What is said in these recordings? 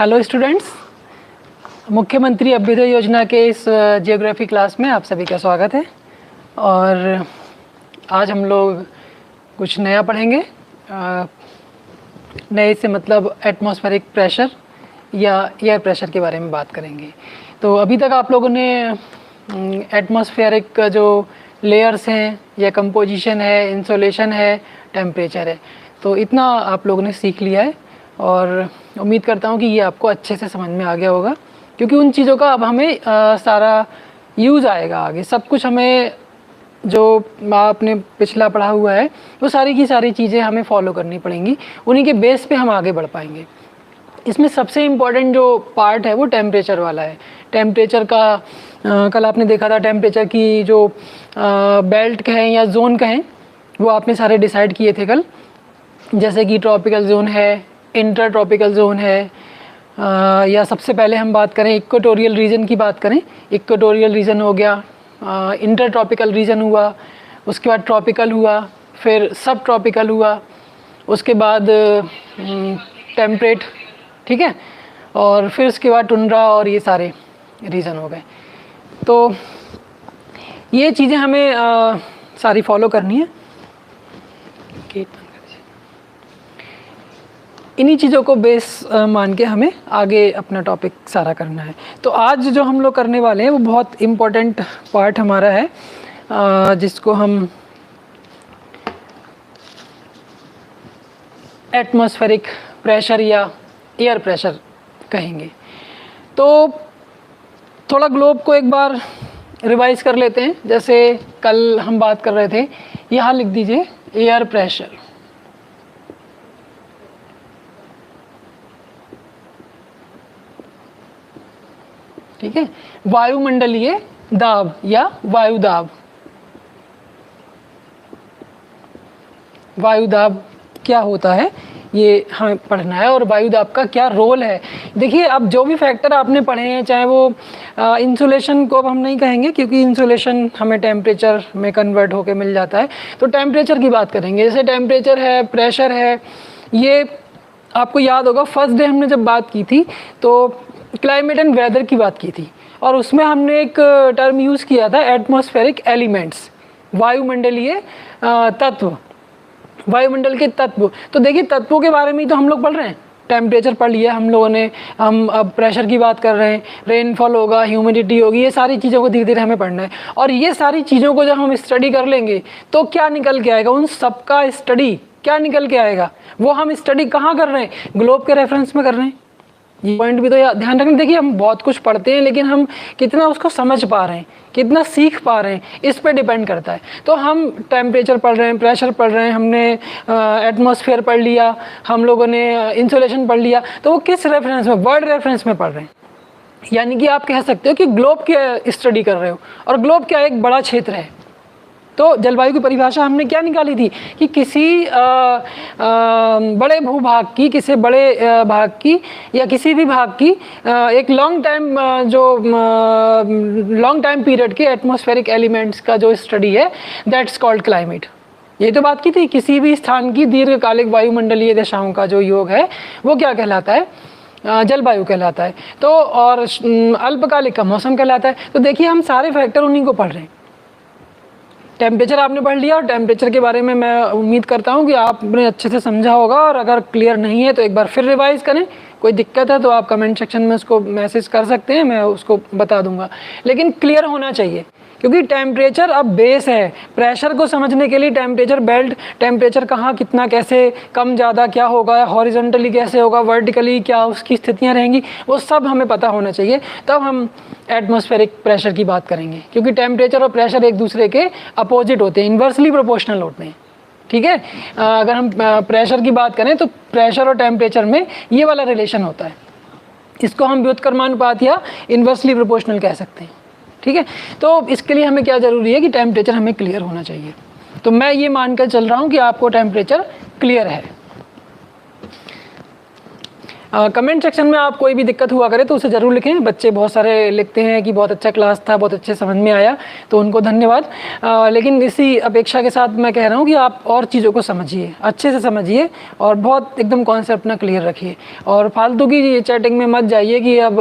Hello students, मुख्यमंत्री अभ्युदय योजना के इस जियोग्राफी क्लास में आप सभी का स्वागत है। और आज हम लोग कुछ नया पढ़ेंगे। नए से मतलब एटमॉस्फेरिक प्रेशर या एयर प्रेशर के बारे में बात करेंगे। तो अभी तक आप लोगों ने एटमॉस्फेरिक का जो लेयर्स हैं या कंपोजिशन है, इंसोलेशन है, टेम्परेचर है, तो इतना आप लोगों ने सीख लिया है और उम्मीद करता हूँ कि ये आपको अच्छे से समझ में आ गया होगा, क्योंकि उन चीज़ों का अब हमें सारा यूज़ आएगा आगे। सब कुछ हमें जो आपने पिछला पढ़ा हुआ है वो सारी की सारी चीज़ें हमें फॉलो करनी पड़ेंगी, उन्हीं के बेस पे हम आगे बढ़ पाएंगे। इसमें सबसे इम्पॉर्टेंट जो पार्ट है वो टेम्परेचर वाला है। टेम्परेचर का कल आपने देखा था, टेम्परेचर की जो बेल्ट कहें या जोन कहें वो आपने सारे डिसाइड किए थे कल, जैसे कि ट्रॉपिकल जोन है, इंटर ट्रॉपिकल जोन है, या सबसे पहले हम बात करें इक्वेटोरियल रीजन की बात करें, इक्वेटोरियल रीजन हो गया, इंटर ट्रॉपिकल रीजन हुआ, उसके बाद ट्रॉपिकल हुआ, फिर सब ट्रॉपिकल हुआ, उसके बाद टेम्परेट, ठीक है, और फिर उसके बाद टुंड्रा, और ये सारे रीजन हो गए। तो ये चीज़ें हमें सारी फॉलो करनी है। इन्हीं चीज़ों को बेस मान के हमें आगे अपना टॉपिक सारा करना है। तो आज जो हम लोग करने वाले हैं वो बहुत इम्पोर्टेंट पार्ट हमारा है, जिसको हम एटमॉस्फेरिक प्रेशर या एयर प्रेशर कहेंगे। तो थोड़ा ग्लोब को एक बार रिवाइज कर लेते हैं। जैसे कल हम बात कर रहे थे, यहाँ लिख दीजिए एयर प्रेशर, ठीक है। वायुमंडलीय दाब या वायु दाब, वायु दाब क्या होता है ये हमें पढ़ना है, और वायु दाब का क्या रोल है। देखिए, अब जो भी फैक्टर आपने पढ़े हैं, चाहे वो इंसुलेशन को अब हम नहीं कहेंगे, क्योंकि इंसुलेशन हमें टेम्परेचर में कन्वर्ट होकर मिल जाता है, तो टेम्परेचर की बात करेंगे। जैसे टेम्परेचर है, प्रेशर है, ये आपको याद होगा फर्स्ट डे हमने जब बात की थी तो क्लाइमेट एंड वेदर की बात की थी, और उसमें हमने एक टर्म यूज़ किया था एटमॉस्फेरिक एलिमेंट्स, वायुमंडलीय तत्व, वायुमंडल के तत्व। तो देखिए, तत्वों के बारे में ही तो हम लोग पढ़ रहे हैं। टेम्परेचर पढ़ लिया हम लोगों ने, हम अब प्रेशर की बात कर रहे हैं, रेनफॉल होगा, ह्यूमिडिटी होगी, ये सारी चीज़ों को धीरे धीरे हमें पढ़ना है। और ये सारी चीज़ों को जब हम स्टडी कर लेंगे तो क्या निकल के आएगा, उन सबका स्टडी क्या निकल के आएगा, वो हम स्टडी कहाँ कर रहे हैं, ग्लोब के रेफरेंस में कर रहे हैं। ये पॉइंट भी तो ध्यान रखना। देखिए, हम बहुत कुछ पढ़ते हैं, लेकिन हम कितना उसको समझ पा रहे हैं, कितना सीख पा रहे हैं, इस पे डिपेंड करता है। तो हम टेम्परेचर पढ़ रहे हैं, प्रेशर पढ़ रहे हैं, हमने एटमॉस्फेयर पढ़ लिया, हम लोगों ने इंसुलेशन पढ़ लिया, तो वो किस रेफरेंस में, वर्ल्ड रेफरेंस में पढ़ रहे हैं। यानी कि आप कह सकते हो कि ग्लोब की स्टडी कर रहे हो, और ग्लोब क्या एक बड़ा क्षेत्र है। तो जलवायु की परिभाषा हमने क्या निकाली थी कि किसी बड़े भूभाग की, किसी बड़े भाग की या किसी भी भाग की एक लॉन्ग टाइम पीरियड के एटमॉस्फेरिक एलिमेंट्स का जो स्टडी है, दैट्स कॉल्ड क्लाइमेट। ये तो बात की थी, किसी भी स्थान की दीर्घकालिक वायुमंडलीय दशाओं का जो योग है वो क्या कहलाता है, जलवायु कहलाता है। तो और अल्पकालिक का मौसम कहलाता है। तो देखिए, हम सारे फैक्टर उन्हीं को पढ़ रहे हैं। टेम्परेचर आपने पढ़ लिया, और टेम्परेचर के बारे में मैं उम्मीद करता हूँ कि आपने अच्छे से समझा होगा, और अगर क्लियर नहीं है तो एक बार फिर रिवाइज करें। कोई दिक्कत है तो आप कमेंट सेक्शन में उसको मैसेज कर सकते हैं, मैं उसको बता दूंगा, लेकिन क्लियर होना चाहिए, क्योंकि टेम्परेचर अब बेस है। प्रेशर को समझने के लिए टेम्परेचर बेल्ट, टेम्परेचर कहाँ कितना कैसे कम ज़्यादा क्या होगा, हॉरिजॉन्टली कैसे होगा, वर्टिकली क्या उसकी स्थितियाँ रहेंगी, वो सब हमें पता होना चाहिए, तब हम एटमॉस्फेरिक प्रेशर की बात करेंगे। क्योंकि टेम्परेचर और प्रेशर एक दूसरे के अपोजिट होते हैं, इन्वर्सली प्रोपोर्शनल होते हैं, ठीक है। अगर हम प्रेशर की बात करें तो प्रेशर और टेम्परेचर में ये वाला रिलेशन होता है, इसको हम व्युत्क्रमानुपात या इन्वर्सली प्रोपोर्शनल कह सकते हैं, ठीक है। तो इसके लिए हमें क्या ज़रूरी है कि टेम्परेचर हमें क्लियर होना चाहिए। तो मैं ये मानकर चल रहा हूँ कि आपको टेम्परेचर क्लियर है। कमेंट सेक्शन में आप कोई भी दिक्कत हुआ करे तो उसे ज़रूर लिखें। बच्चे बहुत सारे लिखते हैं कि बहुत अच्छा क्लास था, बहुत अच्छे समझ में आया, तो उनको धन्यवाद। लेकिन इसी अपेक्षा के साथ मैं कह रहा हूँ कि आप और चीज़ों को समझिए, अच्छे से समझिए और बहुत एकदम कॉन्सेप्ट ना क्लियर रखिए। और फालतू की चैटिंग में मत जाइए कि अब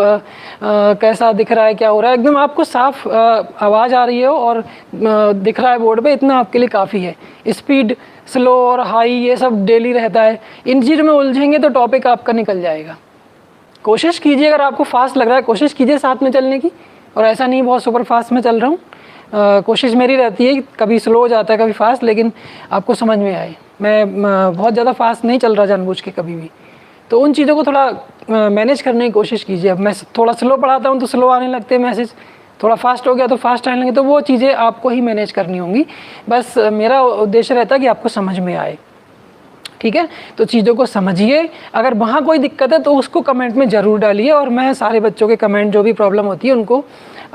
कैसा दिख रहा है, क्या हो रहा है। एकदम आपको साफ आवाज़ आ रही हो और दिख रहा है बोर्ड पे, इतना आपके लिए काफ़ी है। स्पीड स्लो और हाई ये सब डेली रहता है, इन चीज़ों में उलझेंगे तो टॉपिक आपका निकल जाएगा। कोशिश कीजिए, अगर आपको फास्ट लग रहा है कोशिश कीजिए साथ में चलने की, और ऐसा नहीं बहुत सुपर फास्ट में चल रहा हूँ। कोशिश मेरी रहती है कि कभी स्लो हो जाता है कभी फास्ट, लेकिन आपको समझ में आए। मैं बहुत ज़्यादा फास्ट नहीं चल रहा जानबूझ के कभी भी, तो उन चीज़ों को थोड़ा मैनेज करने की कोशिश कीजिए। अब मैं थोड़ा स्लो पढ़ाता हूँ तो स्लो आने लगते हैं मैसेज, थोड़ा फास्ट हो गया तो फास्ट आने लगे, तो वो चीज़ें आपको ही मैनेज करनी होंगी। बस मेरा उद्देश्य रहता है कि आपको समझ में आए, ठीक है। तो चीज़ों को समझिए, अगर वहाँ कोई दिक्कत है तो उसको कमेंट में ज़रूर डालिए, और मैं सारे बच्चों के कमेंट जो भी प्रॉब्लम होती है उनको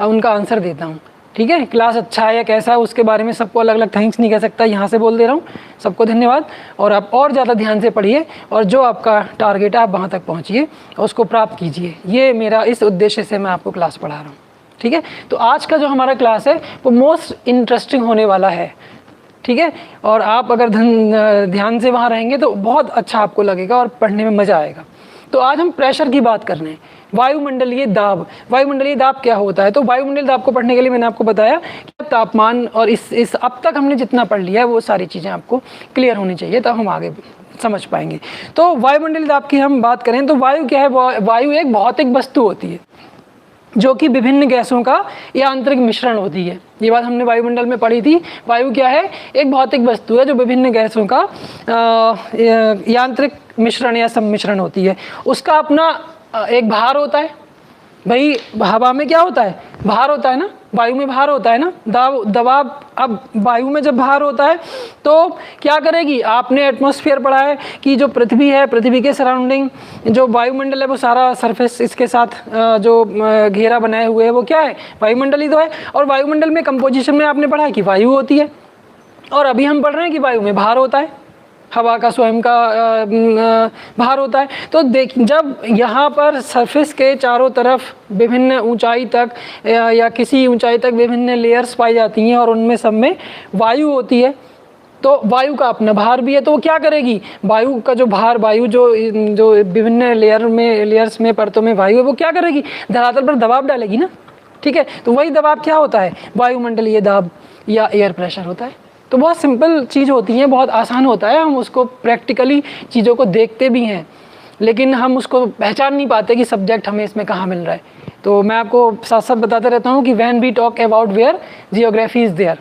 उनका आंसर देता हूँ, ठीक है। क्लास अच्छा है या कैसा है उसके बारे में सबको अलग अलग थैंक्स नहीं कह सकता, यहाँ से बोल दे रहा हूँ। सबको धन्यवाद, और आप और ज़्यादा ध्यान से पढ़िए, और जो आपका टारगेट है आप वहाँ तक पहुँचिए और उसको प्राप्त कीजिए। ये मेरा इस उद्देश्य से मैं आपको क्लास पढ़ा रहा हूँ, ठीक है। तो आज का जो हमारा क्लास है वो मोस्ट इंटरेस्टिंग होने वाला है, ठीक है। और आप अगर ध्यान से वहाँ रहेंगे तो बहुत अच्छा आपको लगेगा और पढ़ने में मज़ा आएगा। तो आज हम प्रेशर की बात कर रहे हैं, वायुमंडलीय दाब। वायुमंडलीय दाब क्या होता है? तो वायुमंडलीय दाब को पढ़ने के लिए मैंने आपको बताया कि तापमान और इस अब तक हमने जितना पढ़ लिया है वो सारी चीज़ें आपको क्लियर होनी चाहिए, तब हम आगे समझ पाएंगे। तो वायुमंडलीय दाब की हम बात करें तो वायु क्या है? वायु एक भौतिक वस्तु होती है जो कि विभिन्न गैसों का यांत्रिक मिश्रण होती है। ये बात हमने वायुमंडल में पढ़ी थी। वायु क्या है? एक भौतिक वस्तु है जो विभिन्न गैसों का यांत्रिक मिश्रण या सम्मिश्रण होती है। उसका अपना एक भार होता है। भाई हवा में क्या होता है? भार होता है ना, वायु में भार होता है ना, दबाव। अब वायु में जब भार होता है तो क्या करेगी? आपने एटमॉस्फेयर पढ़ा है कि जो पृथ्वी है, पृथ्वी के सराउंडिंग जो वायुमंडल है वो सारा सरफेस इसके साथ जो घेरा बनाए हुए है वो क्या है? वायुमंडल ही तो है। और वायुमंडल में कंपोजिशन में आपने पढ़ा है कि वायु होती है, और अभी हम पढ़ रहे हैं कि वायु में भार होता है, हवा का स्वयं का भार होता है। तो जब यहाँ पर सरफेस के चारों तरफ विभिन्न ऊंचाई तक या किसी ऊंचाई तक विभिन्न लेयर्स पाई जाती हैं और उनमें सब में वायु होती है, तो वायु का अपना भार भी है। तो वो क्या करेगी? वायु का जो भार, वायु जो विभिन्न लेयर्स में परतों में वायु है वो क्या करेगी? धरातल पर दबाव डालेगी ना, ठीक है। तो वही दबाव क्या होता है? वायुमंडलीय दाब या एयर प्रेशर होता है। तो बहुत सिंपल चीज़ होती है, बहुत आसान होता है। हम उसको प्रैक्टिकली चीज़ों को देखते भी हैं, लेकिन हम उसको पहचान नहीं पाते कि सब्जेक्ट हमें इसमें कहाँ मिल रहा है। तो मैं आपको साथ साथ बताते रहता हूँ कि when we talk about where, geography is there.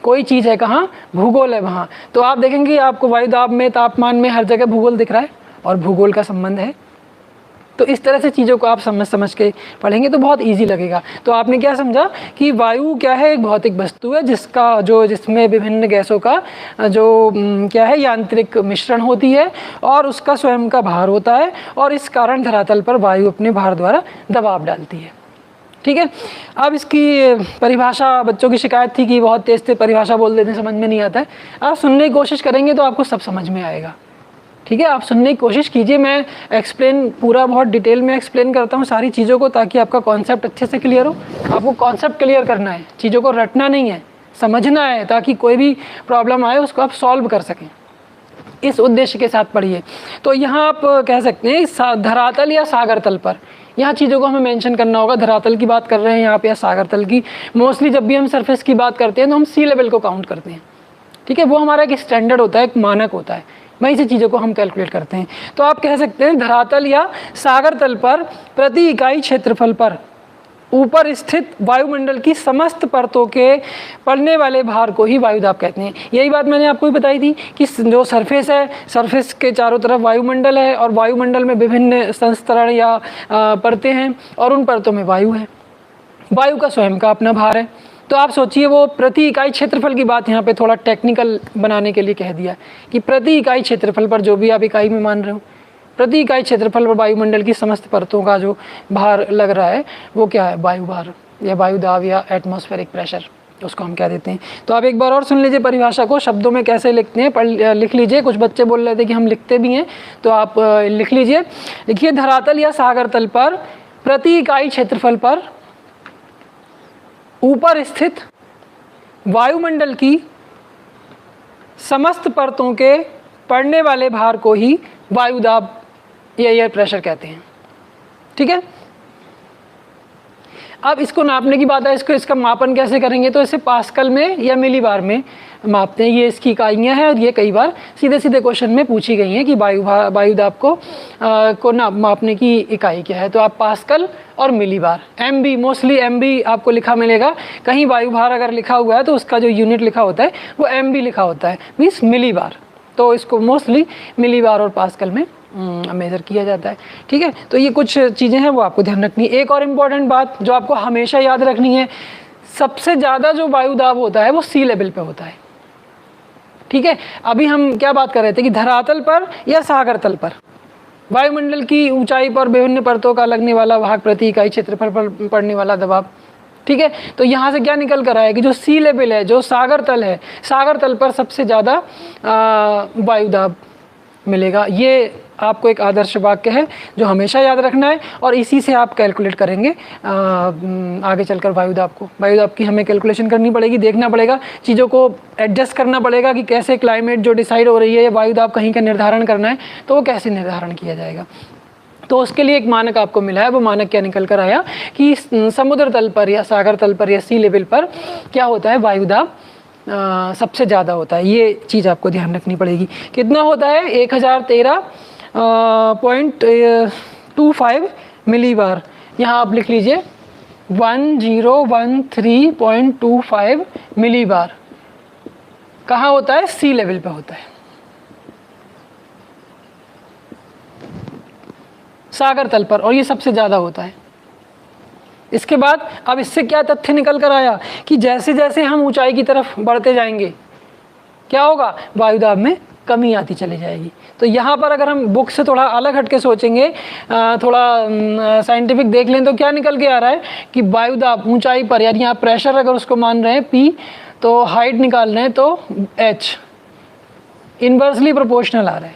कोई चीज़ है कहाँ? भूगोल है वहाँ। तो आप देखेंगे आपको वायुदाब में, तापमान में हर जगह भूगोल दिख रहा है और भूगोल का संबंध है। तो इस तरह से चीज़ों को आप समझ के पढ़ेंगे तो बहुत इजी लगेगा। तो आपने क्या समझा कि वायु क्या है? एक भौतिक वस्तु है जिसमें विभिन्न गैसों का जो क्या है, यांत्रिक मिश्रण होती है, और उसका स्वयं का भार होता है, और इस कारण धरातल पर वायु अपने भार द्वारा दबाव डालती है, ठीक है। अब इसकी परिभाषा, बच्चों की शिकायत थी कि बहुत तेज़ से परिभाषा बोल देते हैं, समझ में नहीं आता है। आप सुनने की कोशिश करेंगे तो आपको सब समझ में आएगा, ठीक है। आप सुनने की कोशिश कीजिए। मैं एक्सप्लेन पूरा बहुत डिटेल में एक्सप्लेन करता हूँ सारी चीज़ों को, ताकि आपका कॉन्सेप्ट अच्छे से क्लियर हो। आपको कॉन्सेप्ट क्लियर करना है, चीज़ों को रटना नहीं है, समझना है, ताकि कोई भी प्रॉब्लम आए उसको आप सॉल्व कर सकें। इस उद्देश्य के साथ पढ़िए। तो यहाँ आप कह सकते हैं धरातल या सागर तल पर, यहाँ चीज़ों को हमें मेंशन करना होगा। धरातल की बात कर रहे हैं यहाँ पे या सागर तल की। मोस्टली जब भी हम सरफेस की बात करते हैं तो हम सी लेवल को काउंट करते हैं, ठीक है। वो हमारा एक स्टैंडर्ड होता है, एक मानक होता है, वहीं से चीज़ों को हम कैलकुलेट करते हैं। तो आप कह सकते हैं धरातल या सागर तल पर प्रति इकाई क्षेत्रफल पर ऊपर स्थित वायुमंडल की समस्त परतों के पड़ने वाले भार को ही वायुदाब कहते हैं। यही बात मैंने आपको भी बताई थी कि जो सरफेस है, सरफेस के चारों तरफ वायुमंडल है, और वायुमंडल में विभिन्न संस्तरण या परतें हैं, और उन परतों में वायु है। वायु का स्वयं का अपना भार है। तो आप सोचिए, वो प्रति इकाई क्षेत्रफल की बात यहाँ पे थोड़ा टेक्निकल बनाने के लिए कह दिया कि प्रति इकाई क्षेत्रफल पर, जो भी आप इकाई में मान रहे हो, प्रति इकाई क्षेत्रफल पर वायुमंडल की समस्त परतों का जो भार लग रहा है वो क्या है? वायु भार या वायुदाब या एटमॉस्फेरिक प्रेशर, उसको हम कह देते हैं। तो आप एक बार और सुन लीजिए परिभाषा को, शब्दों में कैसे लिखते हैं, लिख लीजिए। कुछ बच्चे बोल रहे थे कि हम लिखते भी हैं, तो आप लिख लीजिए। देखिए, धरातल या सागर तल पर प्रति इकाई क्षेत्रफल पर ऊपर स्थित वायुमंडल की समस्त परतों के पड़ने वाले भार को ही वायुदाब या एयर प्रेशर कहते हैं। ठीक है, अब इसको नापने की बात है, इसका मापन कैसे करेंगे, तो इसे पास्कल में या मिलीबार में मापते हैं। ये इसकी इकाइयाँ हैं और ये कई बार सीधे सीधे क्वेश्चन में पूछी गई हैं कि वायुदाब को मापने की इकाई क्या है। तो आप पास्कल और मिलीबार, MB, मोस्टली MB आपको लिखा मिलेगा। कहीं वायुभार अगर लिखा हुआ है तो उसका जो यूनिट लिखा होता है वो MB लिखा होता है, मीन्स मिलीबार। तो इसको मोस्टली मिलीबार और पास्कल में मेज़र किया जाता है। ठीक है, तो ये कुछ चीज़ें हैं वो आपको ध्यान रखनी है। एक और इम्पॉर्टेंट बात जो आपको हमेशा याद रखनी है, सबसे ज़्यादा जो वायुदाब होता है वो सी लेवल पे होता है। ठीक है, अभी हम क्या बात कर रहे थे कि धरातल पर या सागर तल पर वायुमंडल की ऊंचाई पर विभिन्न परतों का लगने वाला भाग प्रति इकाई क्षेत्रफल पर पड़ने वाला दबाव। ठीक है, तो यहाँ से क्या निकल कर आया कि जो सी लेवल है, जो सागर तल है, सागर तल पर सबसे ज़्यादा वायुदाब मिलेगा। ये आपको एक आदर्श वाक्य है जो हमेशा याद रखना है और इसी से आप कैलकुलेट करेंगे आगे चलकर वायुदाब को। वायुदाब की हमें कैलकुलेशन करनी पड़ेगी, देखना पड़ेगा, चीज़ों को एडजस्ट करना पड़ेगा कि कैसे क्लाइमेट जो डिसाइड हो रही है या वायुदाब कहीं का निर्धारण करना है तो वो कैसे निर्धारण किया जाएगा। तो उसके लिए एक मानक आपको मिला है। वो मानक क्या निकल कर आया कि समुद्र तल पर या सागर तल पर या सी लेवल पर क्या होता है, वायुदाब सबसे ज़्यादा होता है। ये चीज़ आपको ध्यान रखनी पड़ेगी। कितना होता है, 1013.25 मिलीबार। यहाँ आप लिख लीजिए 1013.25 मिलीबार। कहाँ होता है, सी लेवल पे होता है, सागर तल पर, और ये सबसे ज़्यादा होता है। इसके बाद अब इससे क्या तथ्य निकल कर आया कि जैसे जैसे हम ऊंचाई की तरफ बढ़ते जाएंगे क्या होगा, वायुदाब में कमी आती चली जाएगी। तो यहाँ पर अगर हम बुक से थोड़ा अलग हटके सोचेंगे, थोड़ा साइंटिफिक देख लें तो क्या निकल के आ रहा है कि वायुदाब ऊंचाई पर, यानी आप प्रेशर अगर उसको मान रहे हैं P, तो हाइट निकाल रहे हैं तो H इन्वर्सली प्रोपोर्शनल आ रहा है।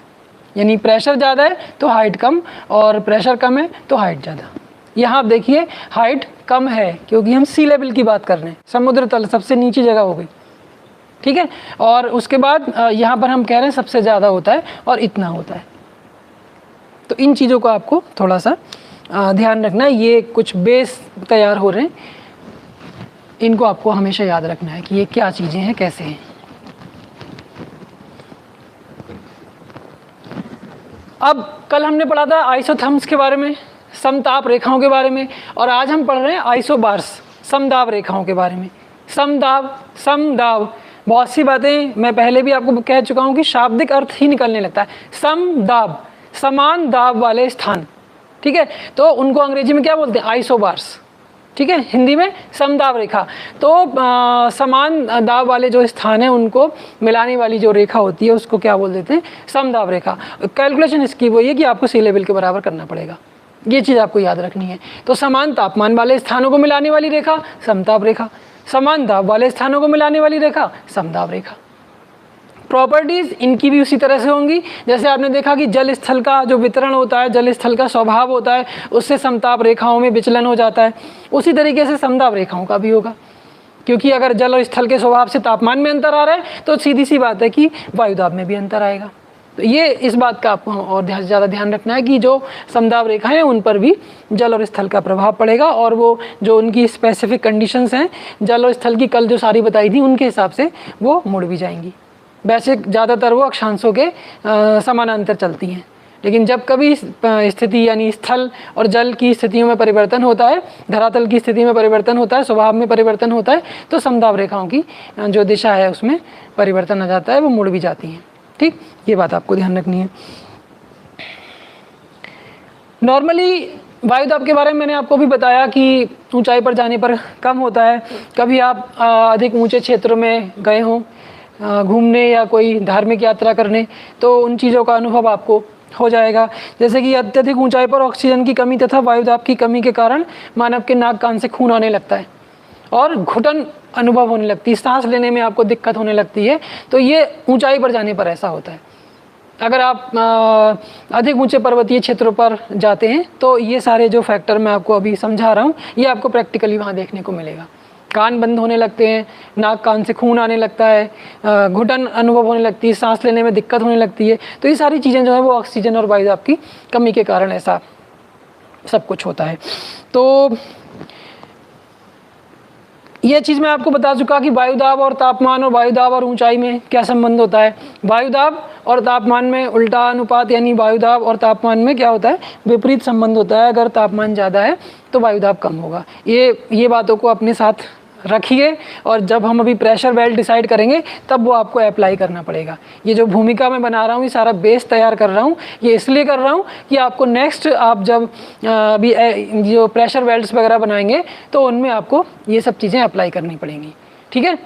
यानी प्रेशर ज़्यादा है तो हाइट कम, और प्रेशर कम है तो हाइट ज़्यादा। यहाँ आप देखिए हाइट कम है क्योंकि हम सी लेवल की बात कर रहे हैं, समुद्र तल सबसे नीची जगह हो गई। ठीक है, और उसके बाद यहाँ पर हम कह रहे हैं सबसे ज़्यादा होता है और इतना होता है। तो इन चीज़ों को आपको थोड़ा सा ध्यान रखना है। ये कुछ बेस तैयार हो रहे हैं, इनको आपको हमेशा याद रखना है कि ये क्या चीज़ें हैं, कैसे हैं। अब कल हमने पढ़ा था आइसोथर्म्स के बारे में, समताप रेखाओं के बारे में, और आज हम पढ़ रहे हैं आइसोबार्स, समदाब रेखाओं के बारे में। समदाब बहुत सी बातें मैं पहले भी आपको कह चुका हूँ कि शाब्दिक अर्थ ही निकलने लगता है। समदाब, समान दाब वाले स्थान। ठीक है, तो उनको अंग्रेजी में क्या बोलते हैं, आइसोबार्स। ठीक है, हिंदी में समदाब रेखा। तो समान दाब वाले जो स्थान है उनको मिलाने वाली जो रेखा होती है उसको क्या बोल देते हैं, समदाब रेखा। कैलकुलेशन इसकी वही है कि आपको सी लेवल के बराबर करना पड़ेगा, ये चीज़ आपको याद रखनी है। तो समान तापमान वाले स्थानों को मिलाने वाली रेखा समताप रेखा, समान दाब वाले स्थानों को मिलाने वाली रेखा समदाब रेखा। प्रॉपर्टीज़ इनकी भी उसी तरह से होंगी, जैसे आपने देखा कि जल स्थल का जो वितरण होता है, जल स्थल का स्वभाव होता है, उससे समताप रेखाओं में विचलन हो जाता है। उसी तरीके से समदाब रेखाओं का भी होगा, क्योंकि अगर जल और स्थल के स्वभाव से तापमान में अंतर आ रहा है तो सीधी सी बात है कि वायुदाब में भी अंतर आएगा। तो ये इस बात का आपको और ज़्यादा ध्यान रखना है कि जो समदाब रेखाएं हैं उन पर भी जल और स्थल का प्रभाव पड़ेगा, और वो जो उनकी स्पेसिफिक कंडीशंस हैं जल और स्थल की कल जो सारी बताई थी उनके हिसाब से वो मुड़ भी जाएंगी। वैसे ज़्यादातर वो अक्षांशों के समानांतर चलती हैं, लेकिन जब कभी स्थिति यानी स्थल और जल की स्थितियों में परिवर्तन होता है, धरातल की स्थिति में परिवर्तन होता है, स्वभाव में परिवर्तन होता है, तो समदाब रेखाओं की जो दिशा है उसमें परिवर्तन आ जाता है, वो मुड़ भी जाती हैं। ठीक, ये बात आपको ध्यान रखनी है। नॉर्मली वायुदाब के बारे में मैंने आपको भी बताया कि ऊंचाई पर जाने पर कम होता है। कभी आप अधिक ऊंचे क्षेत्रों में गए हों घूमने या कोई धार्मिक यात्रा करने, तो उन चीज़ों का अनुभव आपको हो जाएगा। जैसे कि अत्यधिक ऊंचाई पर ऑक्सीजन की कमी तथा वायुदाब की कमी के कारण मानव के नाक कान से खून आने लगता है। और घुटन अनुभव होने लगती है, सांस लेने में आपको दिक्कत होने लगती है। तो ये ऊंचाई पर जाने पर ऐसा होता है। अगर आप अधिक ऊंचे पर्वतीय क्षेत्रों पर जाते हैं तो ये सारे जो फैक्टर मैं आपको अभी समझा रहा हूँ ये आपको प्रैक्टिकली वहाँ देखने को मिलेगा। कान बंद होने लगते हैं, नाक कान से खून आने लगता है, घुटन अनुभव होने लगती है, सांस लेने में दिक्कत होने लगती है। तो ये सारी चीज़ें जो है वो ऑक्सीजन और वायुदाब की कमी के कारण ऐसा सब कुछ होता है। तो ये चीज़ मैं आपको बता चुका कि वायुदाब और तापमान और वायुदाब और ऊंचाई में क्या संबंध होता है। वायुदाब और तापमान में उल्टा अनुपात, यानी वायुदाब और तापमान में क्या होता है, विपरीत संबंध होता है। अगर तापमान ज़्यादा है तो वायुदाब कम होगा। ये बातों को अपने साथ रखिए, और जब हम अभी प्रेशर बेल्ट डिसाइड करेंगे तब वो आपको अप्लाई करना पड़ेगा। ये जो भूमिका मैं बना रहा हूँ, ये सारा बेस तैयार कर रहा हूँ, ये इसलिए कर रहा हूँ कि आपको नेक्स्ट आप जब अभी जो प्रेशर बेल्ट्स वगैरह बनाएंगे तो उनमें आपको ये सब चीज़ें अप्लाई करनी पड़ेंगी। ठीक है,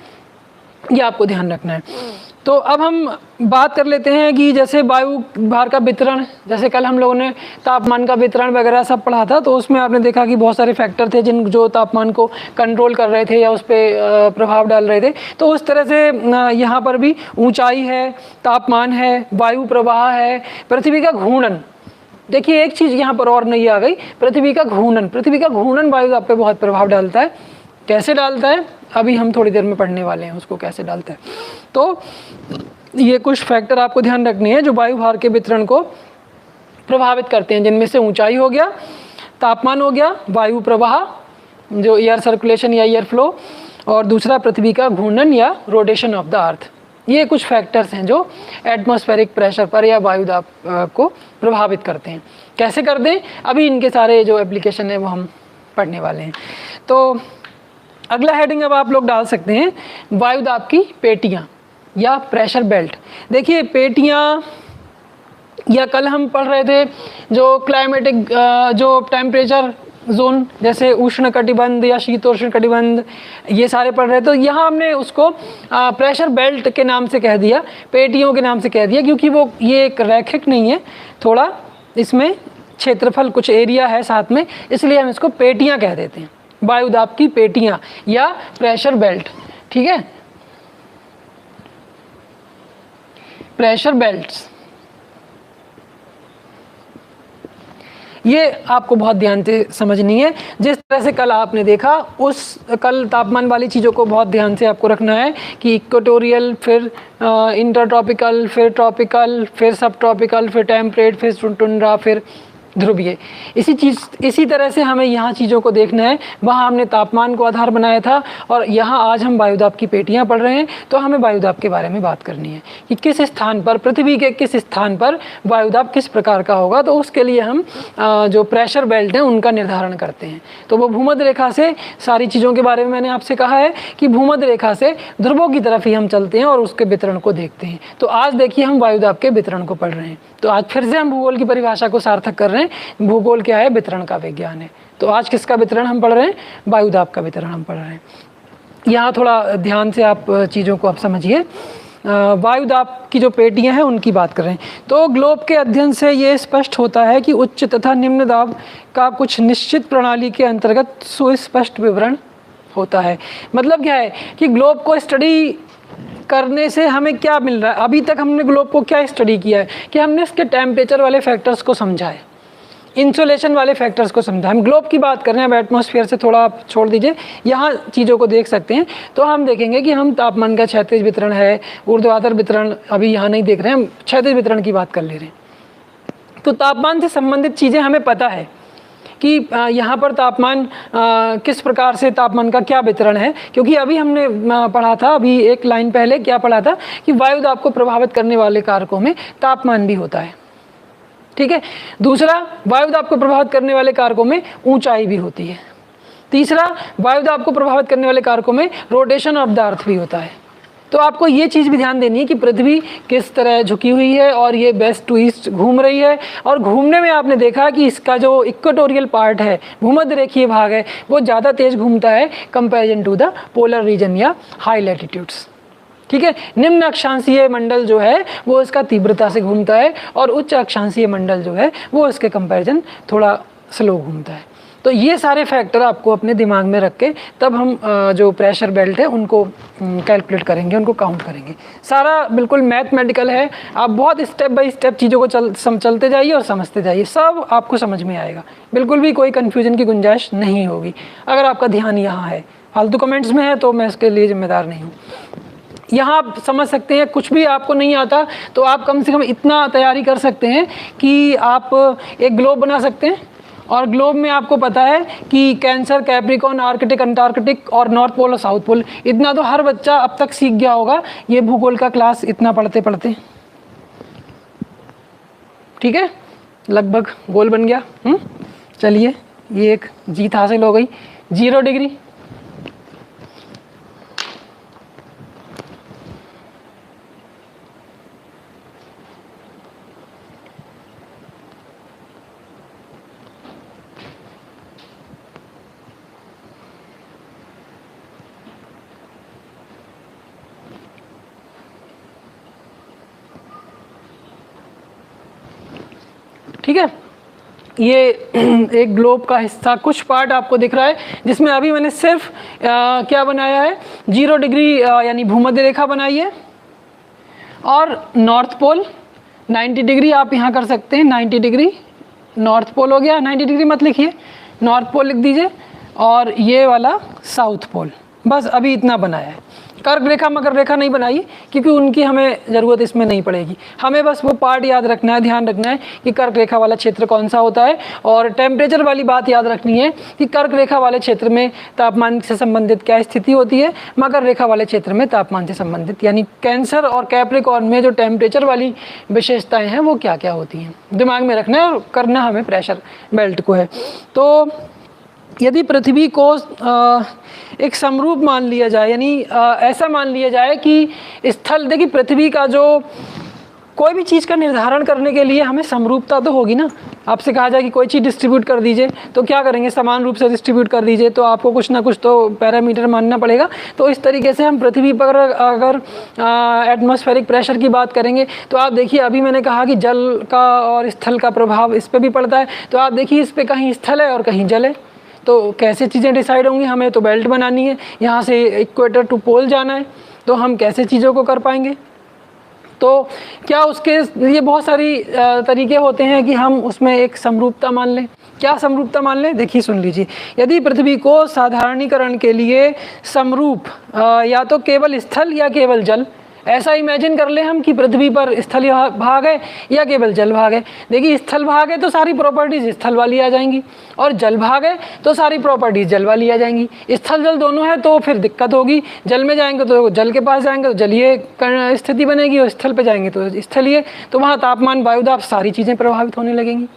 ये आपको ध्यान रखना है। तो अब हम बात कर लेते हैं कि जैसे वायु भार का वितरण, जैसे कल हम लोगों ने तापमान का वितरण वगैरह सब पढ़ा था, तो उसमें आपने देखा कि बहुत सारे फैक्टर थे जो तापमान को कंट्रोल कर रहे थे या उस पर प्रभाव डाल रहे थे। तो उस तरह से यहाँ पर भी ऊंचाई है, तापमान है, वायु प्रवाह है, पृथ्वी का घूर्णन। देखिए एक चीज़ यहाँ पर और नई आ गई, पृथ्वी का घूर्णन। पृथ्वी का घूर्णन वायुदाब पे बहुत प्रभाव डालता है। कैसे डालता है अभी हम थोड़ी देर में पढ़ने वाले हैं उसको कैसे डालता है। तो ये कुछ फैक्टर आपको ध्यान रखने हैं जो वायु भार के वितरण को प्रभावित करते हैं, जिनमें से ऊंचाई हो गया, तापमान हो गया, वायु प्रवाह जो एयर सर्कुलेशन या एयर फ्लो, और दूसरा पृथ्वी का घूर्णन या रोटेशन ऑफ द अर्थ। ये कुछ फैक्टर्स हैं जो एटमॉस्फेरिक प्रेशर पर या वायुदाब को प्रभावित करते हैं। कैसे कर दें, अभी इनके सारे जो एप्लीकेशन है वो हम पढ़ने वाले हैं। तो अगला हेडिंग अब आप लोग डाल सकते हैं, वायुदाब की पेटियाँ या प्रेशर बेल्ट। देखिए पेटियाँ, या कल हम पढ़ रहे थे जो क्लाइमेटिक जो टेम्परेचर जोन, जैसे उष्ण कटिबंध या शीतोष्ण कटिबंध, ये सारे पढ़ रहे थे। तो यहाँ हमने उसको प्रेशर बेल्ट के नाम से कह दिया, पेटियों के नाम से कह दिया, क्योंकि वो ये एक रैखिक नहीं है, थोड़ा इसमें क्षेत्रफल कुछ एरिया है साथ में, इसलिए हम इसको पेटियाँ कह देते हैं। वायुदाब की पेटियाँ या प्रेशर बेल्ट। ठीक है, प्रेशर बेल्ट्स ये आपको बहुत ध्यान से समझनी है। जिस तरह से कल आपने देखा, कल तापमान वाली चीज़ों को बहुत ध्यान से आपको रखना है कि इक्वेटोरियल, फिर इंटरट्रॉपिकल, फिर ट्रॉपिकल, फिर सब ट्रॉपिकल, फिर टेम्परेट, फिर टुंड्रा, फिर ध्रुवीय। इसी तरह से हमें यहाँ चीज़ों को देखना है। वहाँ हमने तापमान को आधार बनाया था, और यहाँ आज हम वायुदाब की पेटियाँ पढ़ रहे हैं। तो हमें वायुदाब के बारे में बात करनी है कि किस स्थान पर, पृथ्वी के किस स्थान पर वायुदाब किस प्रकार का होगा। तो उसके लिए हम जो प्रेशर बेल्ट हैं उनका निर्धारण करते हैं। तो वो भूमध्य रेखा से, सारी चीज़ों के बारे में मैंने आपसे कहा है कि भूमध्य रेखा से ध्रुवों की तरफ ही हम चलते हैं और उसके वितरण को देखते हैं। तो आज देखिए हम वायुदाब के वितरण को पढ़ रहे हैं। तो आज फिर से हम भूगोल की परिभाषा को सार्थक कर रहे हैं। भूगोल क्या है, वितरण का विज्ञान है। तो आज किसका वितरण हम पढ़ रहे हैं, वायुदाब का वितरण हम पढ़ रहे हैं। यहाँ थोड़ा ध्यान से आप चीज़ों को आप समझिए। वायुदाब की जो पेटियाँ हैं उनकी बात कर रहे हैं। तो ग्लोब के अध्ययन से ये स्पष्ट होता है कि उच्च तथा निम्न दाब का कुछ निश्चित प्रणाली के अंतर्गत सुस्पष्ट विवरण होता है। मतलब क्या है कि ग्लोब को स्टडी करने से हमें क्या मिल रहा है। अभी तक हमने ग्लोब को क्या स्टडी किया है कि हमने इसके टेम्परेचर वाले फैक्टर्स को समझा है, इंसुलेशन वाले फैक्टर्स को समझा। हम ग्लोब की बात कर रहे हैं, अब एटमॉस्फेयर से थोड़ा आप छोड़ दीजिए, यहाँ चीज़ों को देख सकते हैं। तो हम देखेंगे कि हम तापमान का क्षैतिज वितरण है, ऊर्ध्वाधर वितरण अभी यहाँ नहीं देख रहे हैं, हम क्षैतिज वितरण की बात कर ले रहे हैं। तो तापमान से संबंधित चीज़ें हमें पता है कि यहाँ पर तापमान किस प्रकार से, तापमान का क्या वितरण है। क्योंकि अभी हमने पढ़ा था, अभी एक लाइन पहले क्या पढ़ा था कि वायुदाब को प्रभावित करने वाले कारकों में तापमान भी होता है। ठीक है, दूसरा, वायुदाब को प्रभावित करने वाले कारकों में ऊंचाई भी होती है। तीसरा, वायुदाब को प्रभावित करने वाले कारकों में रोटेशन ऑफ द अर्थ भी होता है। तो आपको ये चीज़ भी ध्यान देनी है कि पृथ्वी किस तरह झुकी हुई है और ये वेस्ट टू ईस्ट घूम रही है। और घूमने में आपने देखा कि इसका जो इक्वेटोरियल पार्ट है, भूमध्य रेखीय भाग है, वो ज़्यादा तेज घूमता है comparison to the polar region या हाई लैटिट्यूड्स। ठीक है, निम्न अक्षांशीय मंडल जो है वो इसका तीव्रता से घूमता है, और उच्च अक्षांशीय मंडल जो है वो इसके कंपैरिजन थोड़ा स्लो घूमता है। तो ये सारे फैक्टर आपको अपने दिमाग में रख के तब हम जो प्रेशर बेल्ट है उनको कैलकुलेट करेंगे, उनको काउंट करेंगे। सारा बिल्कुल मैथमेटिकल है, आप बहुत स्टेप बाय स्टेप चीज़ों को चलते जाइए और समझते जाइए, सब आपको समझ में आएगा, बिल्कुल भी कोई कन्फ्यूजन की गुंजाइश नहीं होगी अगर आपका ध्यान यहाँ है। फालतू कमेंट्स में है तो मैं इसके लिए जिम्मेदार नहीं हूँ। यहाँ आप समझ सकते हैं, कुछ भी आपको नहीं आता तो आप कम से कम इतना तैयारी कर सकते हैं कि आप एक ग्लोब बना सकते हैं, और ग्लोब में आपको पता है कि कैंसर, कैप्रिकॉर्न, आर्कटिक, अंटार्कटिक और नॉर्थ पोल और साउथ पोल, इतना तो हर बच्चा अब तक सीख गया होगा ये भूगोल का क्लास इतना पढ़ते पढ़ते। ठीक है, लगभग गोल बन गया। चलिए, ये एक जीत हासिल हो गई। 0 डिग्री, ठीक है। ये एक ग्लोब का हिस्सा, कुछ पार्ट आपको दिख रहा है जिसमें अभी मैंने सिर्फ क्या बनाया है, 0 डिग्री यानी भूमध्य रेखा बनाई है, और नॉर्थ पोल 90 डिग्री आप यहाँ कर सकते हैं। 90 डिग्री नॉर्थ पोल हो गया, 90 डिग्री मत लिखिए, नॉर्थ पोल लिख दीजिए, और ये वाला साउथ पोल। बस अभी इतना बनाया है। कर्क रेखा मकर रेखा नहीं बनाई क्योंकि उनकी हमें ज़रूरत इसमें नहीं पड़ेगी। हमें बस वो पार्ट याद रखना है, ध्यान रखना है कि कर्क रेखा वाला क्षेत्र कौन सा होता है, और टेम्परेचर वाली बात याद रखनी है कि कर्क रेखा वाले क्षेत्र में तापमान से संबंधित क्या स्थिति होती है, मकर रेखा वाले क्षेत्र में तापमान से संबंधित, यानी कैंसर और कैप्रिकॉर्न में जो टेम्परेचर वाली विशेषताएँ हैं वो क्या क्या होती हैं, दिमाग में रखना है, और करना हमें प्रेशर बेल्ट को है। तो यदि पृथ्वी को एक समरूप मान लिया जाए, यानी ऐसा मान लिया जाए कि स्थल, देखिए पृथ्वी का जो कोई भी चीज़ का निर्धारण करने के लिए हमें समरूपता तो होगी ना। आपसे कहा जाए कि कोई चीज़ डिस्ट्रीब्यूट कर दीजिए तो क्या करेंगे, समान रूप से डिस्ट्रीब्यूट कर दीजिए, तो आपको कुछ ना कुछ तो पैरामीटर मानना पड़ेगा। तो इस तरीके से हम पृथ्वी पर अगर एटमॉस्फेरिक प्रेशर की बात करेंगे तो आप देखिए, अभी मैंने कहा कि जल का और स्थल का प्रभाव इस पर भी पड़ता है, तो आप देखिए इस पर कहीं स्थल है और कहीं जल है, तो कैसे चीज़ें डिसाइड होंगी। हमें तो बेल्ट बनानी है, यहाँ से इक्वेटर टू पोल जाना है, तो हम कैसे चीज़ों को कर पाएंगे। तो क्या उसके लिए बहुत सारी तरीके होते हैं कि हम उसमें एक समरूपता मान लें। क्या समरूपता मान लें, देखिए सुन लीजिए। यदि पृथ्वी को साधारणीकरण के लिए समरूप या तो केवल स्थल या केवल जल, ऐसा इमेजिन कर ले हम कि पृथ्वी पर स्थलीय भाग है या केवल जल भाग है। देखिए स्थल भाग है तो सारी प्रॉपर्टीज स्थल वाली आ जाएंगी, और जल भाग है तो सारी प्रॉपर्टीज जल वाली आ जाएंगी। स्थल जल दोनों है तो फिर दिक्कत होगी, जल में जाएंगे तो जल के पास जाएंगे तो जलीय स्थिति बनेगी, और स्थल पे जाएंगे तो स्थलीय, तो वहाँ तापमान, वायुदाब, सारी चीज़ें प्रभावित होने लगेंगी।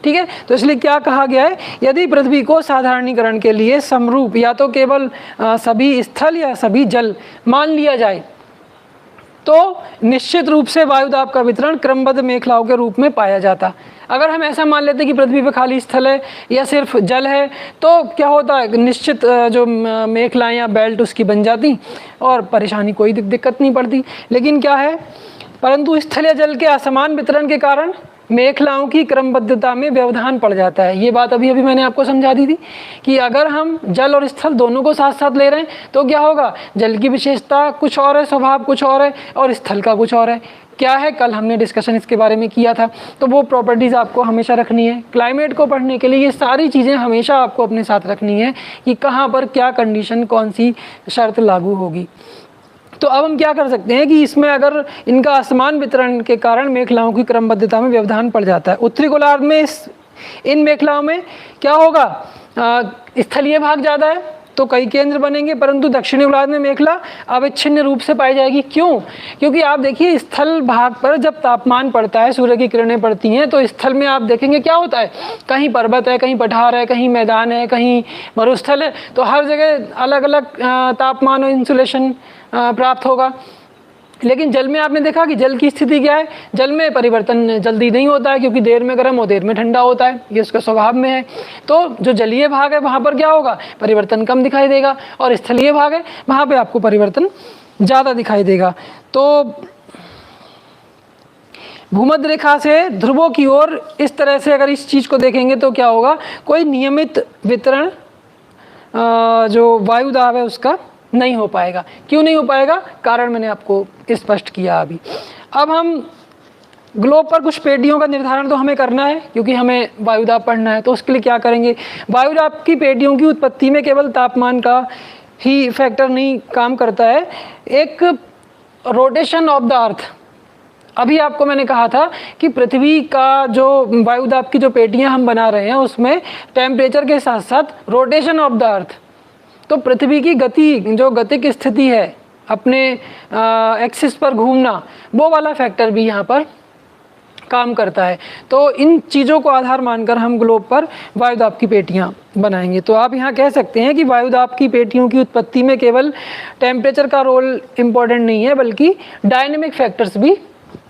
ठीक है, तो इसलिए क्या कहा गया है, यदि पृथ्वी को साधारणीकरण के लिए समरूप या तो केवल सभी स्थल या सभी जल मान लिया जाए तो निश्चित रूप से वायुदाब का वितरण क्रमबद्ध मेखलाओं के रूप में पाया जाता। अगर हम ऐसा मान लेते कि पृथ्वी पर खाली स्थल है या सिर्फ जल है तो क्या होता है, निश्चित जो मेखलाएं या बेल्ट उसकी बन जाती और परेशानी, कोई दिक्कत नहीं पड़ती। लेकिन क्या है, परंतु स्थल या जल के असमान वितरण के कारण मेखलाओं की क्रमबद्धता में व्यवधान पड़ जाता है। ये बात अभी मैंने आपको समझा दी थी कि अगर हम जल और स्थल दोनों को साथ साथ ले रहे हैं तो क्या होगा, जल की विशेषता कुछ और है, स्वभाव कुछ और है, और स्थल का कुछ और है। क्या है, कल हमने डिस्कशन इसके बारे में किया था, तो वो प्रॉपर्टीज़ आपको हमेशा रखनी है। क्लाइमेट को पढ़ने के लिए ये सारी चीज़ें हमेशा आपको अपने साथ रखनी है कि कहाँ पर क्या कंडीशन, कौन सी शर्त लागू होगी। तो अब हम क्या कर सकते हैं कि इसमें अगर इनका असमान वितरण के कारण मेखलाओं की क्रमबद्धता में व्यवधान पड़ जाता है। उत्तरी गोलार्ध में इन मेखलाओं में क्या होगा, स्थलीय भाग ज़्यादा है तो कई केंद्र बनेंगे, परंतु दक्षिणी गोलार्ध में मेखला अविच्छिन्न रूप से पाई जाएगी। क्यों? क्योंकि आप देखिए स्थल भाग पर जब तापमान पड़ता है, सूर्य की किरणें पड़ती हैं, तो स्थल में आप देखेंगे क्या होता है, कहीं पर्वत है, कहीं पठार है, कहीं मैदान है, कहीं मरुस्थल है, तो हर जगह अलग अलग तापमान और इंसुलेशन प्राप्त होगा। लेकिन जल में आपने देखा कि जल की स्थिति क्या है, जल में परिवर्तन जल्दी नहीं होता है क्योंकि देर में गर्म और देर में ठंडा होता है, ये उसका स्वभाव में है। तो जो जलीय भाग है वहाँ पर क्या होगा, परिवर्तन कम दिखाई देगा, और स्थलीय भाग है वहाँ पे आपको परिवर्तन ज़्यादा दिखाई देगा। तो भूमध्य रेखा से ध्रुवों की ओर इस तरह से अगर इस चीज़ को देखेंगे तो क्या होगा, कोई नियमित वितरण जो वायु दाब है उसका नहीं हो पाएगा। क्यों नहीं हो पाएगा, कारण मैंने आपको स्पष्ट किया अभी। अब हम ग्लोब पर कुछ पेटियों का निर्धारण तो हमें करना है, क्योंकि हमें वायुदाब पढ़ना है। तो उसके लिए क्या करेंगे, वायुदाब की पेटियों की उत्पत्ति में केवल तापमान का ही फैक्टर नहीं काम करता है, एक रोटेशन ऑफ द अर्थ। अभी आपको मैंने कहा था कि पृथ्वी का जो वायुदाब की जो पेटियां हम बना रहे हैं उसमें टेम्परेचर के साथ साथ रोटेशन ऑफ द अर्थ, तो पृथ्वी की गति, जो गतिक स्थिति है, अपने एक्सिस पर घूमना, वो वाला फैक्टर भी यहाँ पर काम करता है। तो इन चीज़ों को आधार मानकर हम ग्लोब पर वायुदाब की पेटियां बनाएंगे। तो आप यहाँ कह सकते हैं कि वायुदाब की पेटियों की उत्पत्ति में केवल टेम्परेचर का रोल इम्पोर्टेंट नहीं है, बल्कि डायनेमिक फैक्टर्स भी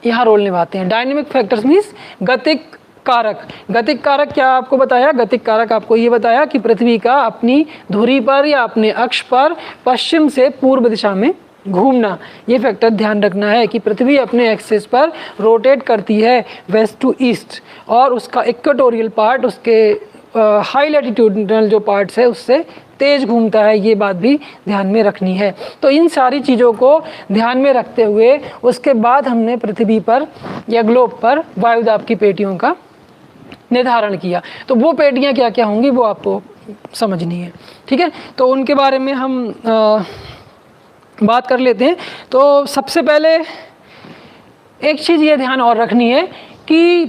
यहाँ रोल निभाते हैं। डायनेमिक फैक्टर्स मीन्स गतिक कारक। गतिक कारक क्या आपको बताया, गतिक कारक आपको ये बताया कि पृथ्वी का अपनी धुरी पर या अपने अक्ष पर पश्चिम से पूर्व दिशा में घूमना, ये फैक्टर ध्यान रखना है कि पृथ्वी अपने एक्सिस पर रोटेट करती है वेस्ट टू ईस्ट, और उसका इक्वेटोरियल पार्ट, उसके हाई लैटिट्यूडनल जो पार्ट्स है उससे तेज घूमता है, ये बात भी ध्यान में रखनी है। तो इन सारी चीज़ों को ध्यान में रखते हुए उसके बाद हमने पृथ्वी पर या ग्लोब पर वायुदाब की पेटियों का निर्धारण किया। तो वो पेटियां क्या क्या होंगी वो आपको समझनी है, ठीक है। तो उनके बारे में हम बात कर लेते हैं। तो सबसे पहले एक चीज़ ये ध्यान और रखनी है कि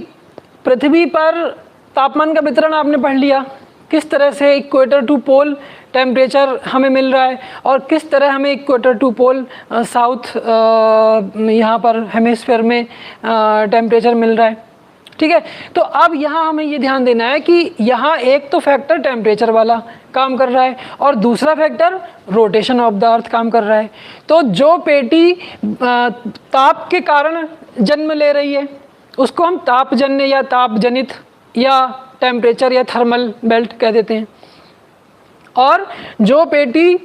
पृथ्वी पर तापमान का वितरण आपने पढ़ लिया, किस तरह से इक्वेटर टू पोल टेम्परेचर हमें मिल रहा है, और किस तरह हमें इक्वेटर टू पोल साउथ यहाँ पर हेमिस्फीयर में टेम्परेचर मिल रहा है, ठीक है। तो अब यहाँ हमें ये ध्यान देना है कि यहाँ एक तो फैक्टर टेम्परेचर वाला काम कर रहा है और दूसरा factor rotation of the earth काम कर रहा है। तो जो पेटी ताप के कारण जन्म ले रही है उसको हम तापजन्य या तापजनित या टेम्परेचर या थर्मल बेल्ट कह देते हैं, और जो पेटी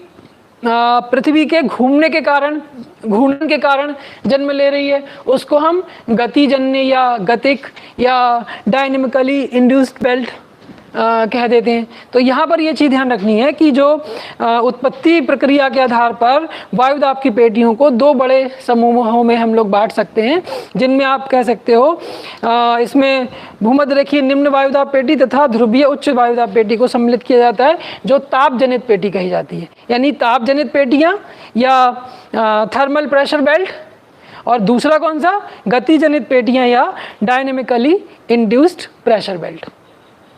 पृथ्वी के घूमने के कारण, घूर्णन के कारण जन्म ले रही है उसको हम गतिजन्य या गतिक या डायनेमिकली इंड्यूस्ड बेल्ट कह देते हैं। तो यहाँ पर ये चीज़ ध्यान रखनी है कि जो उत्पत्ति प्रक्रिया के आधार पर वायुदाब की पेटियों को दो बड़े समूहों में हम लोग बांट सकते हैं, जिनमें आप कह सकते हो इसमें भूमध्य रेखीय निम्न वायुदाब पेटी तथा ध्रुवीय उच्च वायुदाब पेटी को सम्मिलित किया जाता है, जो ताप जनित पेटी कही जाती है। यानी ताप जनित पेटियाँ या थर्मल प्रेशर बेल्ट, और दूसरा कौन सा, गति जनित पेटियाँ या डायनेमिकली इंड्यूस्ड प्रेशर बेल्ट।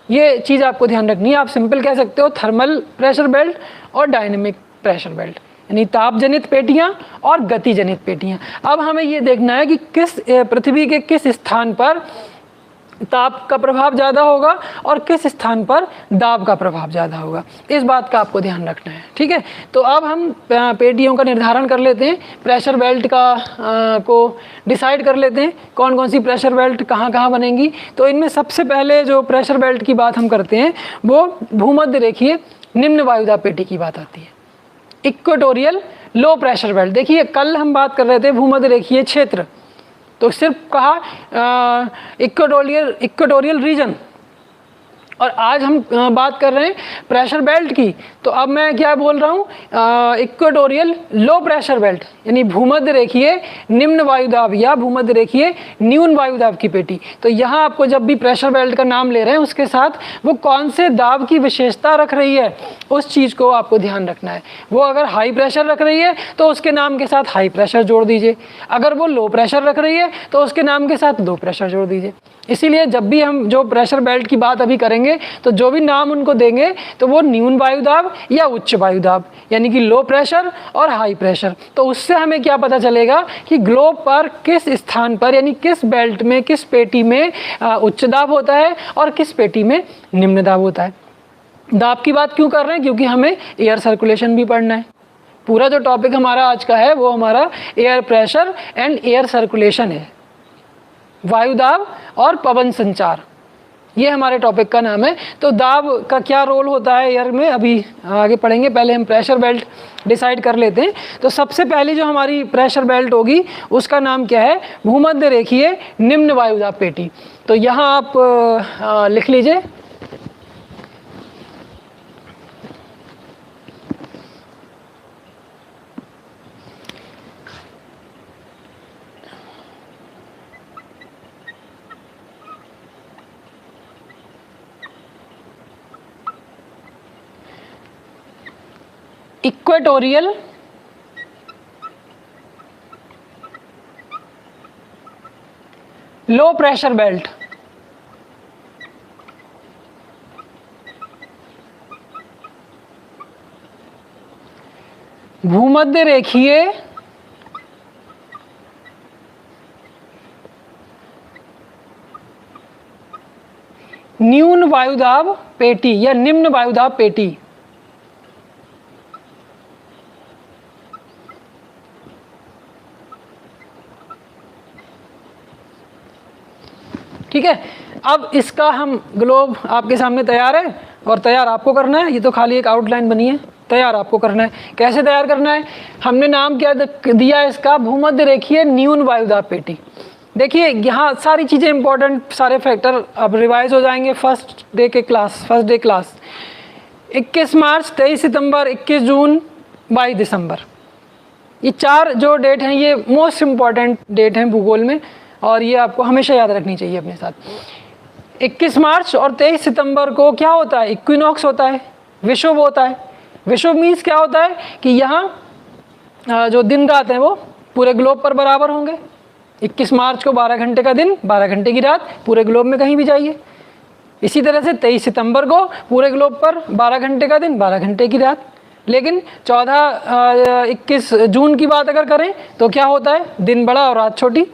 ये चीज़ आपको ध्यान रखनी है। आप सिंपल कह सकते हो थर्मल प्रेशर बेल्ट और डायनेमिक प्रेशर बेल्ट, यानी ताप जनित पेटियाँ और गति जनित पेटियाँ। अब हमें ये देखना है कि किस पृथ्वी के किस स्थान पर ताप का प्रभाव ज़्यादा होगा और किस स्थान पर दाब का प्रभाव ज़्यादा होगा, इस बात का आपको ध्यान रखना है, ठीक है। तो अब हम पेटियों का निर्धारण कर लेते हैं, प्रेशर बेल्ट का को डिसाइड कर लेते हैं कौन कौन सी प्रेशर बेल्ट कहाँ कहाँ बनेंगी। तो इनमें सबसे पहले जो प्रेशर बेल्ट की बात हम करते हैं वो भूमध्य रेखीय निम्न वायुदाब पेटी की बात आती है, इक्वेटोरियल लो प्रेशर बेल्ट। देखिए कल हम बात कर रहे थे भूमध्य रेखीय क्षेत्र, तो सिर्फ कहा इक्वेटोरियल रीजन, और आज हम बात कर रहे हैं प्रेशर बेल्ट की। तो अब मैं क्या बोल रहा हूँ, इक्वेटोरियल लो प्रेशर बेल्ट, यानी भूमध्य रेखीय निम्न वायुदाब या भूमध्य रेखीय न्यून वायुदाब की पेटी। तो यहाँ आपको जब भी प्रेशर बेल्ट का नाम ले रहे हैं उसके साथ वो कौन से दाब की विशेषता रख रही है उस चीज़ को आपको ध्यान रखना है। वो अगर हाई प्रेशर रख रही है तो उसके नाम के साथ हाई प्रेशर जोड़ दीजिए, अगर वो लो प्रेशर रख रही है तो उसके नाम के साथ लो प्रेशर जोड़ दीजिए। इसीलिए जब भी हम जो प्रेशर बेल्ट की बात अभी करेंगे तो जो भी नाम उनको देंगे तो वो न्यून वायुदाब या उच्च वायुदाब, यानी कि लो प्रेशर और हाई प्रेशर। तो उससे हमें क्या पता चलेगा कि ग्लोब पर किस स्थान पर, यानी किस बेल्ट में, किस पेटी में उच्च दाब होता है और किस पेटी में निम्न दाब होता है। दाब की बात क्यों कर रहे हैं, क्योंकि हमें एयर सर्कुलेशन भी पढ़ना है। पूरा जो टॉपिक हमारा आज का है वो हमारा air pressure and air circulation है, वायुदाब और पवन संचार, ये हमारे टॉपिक का नाम है। तो दाब का क्या रोल होता है एयर में अभी आगे पढ़ेंगे, पहले हम प्रेशर बेल्ट डिसाइड कर लेते हैं। तो सबसे पहली जो हमारी प्रेशर बेल्ट होगी उसका नाम क्या है, भूमध्य रेखीय निम्न वायुदाब पेटी। तो यहाँ आप लिख लीजिए, इक्वेटोरियल लो प्रेशर बेल्ट। भूमध्य रेखीय न्यून वायुदाब पेटी या निम्न वायुदाब पेटी। ठीक है, अब इसका हम ग्लोब आपके सामने तैयार है और तैयार आपको करना है। ये तो खाली एक आउटलाइन बनी है, तैयार आपको करना है। कैसे तैयार करना है, हमने नाम क्या दिया है इसका, भूमध्य रेखीय न्यून वायुदाब पेटी। देखिए यहाँ सारी चीज़ें इंपॉर्टेंट, सारे फैक्टर अब रिवाइज हो जाएंगे फर्स्ट डे क्लास 21 मार्च, 23 सितंबर, 21 जून, 22 दिसंबर। ये 4 जो डेट हैं ये मोस्ट इम्पॉर्टेंट डेट हैं भूगोल में, और ये आपको हमेशा याद रखनी चाहिए अपने साथ। 21 मार्च और 23 सितंबर को क्या होता है, इक्विनॉक्स होता है, विषुव होता है। विषुव मीन्स क्या होता है कि यहाँ जो दिन रात हैं वो पूरे ग्लोब पर बराबर होंगे। 21 मार्च को 12 घंटे का दिन, 12 घंटे की रात, पूरे ग्लोब में कहीं भी जाइए। इसी तरह से 23 सितंबर को पूरे ग्लोब पर 12 घंटे का दिन, 12 घंटे की रात। लेकिन 21 जून की बात अगर करें तो क्या होता है, दिन बड़ा और रात छोटी।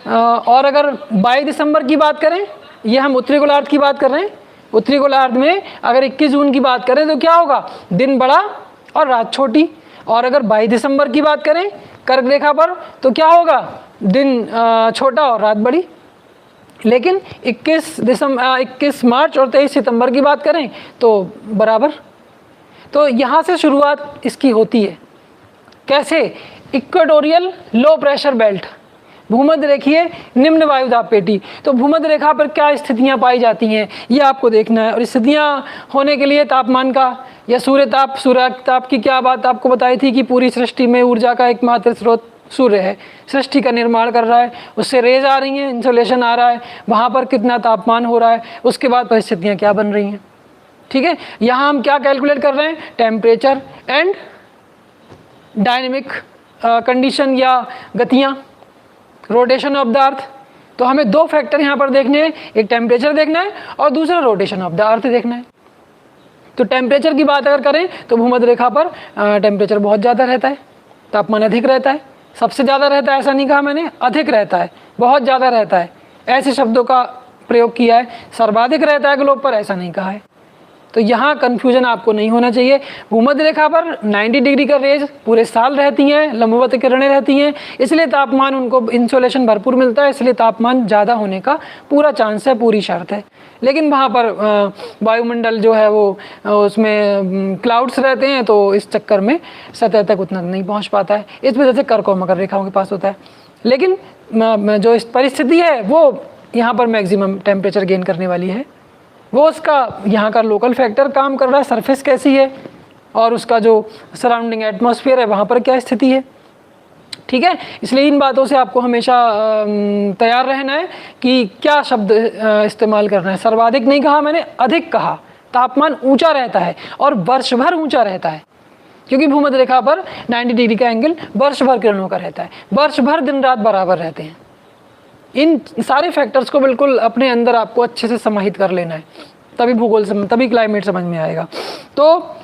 और अगर 22 दिसंबर की बात करें, ये हम उत्तरी गोलार्ध की बात कर रहे हैं, उत्तरी गोलार्ध में अगर 21 जून की बात करें तो क्या होगा, दिन बड़ा और रात छोटी। और अगर 22 दिसंबर की बात करें कर्क रेखा पर तो क्या होगा, दिन छोटा और रात बड़ी। लेकिन 21 मार्च और 23 सितंबर की बात करें तो बराबर। तो यहाँ से शुरुआत इसकी होती है। कैसे, इक्वेटोरियल लो प्रेशर बेल्ट, भूमध्य रेखीय निम्न वायुदाब पेटी। तो भूमध्य रेखा पर क्या स्थितियां पाई जाती हैं ये आपको देखना है। और स्थितियां होने के लिए तापमान का या सूर्य ताप की क्या बात आपको बताई थी कि पूरी सृष्टि में ऊर्जा का एकमात्र स्रोत सूर्य है, सृष्टि का निर्माण कर रहा है, उससे रेज आ रही हैं, इंसोलेशन आ रहा है, वहाँ पर कितना तापमान हो रहा है, उसके बाद परिस्थितियाँ क्या बन रही हैं। ठीक है, यहाँ हम क्या कैलकुलेट कर रहे हैं, टेम्परेचर एंड डायनेमिक कंडीशन या गतियाँ, रोटेशन ऑफ द अर्थ। तो हमें 2 फैक्टर यहाँ पर देखने हैं, एक टेम्परेचर देखना है और दूसरा रोटेशन ऑफ द अर्थ देखना है। तो टेम्परेचर की बात अगर करें तो भूमध्य रेखा पर टेम्परेचर बहुत ज़्यादा रहता है, तापमान अधिक रहता है। सबसे ज़्यादा रहता है ऐसा नहीं कहा मैंने, अधिक रहता है, बहुत ज़्यादा रहता है, ऐसे शब्दों का प्रयोग किया है। सर्वाधिक रहता है ग्लोब पर ऐसा नहीं कहा है। तो यहाँ कन्फ्यूजन आपको नहीं होना चाहिए। भूमध्य रेखा पर 90 डिग्री का रेज पूरे साल रहती हैं, लंबवत किरणें रहती हैं, इसलिए तापमान उनको इंसोलेशन भरपूर मिलता है, इसलिए तापमान ज़्यादा होने का पूरा चांस है, पूरी शर्त है। लेकिन वहाँ पर वायुमंडल जो है वो उसमें क्लाउड्स रहते हैं, तो इस चक्कर में सतह तक उतना नहीं पहुँच पाता है। इस वजह से कर्क और मकर रेखाओं के पास होता है। लेकिन जो इस परिस्थिति है वो यहाँ पर मैक्सिमम टेम्परेचर गेन करने वाली है। वो उसका यहाँ का लोकल फैक्टर काम कर रहा है, सरफेस कैसी है और उसका जो सराउंडिंग एटमॉस्फेयर है वहाँ पर क्या स्थिति है। ठीक है, इसलिए इन बातों से आपको हमेशा तैयार रहना है कि क्या शब्द इस्तेमाल करना है। सर्वाधिक नहीं कहा मैंने, अधिक कहा। तापमान ऊंचा रहता है और वर्ष भर ऊंचा रहता है, क्योंकि भूमध्य रेखा पर 90 डिग्री का एंगल वर्ष भर किरणों का रहता है, वर्ष भर दिन रात बराबर रहते हैं। इन सारे फैक्टर्स को बिल्कुल अपने अंदर आपको अच्छे से समाहित कर लेना है, तभी भूगोल तभी क्लाइमेट समझ में आएगा। तो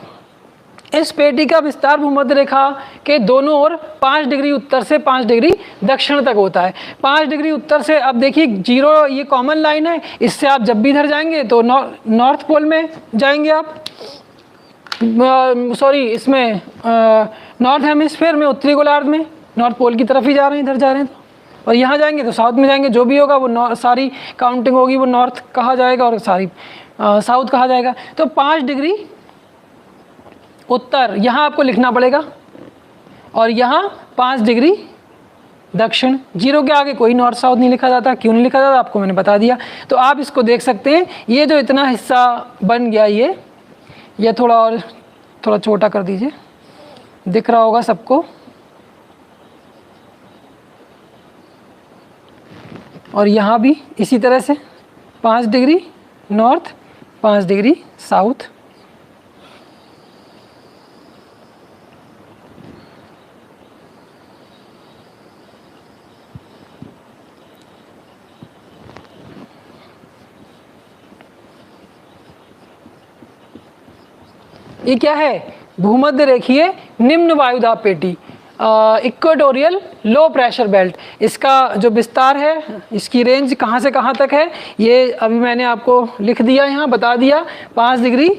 इस पेटी का विस्तार भूमध्य रेखा के दोनों ओर 5 डिग्री उत्तर से 5 डिग्री दक्षिण तक होता है। 5 डिग्री उत्तर से, अब देखिए 0 ये कॉमन लाइन है, इससे आप जब भी इधर जाएंगे तो नॉर्थ पोल में जाएंगे आप, सॉरी इसमें नॉर्थ हेमिस्फीयर में, उत्तरी गोलार्ध में, नॉर्थ पोल की तरफ ही जा रहे हैं, इधर जा रहे हैं। और यहाँ जाएंगे तो साउथ में जाएंगे, जो भी होगा वो सारी काउंटिंग होगी वो नॉर्थ कहा जाएगा और सारी साउथ कहा जाएगा। तो 5 डिग्री उत्तर यहाँ आपको लिखना पड़ेगा और यहाँ 5 डिग्री दक्षिण। 0 के आगे कोई नॉर्थ साउथ नहीं लिखा जाता। क्यों नहीं लिखा जाता आपको मैंने बता दिया। तो आप इसको देख सकते हैं, ये जो इतना हिस्सा बन गया ये थोड़ा छोटा कर दीजिए, दिख रहा होगा सबको। और यहाँ भी इसी तरह से 5 डिग्री नॉर्थ 5 डिग्री साउथ। ये क्या है? भूमध्य रेखीय निम्न वायुदाब पेटी, इक्वेटोरियल लो प्रेशर बेल्ट। इसका जो विस्तार है, इसकी रेंज कहाँ से कहाँ तक है, ये अभी मैंने आपको लिख दिया, यहाँ बता दिया। 5 डिग्री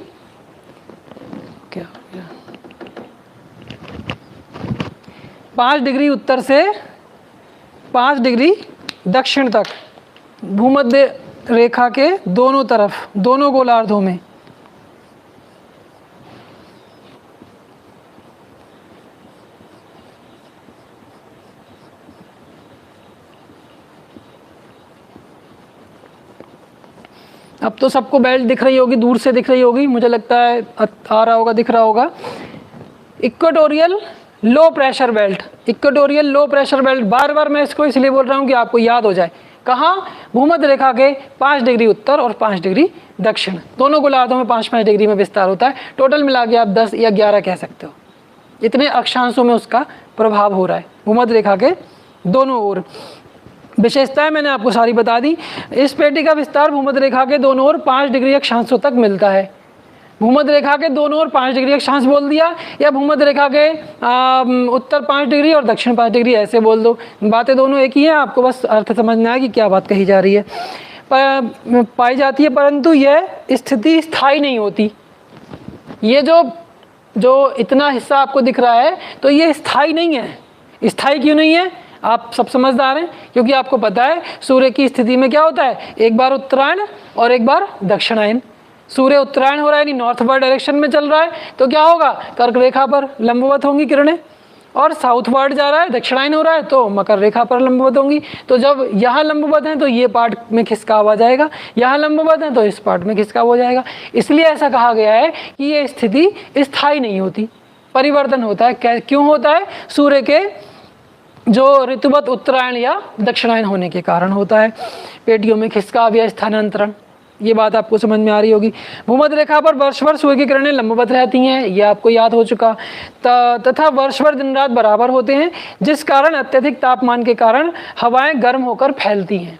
क्या 5 डिग्री उत्तर से 5 डिग्री दक्षिण तक भूमध्य रेखा के दोनों तरफ, दोनों गोलार्धों में। अब तो सबको बेल्ट दिख रही होगी, दूर से दिख रही होगी, मुझे लगता है आ रहा होगा, दिख रहा होगा। Equatorial low pressure belt, equatorial low pressure belt. बार बार मैं इसको इसलिए बोल रहा हूँ कि आपको याद हो जाए। कहाँ? भूमध्य रेखा के 5 डिग्री उत्तर और 5 डिग्री दक्षिण, दोनों गोलार्धों में 5-5 डिग्री में विस्तार होता है। टोटल मिला के आप 10 या 11 कह सकते हो। इतने अक्षांशों में उसका प्रभाव हो रहा है भूमध्य रेखा के दोनों ओर। विशेषताएं मैंने आपको सारी बता दी। इस पेटी का विस्तार भूमध्य रेखा के दोनों ओर 5 डिग्री अक्षांशों तक मिलता है। भूमध्य रेखा के दोनों ओर 5 डिग्री अक्षांश बोल दिया, या भूमध्य रेखा के उत्तर 5 डिग्री और दक्षिण 5 डिग्री ऐसे बोल दो। बातें दोनों एक ही हैं, आपको बस अर्थ समझना है कि क्या बात कही जा रही है। पाई जाती है, परंतु यह स्थिति स्थायी नहीं होती। ये जो इतना हिस्सा आपको दिख रहा है, तो ये स्थायी नहीं है। स्थायी क्यों नहीं है? आप सब समझदार हैं, क्योंकि आपको पता है सूर्य की स्थिति में क्या होता है, एक बार उत्तरायण और एक बार दक्षिणायन। सूर्य उत्तरायण हो रहा है, यानी नॉर्थवर्ड डायरेक्शन में चल रहा है, तो क्या होगा, कर्क रेखा पर लंबवत होंगी किरणें। और साउथवर्ड जा रहा है, दक्षिणायन हो रहा है, तो मकर रेखा पर लंबवत होंगी। तो जब यहाँ लंबवत हैं तो ये पार्ट में खिसकाव आ जाएगा, यहाँ लंबवत हैं तो इस पार्ट में खिसकाव हो जाएगा। इसलिए ऐसा कहा गया है कि ये स्थिति स्थायी नहीं होती, परिवर्तन होता है। क्यों होता है? सूर्य के जो ऋतुवत उत्तरायण या दक्षिणायन होने के कारण होता है। पेटियों में खिसकाव या स्थानांतरण, ये बात आपको समझ में आ रही होगी। भूमध्य रेखा पर वर्ष भर सूर्य की किरणें लंबवत रहती हैं, ये आपको याद हो चुका। तथा वर्ष भर दिन रात बराबर होते हैं, जिस कारण अत्यधिक तापमान के कारण हवाएं गर्म होकर फैलती हैं।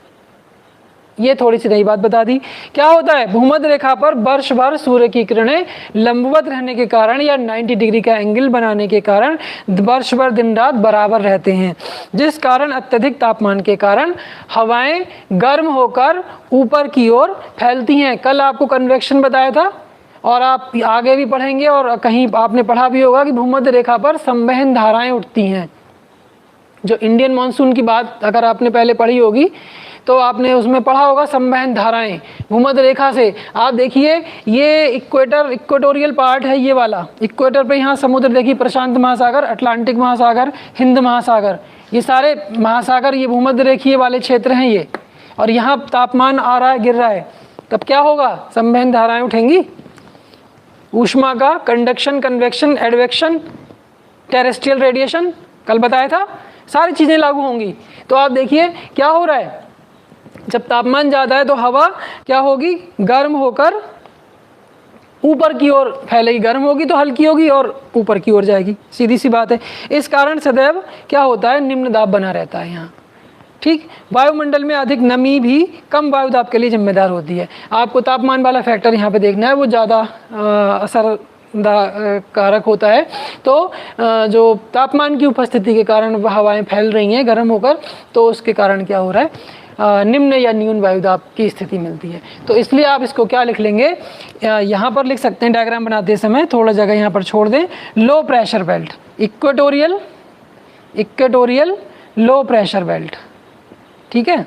ये थोड़ी सी नई बात बता दी। क्या होता है? भूमध्य रेखा पर वर्ष भर सूर्य की किरणें लंबवत रहने के कारण या 90 डिग्री का एंगल बनाने के कारण वर्ष भर दिन रात बराबर रहते हैं, जिस कारण अत्यधिक तापमान के कारण हवाएं गर्म होकर ऊपर की ओर फैलती हैं। कल आपको कन्वेक्शन बताया था, और आप आगे भी पढ़ेंगे और कहीं आपने पढ़ा भी होगा कि भूमध्य रेखा पर संवहन धाराएं उठती हैं। जो इंडियन मानसून की बात अगर आपने पहले पढ़ी होगी तो आपने उसमें पढ़ा होगा संवहन धाराएं भूमध्य रेखा से। आप देखिए, ये इक्वेटोरियल पार्ट है, ये वाला इक्वेटर पे यहाँ समुद्र देखिए, प्रशांत महासागर, अटलांटिक महासागर, हिंद महासागर, ये सारे महासागर ये भूमध्य रेखीय वाले क्षेत्र हैं ये। और यहाँ तापमान आ रहा है, गिर रहा है, तब क्या होगा? संवहन धाराएं उठेंगी। ऊष्मा का conduction, convection, advection, terrestrial radiation कल बताया था, सारी चीज़ें लागू होंगी। तो आप देखिए क्या हो रहा है, जब तापमान ज़्यादा है तो हवा क्या होगी? गर्म होकर ऊपर की ओर फैलेगी, गर्म होगी तो हल्की होगी और ऊपर की ओर जाएगी, सीधी सी बात है। इस कारण सदैव क्या होता है? निम्न दाब बना रहता है यहाँ। ठीक, वायुमंडल में अधिक नमी भी कम वायुदाब के लिए जिम्मेदार होती है। आपको तापमान वाला फैक्टर यहाँ पे देखना है, वो ज़्यादा असर कारक होता है। तो जो तापमान की उपस्थिति के कारण हवाएं फैल रही हैं गर्म होकर, तो उसके कारण क्या हो रहा है? निम्न या न्यून वायुदाब की स्थिति मिलती है। तो इसलिए आप इसको क्या लिख लेंगे, यहाँ पर लिख सकते हैं डायग्राम बनाते समय, थोड़ा जगह यहाँ पर छोड़ दें। लो pressure belt, equatorial low pressure belt, ठीक है।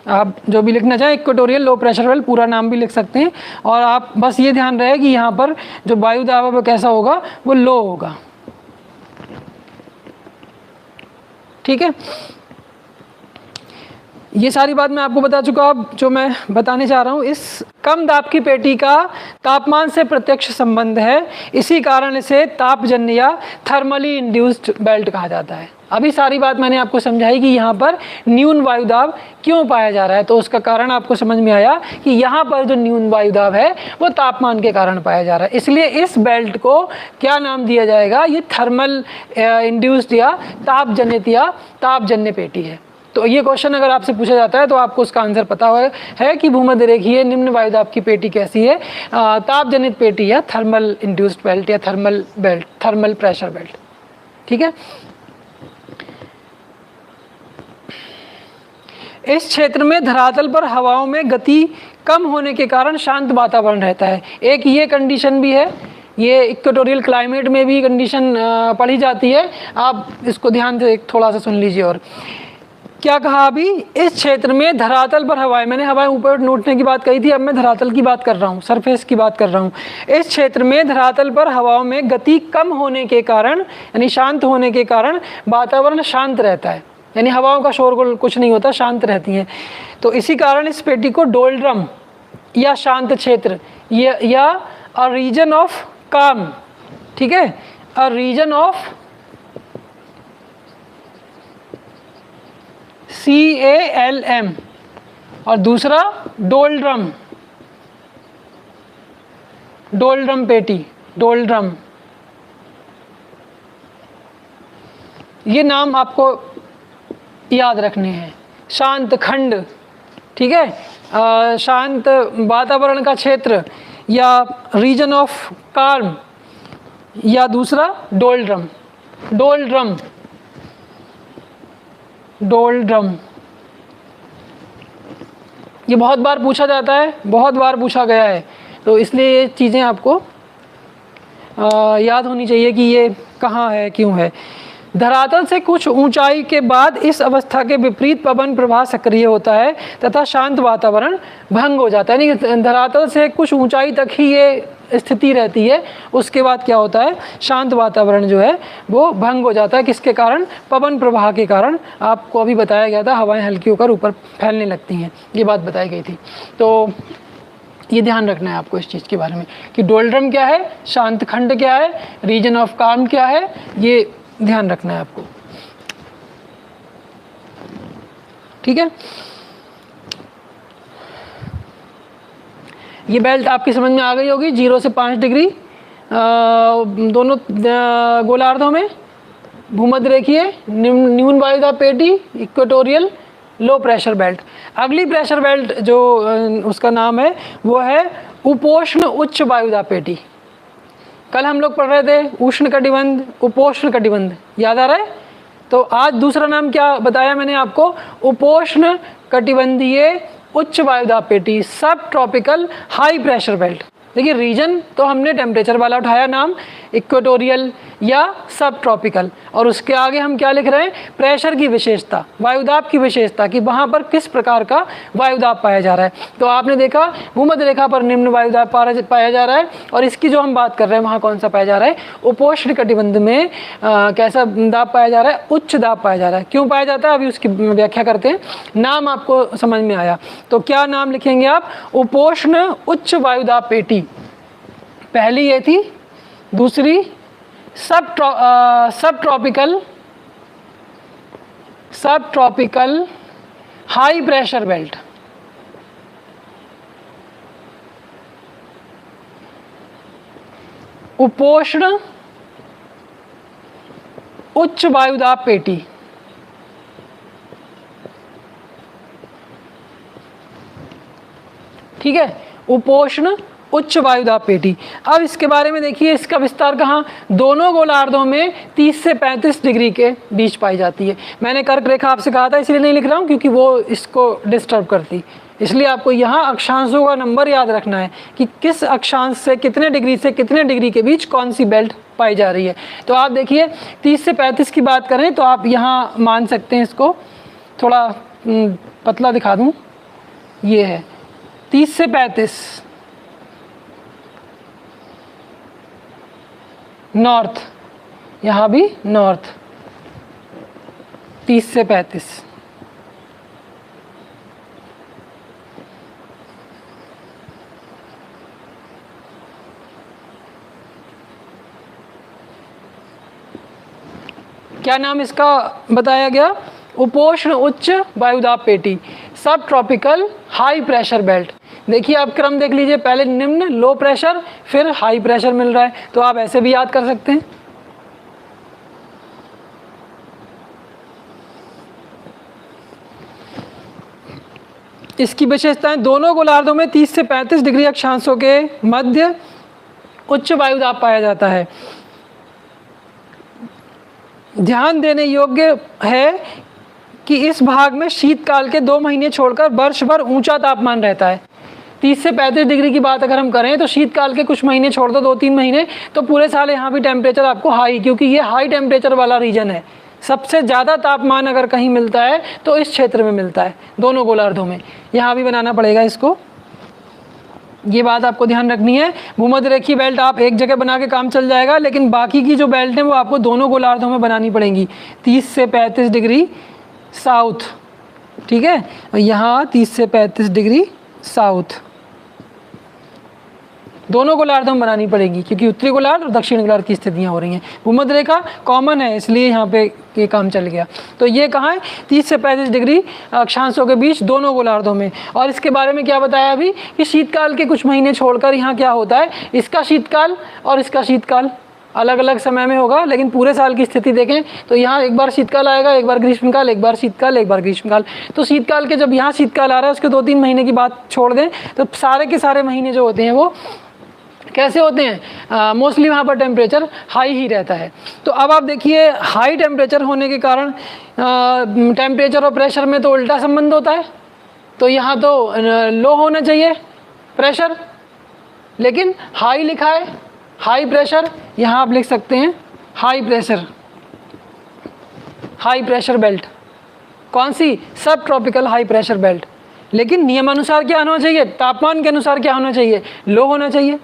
आप जो भी लिखना चाहें, इक्वेटोरियल लो प्रेशर बेल्ट पूरा नाम भी लिख सकते हैं, और आप बस ये ध्यान रहे कि यहाँ पर जो वायु दाब है वो कैसा होगा, वो लो होगा, ठीक है। ये सारी बात मैं आपको बता चुका हूँ। अब जो मैं बताने जा रहा हूँ, इस कम दाब की पेटी का तापमान से प्रत्यक्ष संबंध है, इसी कारण इसे तापजन्य या थर्मली इंड्यूस्ड बेल्ट कहा जाता है। अभी सारी बात मैंने आपको समझाई कि यहाँ पर न्यून वायुदाब क्यों पाया जा रहा है, तो उसका कारण आपको समझ में आया कि यहाँ पर जो न्यून वायुदाब है वो तापमान के कारण पाया जा रहा है, इसलिए इस बेल्ट को क्या नाम दिया जाएगा, ये थर्मल इंड्यूस्ड या तापजनित या तापजन्य पेटी है। तो ये क्वेश्चन अगर आपसे पूछा जाता है तो आपको उसका आंसर पता है कि भूमध्य रेखीय निम्न वायुदाब की पेटी कैसी है, तापजनित पेटी या थर्मल इंड्यूस्ड बेल्ट या thermal belt, thermal pressure belt, ठीक है। इस क्षेत्र में धरातल पर हवाओं में गति कम होने के कारण शांत वातावरण रहता है। एक ये कंडीशन भी है, ये इक्वेटोरियल क्लाइमेट में भी कंडीशन पढ़ी जाती है, आप इसको ध्यान से थोड़ा सा सुन लीजिए। और क्या कहा अभी, इस क्षेत्र में धरातल पर हवाएं, मैंने हवाएं ऊपर उठने की बात कही थी, अब मैं धरातल की बात कर रहा हूँ, सरफेस की बात कर रहा हूँ। इस क्षेत्र में धरातल पर हवाओं में गति कम होने के कारण, यानी शांत होने के कारण वातावरण शांत रहता है, यानी हवाओं का शोरगुल कुछ नहीं होता, शांत रहती हैं। तो इसी कारण इस पेटी को डोल्ड्रम या शांत क्षेत्र या अ रीजन ऑफ काम, ठीक है, अ रीजन ऑफ CALM, और दूसरा डोल्ड्रम, डोल्ड्रम पेटी, डोल्ड्रम, ये नाम आपको याद रखने हैं। शांत खंड, ठीक है, शांत वातावरण का क्षेत्र या रीजन ऑफ कार्म, या दूसरा डोल्ड्रम, डोल्ड्रम, डोल्ड्रम। ये बहुत बार पूछा जाता है, बहुत बार पूछा गया है, तो इसलिए ये चीज़ें आपको याद होनी चाहिए कि ये कहाँ है, क्यों है। धरातल से कुछ ऊंचाई के बाद इस अवस्था के विपरीत पवन प्रवाह सक्रिय होता है तथा शांत वातावरण भंग हो जाता है, यानी धरातल से कुछ ऊंचाई तक ही ये स्थिति रहती है, उसके बाद क्या होता है, शांत वातावरण जो है वो भंग हो जाता है। किसके कारण, पवन प्रवाह के कारण। आपको अभी बताया गया था हवाएं हल्की होकर ऊपर फैलने लगती हैं, ये बात बताई गई थी। तो ये ध्यान रखना है आपको इस चीज़ के बारे में कि डोल्ड्रम क्या है, शांत खंड क्या है, रीजन ऑफ काम क्या है, ये ध्यान रखना है आपको, ठीक है। ये बेल्ट आपकी समझ में आ गई होगी। 0 से 5 डिग्री दोनों गोलार्धों में भूमध्य रेखीय न्यून वायुदाब पेटी, इक्वेटोरियल लो प्रेशर बेल्ट। अगली प्रेशर बेल्ट जो उसका नाम है वो है उपोष्ण उच्च वायुदाब पेटी। कल हम लोग पढ़ रहे थे उष्ण कटिबंध, उपोष्ण कटिबंध, याद आ रहा है। तो आज दूसरा नाम क्या बताया मैंने आपको, उपोष्ण कटिबंधीय उच्च वायुदाब पेटी, सब ट्रॉपिकल हाई प्रेशर बेल्ट। देखिए रीजन तो हमने टेम्परेचर वाला उठाया नाम, इक्वेटोरियल या सब ट्रॉपिकल, और उसके आगे हम क्या लिख रहे हैं, प्रेशर की विशेषता, वायुदाब की विशेषता, कि वहाँ पर किस प्रकार का वायुदाब पाया जा रहा है। तो आपने देखा भूमध्य रेखा पर निम्न वायुदाब पाया जा रहा है, और इसकी जो हम बात कर रहे हैं वहाँ कौन सा पाया जा रहा है, उपोष्ण कटिबंध में कैसा दाब पाया जा रहा है, उच्च दाब पाया जा रहा है। क्यों पाया जाता है अभी उसकी व्याख्या करते हैं। नाम आपको समझ में आया, तो क्या नाम लिखेंगे आप, उपोष्ण उच्च वायुदाब पेटी, पहली ये थी, दूसरी सब ट्रॉपिकल हाई प्रेशर बेल्ट, उपोष्ण उच्च वायुदाब पेटी, ठीक है, उपोष्ण उच्च वायुदाब पेटी। अब इसके बारे में देखिए, इसका विस्तार कहाँ, दोनों गोलार्धों में 30 से 35 डिग्री के बीच पाई जाती है। मैंने कर्क रेखा आपसे कहा था, इसलिए नहीं लिख रहा हूँ क्योंकि वो इसको डिस्टर्ब करती, इसलिए आपको यहाँ अक्षांशों का नंबर याद रखना है कि किस अक्षांश से कितने डिग्री के बीच कौन सी बेल्ट पाई जा रही है। तो आप देखिए 30 से 35 की बात करें तो आप यहाँ मान सकते हैं, इसको थोड़ा पतला दिखा दूँ, ये है 30 से 35 नॉर्थ, यहाँ भी नॉर्थ 30 से 35। क्या नाम इसका बताया गया? उपोष्ण उच्च वायुदाब पेटी, सब ट्रॉपिकल हाई प्रेशर बेल्ट। देखिए आप क्रम देख लीजिए, पहले निम्न लो प्रेशर, फिर हाई प्रेशर मिल रहा है, तो आप ऐसे भी याद कर सकते हैं। इसकी विशेषताएं, दोनों गोलार्धों में 30 से 35 डिग्री अक्षांशों के मध्य उच्च वायुदाब पाया जाता है। ध्यान देने योग्य है कि इस भाग में शीतकाल के 2 महीने छोड़कर वर्ष भर ऊंचा तापमान रहता है। 30 से 35 डिग्री की बात अगर हम करें तो शीतकाल के कुछ महीने छोड़ दो, 2-3 महीने, तो पूरे साल यहाँ भी टेम्परेचर आपको हाई, क्योंकि ये हाई टेम्परेचर वाला रीजन है। सबसे ज़्यादा तापमान अगर कहीं मिलता है तो इस क्षेत्र में मिलता है, दोनों गोलार्धों में। यहाँ भी बनाना पड़ेगा इसको, ये बात आपको ध्यान रखनी है। भूमध्य रेखीय बेल्ट आप एक जगह बना के काम चल जाएगा, लेकिन बाकी की जो बेल्ट है वो आपको दोनों गोलार्धों में बनानी पड़ेंगी। 30 से 35 डिग्री साउथ, ठीक है, और यहाँ 30 से 35 डिग्री साउथ, दोनों गोलार्धों में बनानी पड़ेगी, क्योंकि उत्तरी गोलार्ध और दक्षिण गोलार्ध की स्थितियाँ हो रही हैं। भूमध्य रेखा कॉमन है, इसलिए यहाँ पे ये काम चल गया। तो ये कहाँ है? 30 से 35 डिग्री अक्षांशों के बीच दोनों गोलार्धों में। और इसके बारे में क्या बताया अभी कि शीतकाल के कुछ महीने छोड़कर यहाँ क्या होता है, इसका शीतकाल और इसका शीतकाल अलग अलग समय में होगा, लेकिन पूरे साल की स्थिति देखें तो यहाँ एक बार शीतकाल आएगा, एक बार ग्रीष्मकाल, एक बार शीतकाल, एक बार ग्रीष्मकाल। तो शीतकाल के जब यहाँ शीतकाल आ रहा है उसके 2-3 महीने की बात छोड़ दें तो सारे के सारे महीने जो होते हैं वो कैसे होते हैं? मोस्टली वहाँ पर टेम्परेचर हाई ही रहता है। तो अब आप देखिए हाई टेम्परेचर होने के कारण टेम्परेचर और प्रेशर में तो उल्टा संबंध होता है, तो यहाँ तो लो होना चाहिए प्रेशर, लेकिन हाई लिखा है, हाई प्रेशर, यहाँ आप लिख सकते हैं high pressure, high pressure belt. कौन सी? सब ट्रॉपिकल हाई प्रेशर बेल्ट। लेकिन नियमानुसार क्या होना चाहिए? तापमान के अनुसार क्या होना चाहिए? लो होना चाहिए।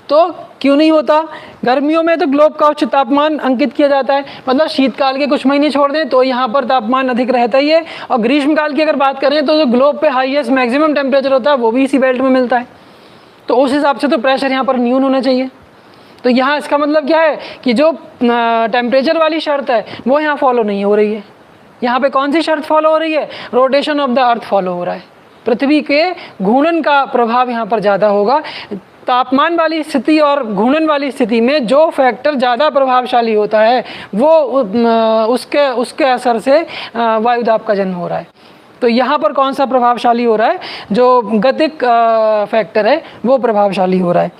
तो क्यों नहीं होता? गर्मियों में तो ग्लोब का उच्च तापमान अंकित किया जाता है, मतलब शीतकाल के कुछ महीने छोड़ दें तो यहाँ पर तापमान अधिक रहता ही है। और ग्रीष्मकाल की अगर बात करें तो जो ग्लोब पे हाईएस्ट मैक्सिमम टेम्परेचर होता है वो भी इसी बेल्ट में मिलता है। तो उस हिसाब से तो प्रेशर यहाँ पर न्यून होना चाहिए। तो यहाँ इसका मतलब क्या है कि जो टेम्परेचर वाली शर्त है वो यहाँ फॉलो नहीं हो रही है। यहाँ पे कौन सी शर्त फॉलो हो रही है? Rotation of the earth follow हो रहा है। पृथ्वी के घूर्णन का प्रभाव यहाँ पर ज़्यादा होगा। तापमान वाली स्थिति और घूर्णन वाली स्थिति में जो फैक्टर ज़्यादा प्रभावशाली होता है वो उसके असर से वायुदाब का जन्म हो रहा है। तो यहाँ पर कौन सा प्रभावशाली हो रहा है? जो गतिक फैक्टर है वो प्रभावशाली हो रहा है।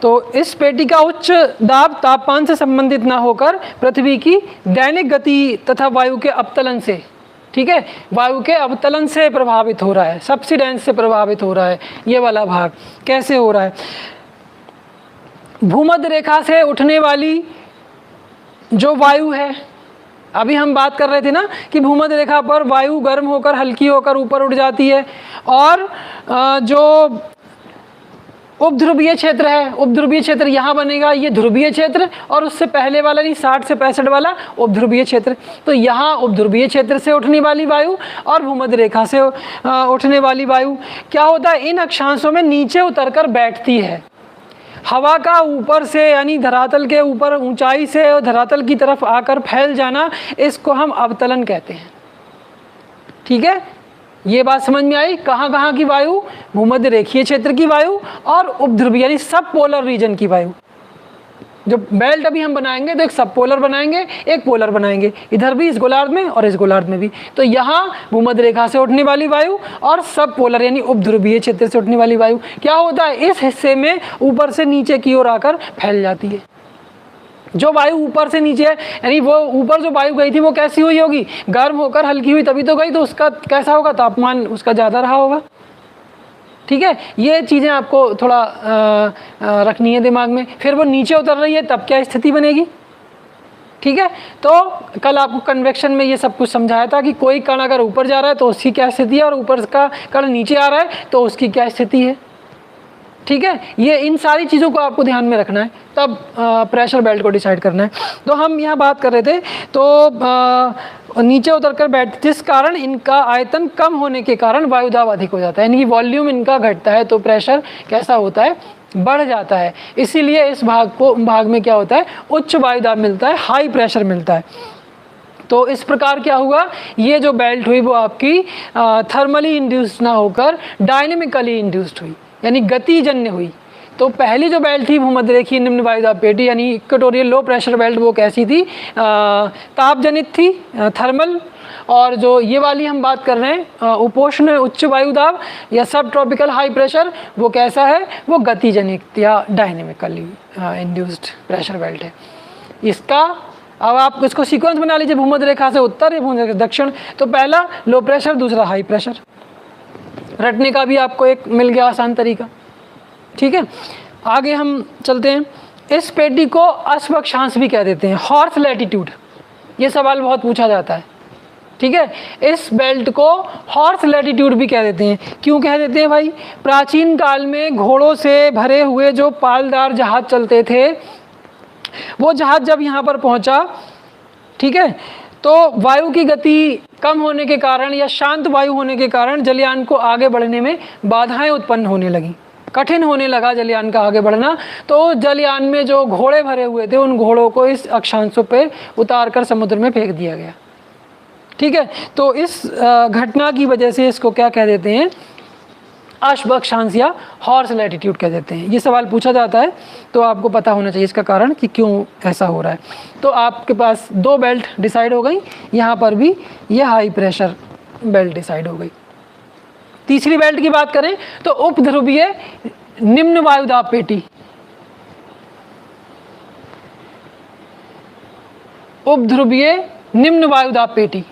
तो इस पेटी का उच्च दाब तापमान से संबंधित ना होकर पृथ्वी की दैनिक गति तथा वायु के अवतलन से, ठीक है, वायु के अवतलन से प्रभावित हो रहा है, सब्सिडेंस से प्रभावित हो रहा है। ये वाला भाग कैसे हो रहा है? भूमध्य रेखा से उठने वाली जो वायु है, अभी हम बात कर रहे थे ना कि भूमध्य रेखा पर वायु गर्म होकर हल्की होकर ऊपर उठ जाती है, और जो उपध्रुवीय क्षेत्र है, उपध्रुवीय क्षेत्र यहाँ बनेगा, ये ध्रुवीय क्षेत्र, और उससे पहले वाला नहीं 60 से 65 वाला उपध्रुवीय क्षेत्र। तो यहाँ उपध्रुवीय क्षेत्र से उठने वाली वायु और भूमध्य रेखा से उठने वाली वायु क्या होता है? इन अक्षांशों में नीचे उतरकर बैठती है। हवा का ऊपर से यानी धरातल के ऊपर ऊंचाई से और धरातल की तरफ आकर फैल जाना, इसको हम अवतलन कहते हैं। ठीक है, ये बात समझ में आई? कहाँ कहाँ की वायु? भूमध्य रेखीय क्षेत्र की वायु और उपध्रुवीय यानी सब पोलर रीजन की वायु। जो बेल्ट अभी हम बनाएंगे तो एक सब पोलर बनाएंगे, एक पोलर बनाएंगे, इधर भी इस गोलार्ध में और इस गोलार्ध में भी। तो यहाँ भूमध्य रेखा से उठने वाली वायु और सब पोलर यानी उपध्रुवीय क्षेत्र से उठने वाली वायु क्या होता है? इस हिस्से में ऊपर से नीचे की ओर आकर फैल जाती है। जो वायु ऊपर से नीचे है, यानी वो ऊपर जो वायु गई थी वो कैसी हुई होगी, गर्म होकर हल्की हुई तभी तो गई, तो उसका कैसा होगा, तापमान उसका ज़्यादा रहा होगा। ठीक है, ये चीज़ें आपको थोड़ा रखनी है दिमाग में। फिर वो नीचे उतर रही है तब क्या स्थिति बनेगी। ठीक है, तो कल आपको कन्वेक्शन में ये सब कुछ समझाया था कि कोई कण अगर ऊपर जा रहा है तो उसकी क्या स्थिति है, और ऊपर का कण नीचे आ रहा है तो उसकी क्या स्थिति है। ठीक है, ये इन सारी चीज़ों को आपको ध्यान में रखना है, तब प्रेशर बेल्ट को डिसाइड करना है। तो हम यहाँ बात कर रहे थे, तो नीचे उतरकर बैठ, जिस कारण इनका आयतन कम होने के कारण वायुदाब अधिक हो जाता है, यानी कि वॉल्यूम इनका घटता है तो प्रेशर कैसा होता है, बढ़ जाता है। इसीलिए इस भाग में क्या होता है, उच्च वायुदाब मिलता है, हाई प्रेशर मिलता है। तो इस प्रकार क्या हुआ, ये जो बेल्ट हुई वो आपकी थर्मली इंड्यूस्ड ना होकर डायनेमिकली इंड्यूस्ड हुई, यानी गतिजन्य हुई। तो पहली जो बेल्ट थी भूमध्य रेखीय निम्न वायुदाब पेटी यानी इक्वेटोरियल लो प्रेशर बेल्ट, वो कैसी थी, तापजनित थी, थर्मल। और जो ये वाली हम बात कर रहे हैं उपोष्ण उच्च वायुदाब या सब ट्रॉपिकल हाई प्रेशर, वो कैसा है, वो गतिजनित या डायनेमिकली इंड्यूस्ड प्रेशर बेल्ट है। इसका अब आप इसको सीक्वेंस बना लीजिए, भूमध्य रेखा से उत्तर या भूमध्य रेखा से दक्षिण। तो पहला लो प्रेशर, दूसरा हाई प्रेशर, रटने का भी आपको एक मिल गया आसान तरीका। ठीक है, आगे हम चलते हैं। इस पेटी को अश्व अक्षांश भी कह देते हैं, हॉर्स लैटिट्यूड, ये सवाल बहुत पूछा जाता है। ठीक है, इस बेल्ट को हॉर्स लैटिट्यूड भी कह देते हैं। क्यों कह देते हैं भाई, प्राचीन काल में घोड़ों से भरे हुए जो पालदार जहाज चलते थे, वो जहाज जब यहाँ पर पहुँचा, ठीक है, तो वायु की गति कम होने के कारण या शांत वायु होने के कारण जलयान को आगे बढ़ने में बाधाएं उत्पन्न होने लगी, कठिन होने लगा जलयान का आगे बढ़ना। तो जलयान में जो घोड़े भरे हुए थे, उन घोड़ों को इस अक्षांशों पे उतार कर समुद्र में फेंक दिया गया। ठीक है, तो इस घटना की वजह से इसको क्या कह देते हैं, अश्व अक्षांश या हॉर्स लैटिट्यूड कह देते हैं। ये सवाल पूछा जाता है, तो आपको पता होना चाहिए इसका कारण कि क्यों ऐसा हो रहा है। तो आपके पास दो बेल्ट डिसाइड हो गई, यहाँ पर भी ये हाई प्रेशर बेल्ट डिसाइड हो गई। तीसरी बेल्ट की बात करें तो उपध्रुवीय निम्न वायुदाब पेटी, उपध्रुवीय निम्न वायुदाब पेटी।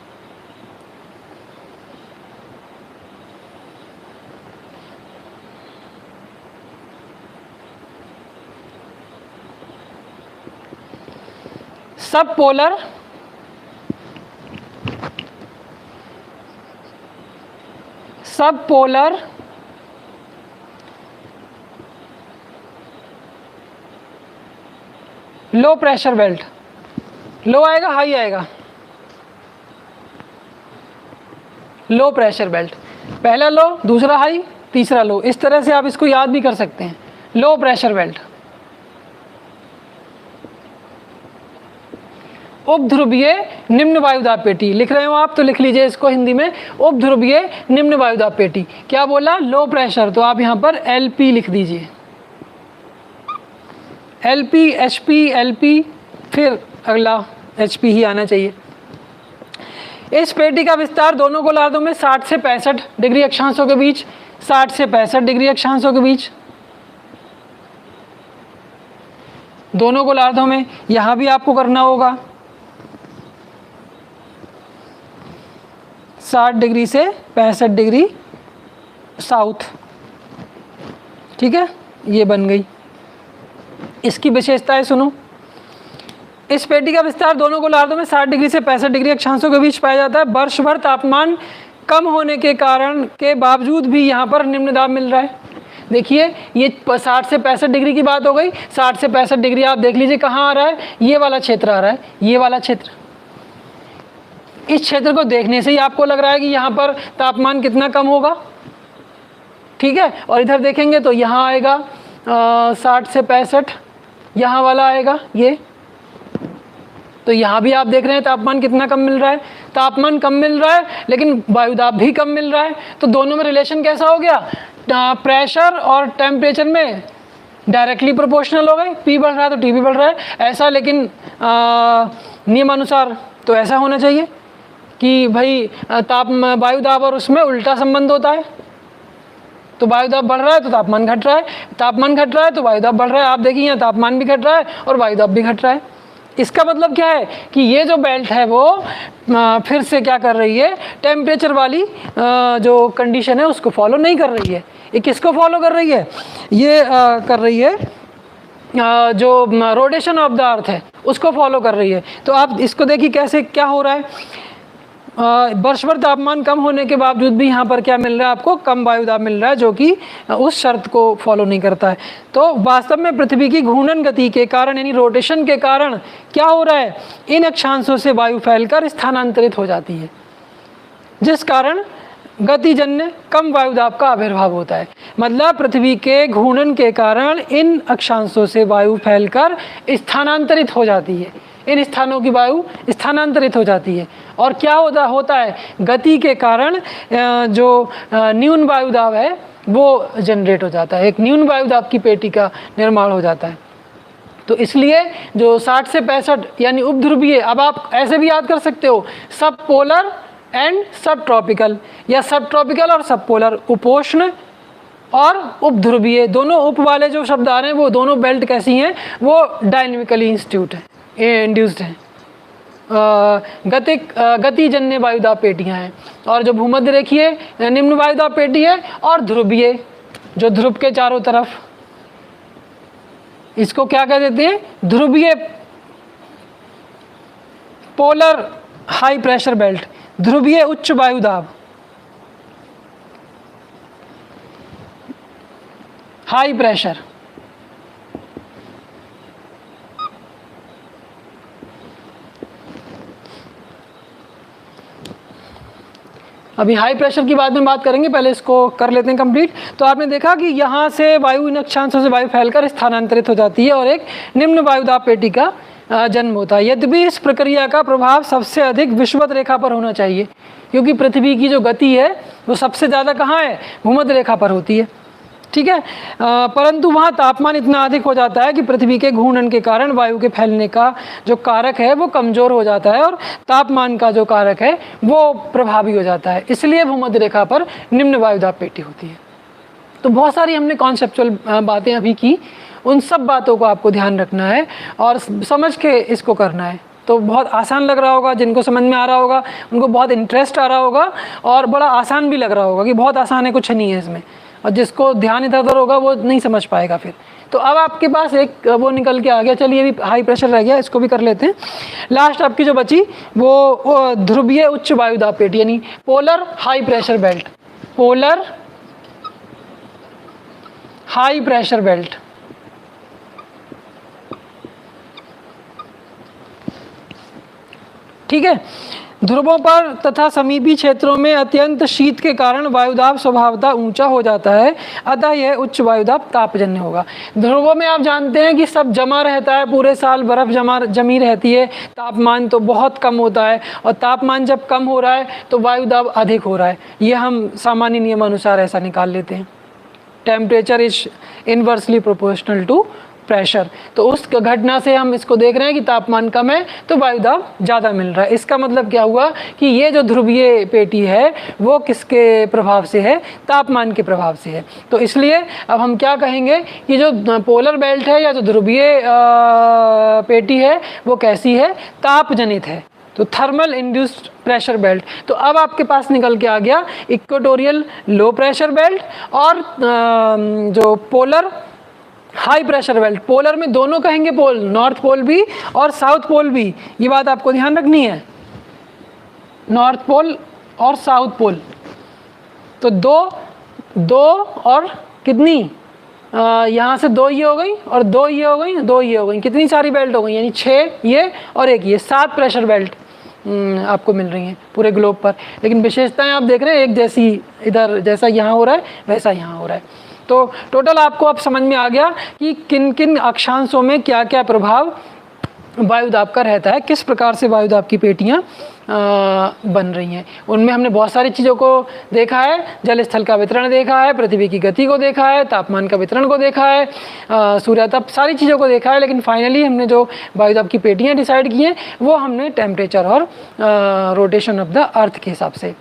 सब पोलर लो प्रेशर बेल्ट, लो आएगा हाई आएगा, लो प्रेशर बेल्ट, पहला लो दूसरा हाई तीसरा लो, इस तरह से आप इसको याद भी कर सकते हैं, लो प्रेशर बेल्ट। उपध्रुवीय निम्न वायुदाब पेटी लिख रहे हो आप तो लिख लीजिए इसको हिंदी में, उपध्रुवीय निम्न वायुदाब पेटी। क्या बोला, लो प्रेशर, तो आप यहाँ पर एलपी लिख दीजिए, एलपी एचपी एलपी, फिर अगला एचपी ही आना चाहिए। इस पेटी का विस्तार दोनों गोलार्धों में 60 से 65 डिग्री अक्षांशों के बीच, 60 से 65 डिग्री अक्षांशों के बीच दोनों गोलार्धों में। यहाँ भी आपको करना होगा 60 डिग्री से 65 डिग्री साउथ। ठीक है, ये बन गई। इसकी विशेषताएं सुनो, इस पेटी का विस्तार दोनों गोलार्धों में 60 डिग्री से 65 डिग्री अक्षांशों के बीच पाया जाता है। वर्ष भर तापमान कम होने के कारण के बावजूद भी यहाँ पर निम्न दाब मिल रहा है। देखिए ये 60 से 65 डिग्री की बात हो गई, 60 से 65 डिग्री आप देख लीजिए कहाँ आ रहा है, ये वाला क्षेत्र आ रहा है, ये वाला क्षेत्र। इस क्षेत्र को देखने से ही आपको लग रहा है कि यहाँ पर तापमान कितना कम होगा। ठीक है, और इधर देखेंगे तो यहाँ आएगा 60 से 65, यहाँ वाला आएगा ये, तो यहाँ भी आप देख रहे हैं तापमान कितना कम मिल रहा है, तापमान कम मिल रहा है लेकिन वायुदाब भी कम मिल रहा है। तो दोनों में रिलेशन कैसा हो गया, प्रेशर और टेम्परेचर में डायरेक्टली प्रोपोर्शनल हो गए, P बढ़ रहा है तो T भी बढ़ रहा है ऐसा। लेकिन नियमानुसार तो ऐसा होना चाहिए कि भाई वायुदाब और उसमें उल्टा संबंध होता है। तो वायुदाब बढ़ रहा है तो तापमान घट रहा है, तापमान घट रहा है तो वायुदाब बढ़ रहा है। आप देखिए यहाँ तापमान भी घट रहा है और वायुदाब भी घट रहा है। इसका मतलब क्या है कि ये जो बेल्ट है वो फिर से क्या कर रही है, टेम्परेचर वाली जो कंडीशन है उसको फॉलो नहीं कर रही है। ये किसको फॉलो कर रही है, ये कर रही है जो रोटेशन ऑफ द अर्थ है उसको फॉलो कर रही है। तो आप इसको देखिए कैसे क्या हो रहा है, वर्ष भर तापमान कम होने के बावजूद भी यहाँ पर क्या मिल रहा है आपको, कम वायुदाब मिल रहा है, जो कि उस शर्त को फॉलो नहीं करता है। तो वास्तव में पृथ्वी की घूर्णन गति के कारण यानी रोटेशन के कारण क्या हो रहा है, इन अक्षांशों से वायु फैलकर स्थानांतरित हो जाती है, जिस कारण गतिजन्य कम वायुदाब का आविर्भाव होता है। मतलब पृथ्वी के घूर्णन के कारण इन अक्षांशों से वायु फैलकर स्थानांतरित हो जाती है, इन स्थानों की वायु स्थानांतरित हो जाती है। और क्या होता है, गति के कारण जो न्यून वायुदाब है वो जनरेट हो जाता है, एक न्यून वायुदाब की पेटी का निर्माण हो जाता है। तो इसलिए जो 60 से 65 यानी उपध्रुवीय, अब आप ऐसे भी याद कर सकते हो, सब पोलर एंड सब ट्रॉपिकल, या सब ट्रॉपिकल और सब पोलर, उपोष्ण और उपध्रुवीय, दोनों उप वाले जो शब्द आ रहे हैं वो दोनों बेल्ट कैसी हैं, वो डायनेमिकली इंड्यूस्ड हैं, गतिजन्य वायुदाब पेटियां हैं। और जो भूमध्य रेखीय निम्न वायुदाब पेटी है, और ध्रुवीय जो ध्रुव के चारों तरफ, इसको क्या कह देते हैं, ध्रुवीय पोलर हाई प्रेशर बेल्ट, ध्रुवीय उच्च वायुदाब, हाई प्रेशर। अभी हाई प्रेशर की बाद में बात करेंगे, पहले इसको कर लेते हैं कंप्लीट। तो आपने देखा कि यहाँ से वायु, इन अक्षांशों से वायु फैलकर स्थानांतरित हो जाती है और एक निम्न वायुदाब पेटी का जन्म होता है। यद्यपि इस प्रक्रिया का प्रभाव सबसे अधिक विषुवत रेखा पर होना चाहिए, क्योंकि पृथ्वी की जो गति है वो सबसे ज़्यादा कहाँ है, भूमध्य रेखा पर होती है, ठीक है। परंतु वहाँ तापमान इतना अधिक हो जाता है कि पृथ्वी के घूर्णन के कारण वायु के फैलने का जो कारक है वो कमज़ोर हो जाता है और तापमान का जो कारक है वो प्रभावी हो जाता है, इसलिए भूमध्य रेखा पर निम्न वायुदाब पेटी होती है। तो बहुत सारी हमने कॉन्सेप्चुअल बातें अभी की, उन सब बातों को आपको ध्यान रखना है और समझ के इसको करना है। तो बहुत आसान लग रहा होगा, जिनको समझ में आ रहा होगा उनको बहुत इंटरेस्ट आ रहा होगा, और बड़ा आसान भी लग रहा होगा कि बहुत आसान है, कुछ नहीं है इसमें, और जिसको ध्यान इधर उधर होगा वो नहीं समझ पाएगा फिर। तो अब आपके पास एक वो निकल के आ गया, चलिए अभी हाई प्रेशर रह गया, इसको भी कर लेते हैं। लास्ट आपकी जो बची वो ध्रुवीय उच्च वायुदाब पेटी यानी polar high pressure belt, polar high pressure belt. ठीक है, ध्रुवों पर तथा समीपी क्षेत्रों में अत्यंत शीत के कारण वायुदाब स्वभावतः ऊंचा हो जाता है, अतः यह उच्च वायुदाब तापजन्य होगा। ध्रुवों में आप जानते हैं कि सब जमा रहता है, पूरे साल बर्फ जमी रहती है, तापमान तो बहुत कम होता है, और तापमान जब कम हो रहा है तो वायुदाब अधिक हो रहा है। ये हम सामान्य नियमानुसार ऐसा निकाल लेते हैं, temperature is inversely proportional to pressure. तो उस घटना से हम इसको देख रहे हैं कि तापमान कम है तो वायुदाब ज़्यादा मिल रहा है। इसका मतलब क्या हुआ कि ये जो ध्रुवीय पेटी है वो किसके प्रभाव से है, तापमान के प्रभाव से है। तो इसलिए अब हम क्या कहेंगे कि जो पोलर बेल्ट है या जो ध्रुवीय पेटी है वो कैसी है, तापजनित है, तो थर्मल इंड्यूस्ड प्रेशर बेल्ट। तो अब आपके पास निकल के आ गया इक्वेटोरियल लो प्रेशर बेल्ट और जो polar high pressure belt. Polar में दोनों कहेंगे पोल, नॉर्थ पोल भी और साउथ पोल भी, ये बात आपको ध्यान रखनी है, नॉर्थ पोल और साउथ पोल। तो दो और कितनी, यहाँ से दो ये हो गई और दो ये हो गई, दो ये हो गई, कितनी सारी बेल्ट हो गई, यानी 6 ये और एक ये, 7 प्रेशर बेल्ट आपको मिल रही हैं पूरे ग्लोब पर। लेकिन विशेषताएं आप देख रहे हैं एक जैसी, इधर जैसा यहाँ हो रहा है वैसा यहाँ हो रहा है। तो टोटल आपको अब समझ में आ गया कि किन किन अक्षांशों में क्या क्या प्रभाव वायुदाब का रहता है, किस प्रकार से वायुदाब की पेटियाँ बन रही हैं। उनमें हमने बहुत सारी चीज़ों को देखा है, जल स्थल का वितरण देखा है, पृथ्वी की गति को देखा है, तापमान का वितरण को देखा है, सूर्यातप, सारी चीज़ों को देखा है। लेकिन फाइनली हमने जो वायुदाब की पेटियाँ डिसाइड की हैं वो हमने टेम्परेचर और रोटेशन ऑफ द अर्थ के हिसाब से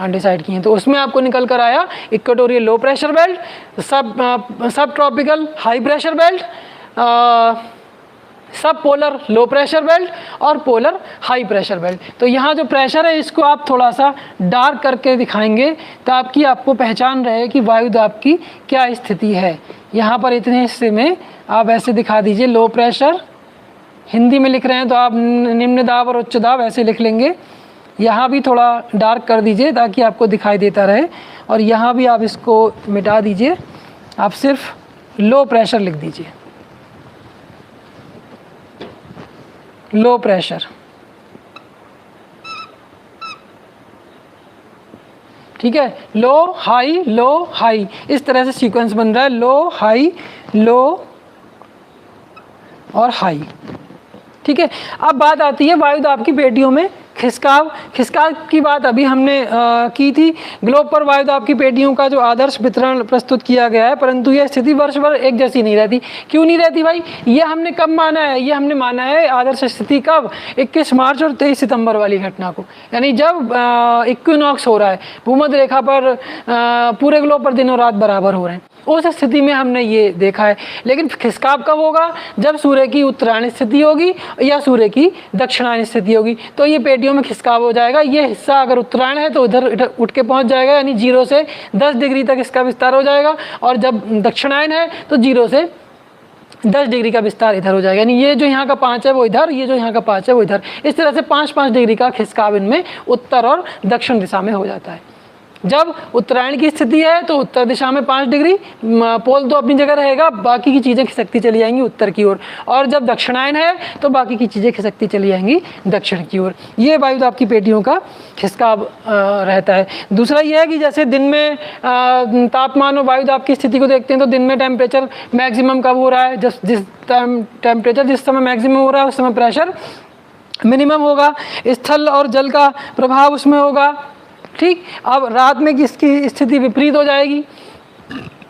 डिसाइड किए हैं। तो उसमें आपको निकल कर आया इक्वेटोरियल लो प्रेशर बेल्ट, सब ट्रॉपिकल हाई प्रेशर बेल्ट, सब पोलर लो प्रेशर बेल्ट और पोलर हाई प्रेशर बेल्ट। तो यहाँ जो प्रेशर है इसको आप थोड़ा सा डार्क करके दिखाएंगे ताकि आपको पहचान रहे कि वायु दाब की क्या स्थिति है। यहाँ पर इतने हिस्से में आप ऐसे दिखा दीजिए, लो प्रेशर, हिंदी में लिख रहे हैं तो आप निम्न दाब और उच्च दाब ऐसे लिख लेंगे। यहाँ भी थोड़ा डार्क कर दीजिए ताकि आपको दिखाई देता रहे, और यहाँ भी आप इसको मिटा दीजिए, आप सिर्फ लो प्रेशर लिख दीजिए, लो प्रेशर। ठीक है, लो हाई, इस तरह से सीक्वेंस बन रहा है, लो और हाई। ठीक है, अब बात आती है वायु दाब की पेटियों में खिसकाव की बात अभी हमने की थी। ग्लोब पर वायु दाब की पेटियों का जो आदर्श वितरण प्रस्तुत किया गया है, परंतु यह स्थिति वर्ष भर एक जैसी नहीं रहती। क्यों नहीं रहती भाई? ये हमने कब माना है? ये हमने माना है आदर्श स्थिति कब? 21 मार्च और 23 सितंबर वाली घटना को, यानी जब इक्विनॉक्स हो रहा है, भूमध्य रेखा पर पूरे ग्लोब पर दिन और रात बराबर हो रहे हैं, उस स्थिति में हमने ये देखा है। लेकिन खिसकाव कब होगा? जब सूर्य की उत्तरायण स्थिति होगी या सूर्य की दक्षिणायन स्थिति होगी, तो ये पेटियों में खिसकाव हो जाएगा। ये हिस्सा अगर उत्तरायण है तो इधर उठ के पहुंच जाएगा, यानी 0 से 10 डिग्री तक इसका विस्तार हो जाएगा, और जब दक्षिणायन है तो 0 से 10 डिग्री का विस्तार इधर हो जाएगा, यानी ये जो यहाँ का 5 है वो इधर, ये जो यहाँ का 5 है वो इधर। इस तरह से 5-5 डिग्री का खिसकाव इनमें उत्तर और दक्षिण दिशा में हो जाता है। जब उत्तरायण की स्थिति है तो उत्तर दिशा में 5 डिग्री, पोल तो अपनी जगह रहेगा, बाकी की चीज़ें खिसकती चली जाएंगी उत्तर की ओर, और जब दक्षिणायन है तो बाकी की चीज़ें खिसकती चली जाएंगी दक्षिण की ओर। ये वायु दाब की पेटियों का खिसकाव रहता है। दूसरा ये है कि जैसे दिन में तापमान और वायु दाब की स्थिति को देखते हैं तो दिन में टेम्परेचर मैक्सिमम कब हो रहा है? जिस टेम्परेचर जिस समय मैक्सिमम हो रहा है उस समय प्रेशर मिनिमम होगा, स्थल और जल का प्रभाव उसमें होगा। ठीक, अब रात में किसकी स्थिति विपरीत हो जाएगी?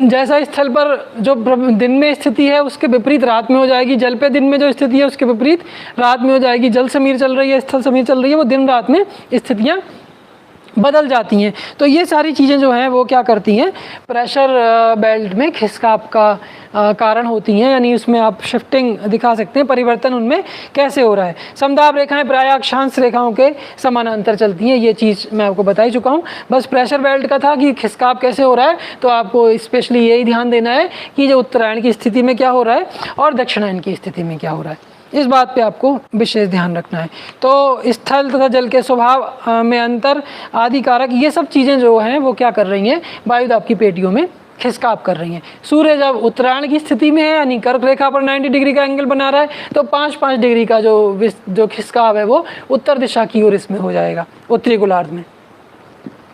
जैसा स्थल पर जो दिन में स्थिति है उसके विपरीत रात में हो जाएगी, जल पे दिन में जो स्थिति है उसके विपरीत रात में हो जाएगी। जल समीर चल रही है, स्थल समीर चल रही है, वो दिन रात में स्थितियाँ बदल जाती हैं। तो ये सारी चीज़ें जो हैं वो क्या करती हैं? प्रेशर बेल्ट में खिसकाव का कारण होती हैं, यानी उसमें आप शिफ्टिंग दिखा सकते हैं, परिवर्तन उनमें कैसे हो रहा है। समदाब रेखाएं प्राय अक्षांश रेखाओं के समानांतर चलती हैं, ये चीज़ मैं आपको बता ही चुका हूँ। बस प्रेशर बेल्ट का था कि खिसकाव कैसे हो रहा है, तो आपको स्पेशली यही ध्यान देना है कि जो उत्तरायण की स्थिति में क्या हो रहा है और दक्षिणायन की स्थिति में क्या हो रहा है, इस बात पे आपको विशेष ध्यान रखना है। तो स्थल तथा जल के स्वभाव में अंतर आदि कारक, ये सब चीज़ें जो हैं वो क्या कर रही हैं? वायु दाब की पेटियों में खिसकाव कर रही हैं। सूर्य जब उत्तरायण की स्थिति में है, यानी कर्क रेखा पर 90 डिग्री का एंगल बना रहा है, तो 5-5 डिग्री का जो खिसकाव है वो उत्तर दिशा की ओर इसमें हो जाएगा, उत्तरी गोलार्ध में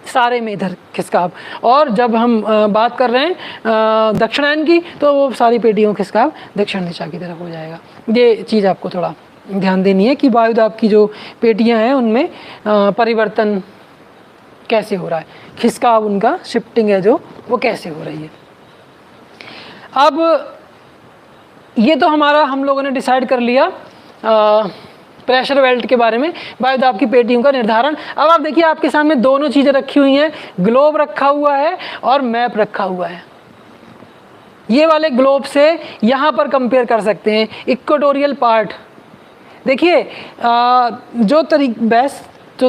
सारे में इधर खिसकाव। और जब हम बात कर रहे हैं दक्षिणायन की, तो वो सारी पेटियों खिसकाव दक्षिण दिशा की तरफ हो जाएगा। ये चीज़ आपको थोड़ा ध्यान देनी है कि वायु दाब की जो पेटियां हैं उनमें परिवर्तन कैसे हो रहा है, खिसकाव उनका शिफ्टिंग है जो वो कैसे हो रही है। अब ये तो हम लोगों ने डिसाइड कर लिया प्रेशर बेल्ट के बारे में, वायु दाब की पेटियों का निर्धारण। अब आप देखिए आपके सामने दोनों चीज़ें रखी हुई हैं, ग्लोब रखा हुआ है और मैप रखा हुआ है। ये वाले ग्लोब से यहाँ पर कंपेयर कर सकते हैं इक्वेटोरियल पार्ट। देखिए जो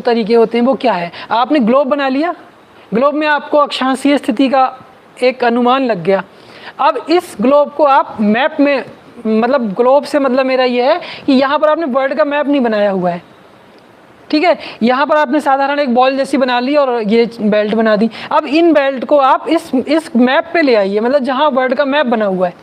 तरीके होते हैं वो क्या है, आपने ग्लोब बना लिया, ग्लोब में आपको अक्षांशीय स्थिति का एक अनुमान लग गया। अब इस ग्लोब को आप मैप में, मतलब ग्लोब से मतलब मेरा ये है कि यहाँ पर आपने वर्ल्ड का मैप नहीं बनाया हुआ है, ठीक है। यहाँ पर आपने साधारण एक बॉल जैसी बना ली और ये बेल्ट बना दी। अब इन बेल्ट को आप इस मैप पे ले आइए, मतलब जहाँ वर्ल्ड का मैप बना हुआ है,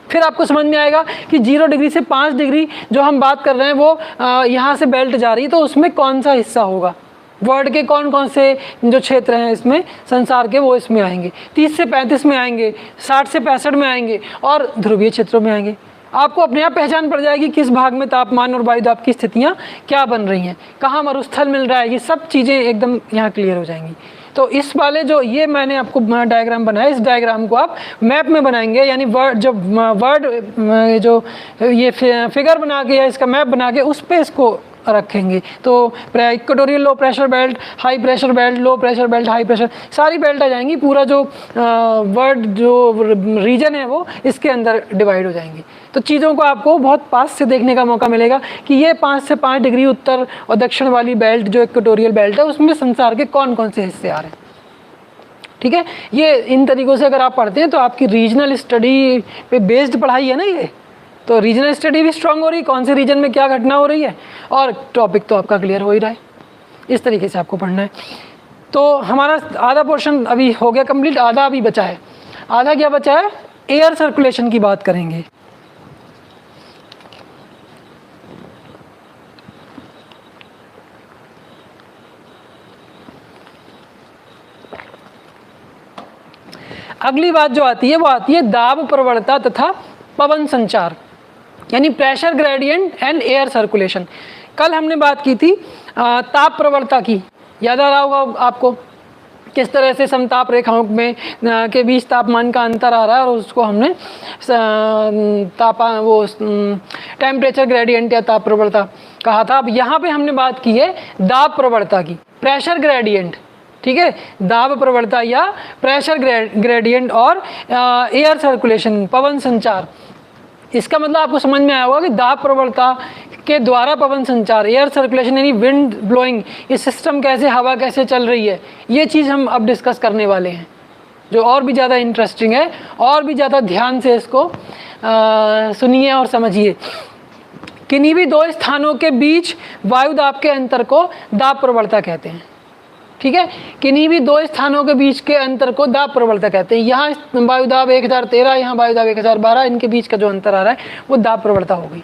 फिर आपको समझ में आएगा कि 0 डिग्री से 5 डिग्री जो हम बात कर रहे हैं वो यहाँ से बेल्ट जा रही है, तो उसमें कौन सा हिस्सा होगा, वर्ल्ड के कौन कौन से जो क्षेत्र हैं इसमें संसार के, वो इसमें आएंगे। 30 से 35 में आएंगे, 60 से 65 में आएंगे और ध्रुवीय क्षेत्रों में आएंगे। आपको अपने आप पहचान पड़ जाएगी किस भाग में तापमान और वायु दाब की स्थितियाँ क्या बन रही हैं, कहाँ मरुस्थल मिल रहा है, ये सब चीज़ें एकदम यहाँ क्लियर हो जाएंगी। तो इस वाले जो ये मैंने आपको डायग्राम बनाया, इस डायग्राम को आप मैप में बनाएंगे, यानी वर्ड जो ये फिगर बना के या इसका मैप बना के उस पर इसको रखेंगे। तो equatorial low pressure belt, high pressure belt, लो प्रेशर बेल्ट, हाई प्रेशर, सारी बेल्ट आ जाएंगी। पूरा जो वर्ल्ड जो रीजन है वो इसके अंदर डिवाइड हो जाएंगी। तो चीज़ों को आपको बहुत पास से देखने का मौका मिलेगा कि ये 5 से 5 डिग्री उत्तर और दक्षिण वाली बेल्ट जो इक्वेटोरियल बेल्ट है उसमें संसार के कौन कौन से हिस्से आ रहे हैं। ठीक है, ये इन तरीक़ों से अगर आप पढ़ते हैं तो आपकी रीजनल स्टडी पे बेस्ड पढ़ाई है ना ये, तो रीजनल स्टडी भी स्ट्रांग हो रही है, कौन से रीजन में क्या घटना हो रही है, और टॉपिक तो आपका क्लियर हो ही रहा है। इस तरीके से आपको पढ़ना है। तो हमारा आधा पोर्शन अभी हो गया कंप्लीट, आधा अभी बचा है। आधा क्या बचा है, एयर सर्कुलेशन की बात करेंगे। अगली बात जो आती है वो आती है दाब प्रवणता तथा पवन संचार, यानी pressure gradient and air circulation. कल हमने बात की थी ताप प्रवणता की, याद आ रहा होगा आपको, किस तरह से समताप रेखाओं में के बीच तापमान का अंतर आ रहा है और उसको हमने टेम्परेचर ग्रेडियंट या ताप प्रवणता कहा था। अब यहाँ पे हमने बात की है दाब प्रवणता की, प्रेशर ग्रेडियंट। ठीक है, दाब प्रवणता या प्रेशर ग्रेडियंट और एयर सर्कुलेशन, पवन संचार। इसका मतलब आपको समझ में आया होगा कि दाब प्रवणता के द्वारा पवन संचार, एयर सर्कुलेशन यानी विंड ब्लोइंग, ये सिस्टम कैसे, हवा कैसे चल रही है, ये चीज़ हम अब डिस्कस करने वाले हैं, जो और भी ज़्यादा इंटरेस्टिंग है। और भी ज़्यादा ध्यान से इसको सुनिए और समझिए। किन्हीं भी दो स्थानों के बीच वायु दाब के अंतर को दाब प्रवणता कहते हैं। ठीक है, किन्हीं भी दो स्थानों के बीच के अंतर को दाब प्रवणता कहते हैं। यहाँ वायुदाब 1013, यहाँ वायुदाब 1012, इनके बीच का जो अंतर आ रहा है वो दाब प्रवणता हो गई।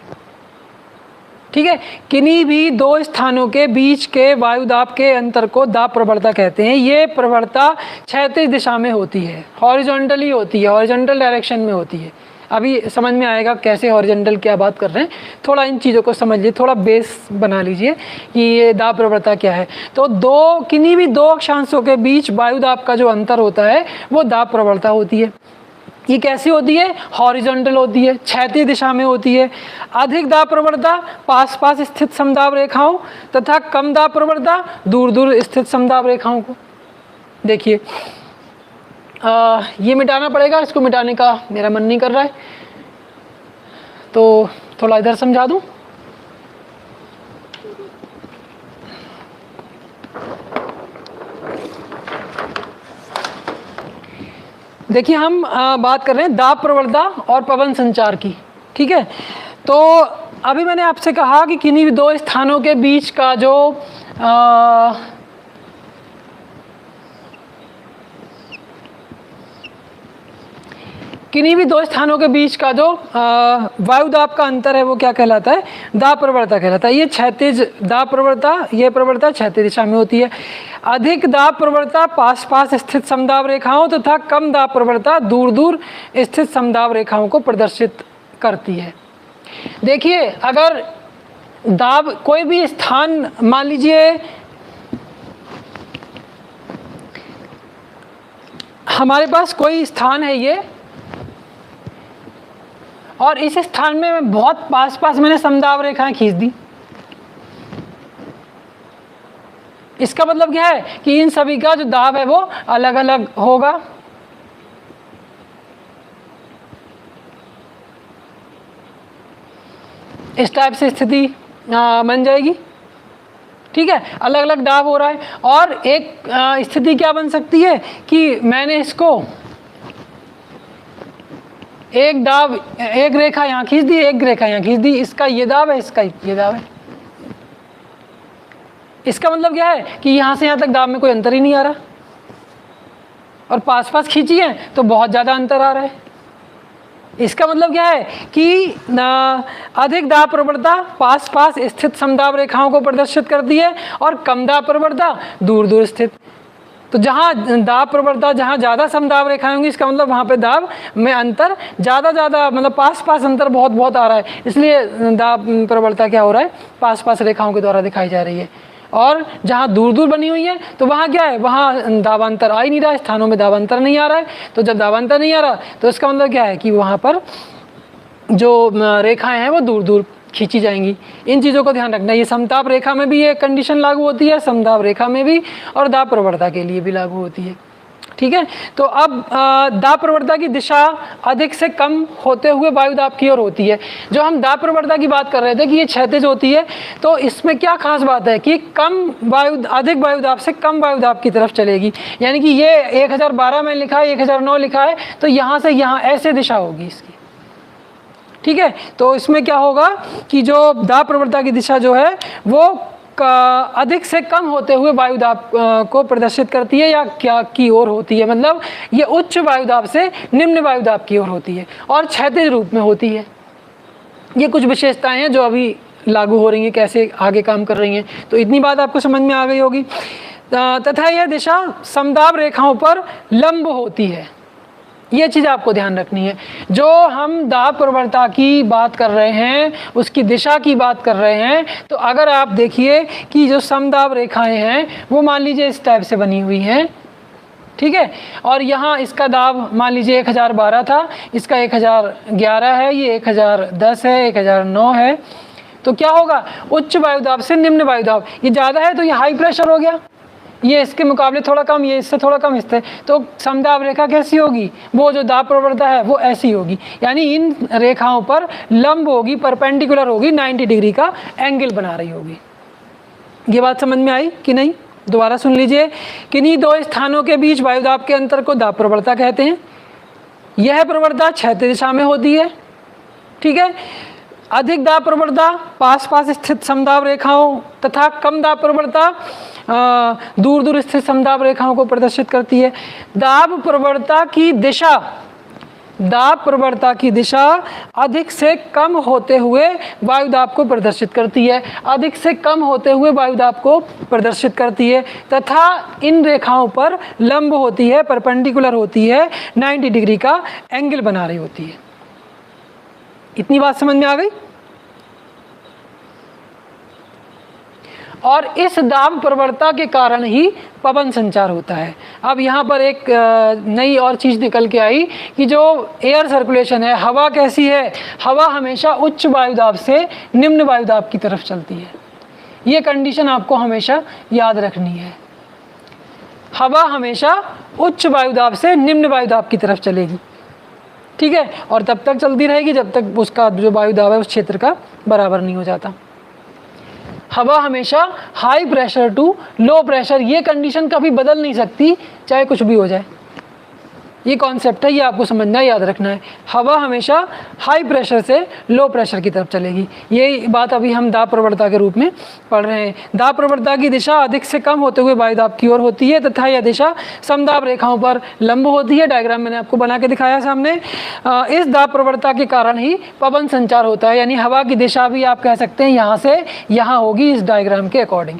ठीक है, किन्हीं भी दो स्थानों के बीच के वायुदाब के अंतर को दाब प्रवणता कहते हैं। ये प्रवणता क्षैतिज दिशा में होती है, हॉरिजॉन्टली होती है, हॉरिजॉन्टल डायरेक्शन में होती है। अभी समझ में आएगा कैसे हॉरिजॉन्टल क्या बात कर रहे हैं, थोड़ा इन चीज़ों को समझ लीजिए, थोड़ा बेस बना लीजिए कि ये दाब प्रवणता क्या है। तो किन्हीं भी दो अक्षांशों के बीच वायुदाब का जो अंतर होता है वो दाब प्रवणता होती है। ये कैसी होती है, हॉरिजॉन्टल होती है, क्षैतिज दिशा में होती है। अधिक दाब प्रवणता पास पास स्थित समदाब रेखाओं तथा कम दाब प्रवणता दूर दूर स्थित समदाब रेखाओं को। देखिए ये मिटाना पड़ेगा, इसको मिटाने का मेरा मन नहीं कर रहा है, तो थोड़ा इधर समझा दूं। देखिए हम बात कर रहे हैं दाब प्रवणता और पवन संचार की। ठीक है, तो अभी मैंने आपसे कहा कि किन्हीं भी दो स्थानों के बीच का जो किन्हीं भी दो स्थानों के बीच का जो वायुदाब का अंतर है वो क्या कहलाता है, दाब प्रवणता कहलाता है। ये क्षैतिज दाब प्रवणता, ये प्रवणता क्षैतिज दिशा में होती है। अधिक दाब प्रवणता पास पास स्थित समदाब रेखाओं तथा कम दाब प्रवणता दूर दूर स्थित समदाब रेखाओं को प्रदर्शित करती है। देखिए अगर दाब कोई भी स्थान, मान लीजिए हमारे पास कोई स्थान है ये, और इस स्थान में मैं बहुत पास पास मैंने समदाब रेखाएं खींच दी। इसका मतलब क्या है कि इन सभी का जो दाब है वो अलग अलग होगा। इस टाइप से स्थिति बन जाएगी। ठीक है, अलग अलग दाब हो रहा है। और एक स्थिति क्या बन सकती है कि मैंने इसको एक दाब, एक रेखा यहाँ खींच दी, एक रेखा यहाँ खींच दी, इसका ये दाब है, इसका ये दाब है। इसका मतलब क्या है कि यहाँ से यहाँ तक दाब में कोई अंतर ही नहीं आ रहा, और पास पास खींची है तो बहुत ज़्यादा अंतर आ रहा है। इसका मतलब क्या है कि अधिक दाब प्रवणता पास पास स्थित समदाब रेखाओं को प्रदर्शित करती है और कम दाब प्रवणता दूर दूर स्थित। तो जहाँ दाब प्रवणता, जहाँ ज़्यादा समदाब रेखाएं होंगी, इसका मतलब वहाँ पे दाब में अंतर ज़्यादा मतलब पास पास अंतर बहुत बहुत आ रहा है, इसलिए दाब प्रवणता क्या हो रहा है, पास पास रेखाओं के द्वारा दिखाई जा रही है। और जहाँ दूर दूर बनी हुई है तो वहाँ क्या है, वहाँ दाबांतर आ ही नहीं रहा है, स्थानों में दाबांतर नहीं आ रहा है। तो जब दाबांतर नहीं आ रहा तो इसका मतलब क्या है कि वहाँ पर जो रेखाएं हैं वो दूर दूर खींची जाएंगी। इन चीज़ों को ध्यान रखना। ये समताप रेखा में भी ये कंडीशन लागू होती है, समताप रेखा में भी, और दाब प्रवणता के लिए भी लागू होती है। ठीक है, तो अब दाब प्रवणता की दिशा अधिक से कम होते हुए वायुदाब की ओर होती है। जो हम दाब प्रवणता की बात कर रहे थे कि ये क्षैतिज होती है, तो इसमें क्या खास बात है कि अधिक वायुदाब से कम वायुदाब की तरफ चलेगी। यानी कि ये 1012 में लिखा है, 1009 लिखा है, तो यहाँ से यहाँ ऐसे दिशा होगी इसकी। ठीक है, तो इसमें क्या होगा कि जो दाब प्रवणता की दिशा जो है वो अधिक से कम होते हुए वायुदाब को प्रदर्शित करती है, या क्या की ओर होती है, मतलब ये उच्च वायुदाब से निम्न वायुदाब की ओर होती है और क्षैतिज रूप में होती है। ये कुछ विशेषताएं हैं जो अभी लागू हो रही हैं, कैसे आगे काम कर रही हैं। तो इतनी बात आपको समझ में आ गई होगी। तथा यह दिशा समदाब रेखाओं पर लंब होती है। ये चीज़ आपको ध्यान रखनी है। जो हम दाब प्रवणता की बात कर रहे हैं, उसकी दिशा की बात कर रहे हैं, तो अगर आप देखिए कि जो समदाब रेखाएं हैं वो मान लीजिए इस टाइप से बनी हुई हैं, ठीक है, और यहाँ इसका दाब मान लीजिए 1012 था, इसका 1011 है, ये 1010 है, 1009 है, तो क्या होगा, उच्च वायुदाब से निम्न वायुदाब। ये ज़्यादा है तो ये हाई प्रेशर हो गया, ये इसके मुकाबले थोड़ा कम, ये इससे थोड़ा कम, इससे, तो समदाब रेखा कैसी होगी, वो जो दाब प्रवणता है वो ऐसी होगी। यानी इन रेखाओं पर लंब होगी, परपेंडिकुलर होगी, 90 डिग्री का एंगल बना रही होगी। ये बात समझ में आई कि नहीं? दोबारा सुन लीजिए। किन्हीं दो स्थानों के बीच वायुदाब के अंतर को दाब प्रवणता कहते हैं। यह प्रवणता क्षैतिज दिशा में होती है। ठीक है, अधिक दाब प्रवणता पास पास स्थित समदाब रेखाओं तथा कम दाब प्रवणता दूर दूर स्थित समदाब रेखाओं को प्रदर्शित करती है। दाब प्रवणता की दिशा अधिक से कम होते हुए वायुदाब को प्रदर्शित करती है, अधिक से कम होते हुए वायुदाब को प्रदर्शित करती है, तथा इन रेखाओं पर लंब होती है, परपेंडिकुलर होती है, 90 डिग्री का एंगल बना रही होती है। इतनी बात समझ में आ गई? और इस दाब प्रवणता के कारण ही पवन संचार होता है। अब यहाँ पर एक नई और चीज़ निकल के आई कि जो एयर सर्कुलेशन है, हवा कैसी है, हवा हमेशा उच्च वायुदाब से निम्न वायुदाब की तरफ चलती है। ये कंडीशन आपको हमेशा याद रखनी है। हवा हमेशा उच्च वायुदाब से निम्न वायुदाब की तरफ चलेगी, ठीक है, और तब तक चलती रहेगी जब तक उसका जो वायुदाब है उस क्षेत्र का बराबर नहीं हो जाता। हवा हमेशा high pressure to low pressure, ये कंडीशन कभी बदल नहीं सकती, चाहे कुछ भी हो जाए। ये कॉन्सेप्ट है, ये आपको समझना है, याद रखना है। हवा हमेशा हाई प्रेशर से लो प्रेशर की तरफ चलेगी। ये बात अभी हम दाब प्रवणता के रूप में पढ़ रहे हैं। दाब प्रवणता की दिशा अधिक से कम होते हुए वायुदाब की ओर होती है तथा यह दिशा समदाब रेखाओं पर लंब होती है। डायग्राम मैंने आपको बना के दिखाया सामने। इस दाब प्रवणता के कारण ही पवन संचार होता है, यानी हवा की दिशा भी आप कह सकते हैं यहाँ से यहाँ होगी, इस डायग्राम के अकॉर्डिंग।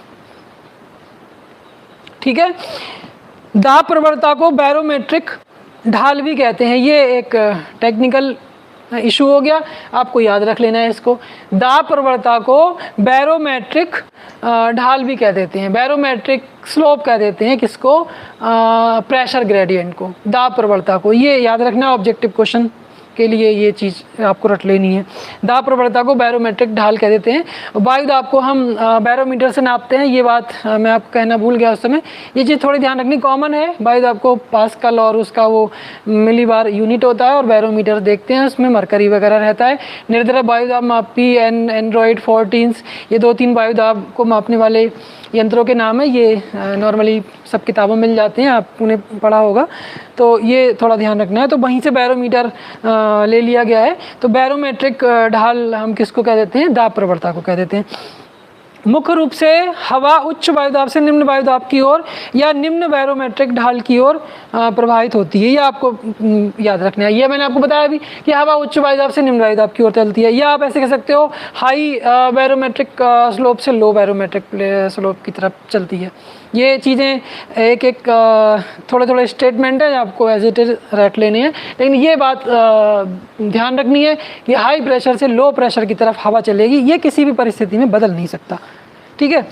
ठीक है, दाब प्रवणता को बैरोमेट्रिक ढाल भी कहते हैं। ये एक टेक्निकल इशू हो गया, आपको याद रख लेना है इसको। दाब प्रवणता को बैरोमेट्रिक ढाल भी कह देते हैं, बैरोमेट्रिक स्लोप कह देते हैं। किसको? प्रेशर ग्रेडियंट को, दाब प्रवणता को। ये याद रखना, ऑब्जेक्टिव क्वेश्चन के लिए ये चीज़ आपको रट लेनी है। दाब प्रवणता को बैरोमेट्रिक ढाल कह देते हैं। वायुदाब को हम बैरोमीटर से नापते हैं, ये बात मैं आपको कहना भूल गया उस समय। ये चीज़ थोड़ी ध्यान रखनी कॉमन है। वायुदाब को पास्कल और उसका वो मिलीबार यूनिट होता है, और बैरोमीटर देखते हैं उसमें मरकरी वगैरह रहता है। निर्धारक वायुदाब मापी एंड्रॉयड 14, ये 2-3 वायुदाब को मापने वाले यंत्रों के नाम है। ये नॉर्मली सब किताबों में मिल जाते हैं, आपने पढ़ा होगा, तो ये थोड़ा ध्यान रखना है। तो वहीं से बैरोमीटर ले लिया गया है। तो बैरोमेट्रिक ढाल हम किसको कह देते हैं? दाब प्रवणता को कह देते हैं। मुख्य रूप से हवा उच्च वायुदाब से निम्न वायुदाब की ओर या निम्न बैरोमेट्रिक ढाल की ओर प्रभावित होती है। ये आपको याद रखना है। ये मैंने आपको बताया भी कि हवा उच्च वायुदाब से निम्न वायुदाब की ओर चलती है, या आप ऐसे कह सकते हो हाई बैरोमेट्रिक स्लोप से लो बैरोमेट्रिक स्लोप की तरफ चलती है। ये चीज़ें एक एक थोड़े थोड़े स्टेटमेंट है, आपको एज इट इज रट लेने हैं, लेकिन ये बात ध्यान रखनी है कि हाई प्रेशर से लो प्रेशर की तरफ हवा चलेगी, ये किसी भी परिस्थिति में बदल नहीं सकता। ठीक है,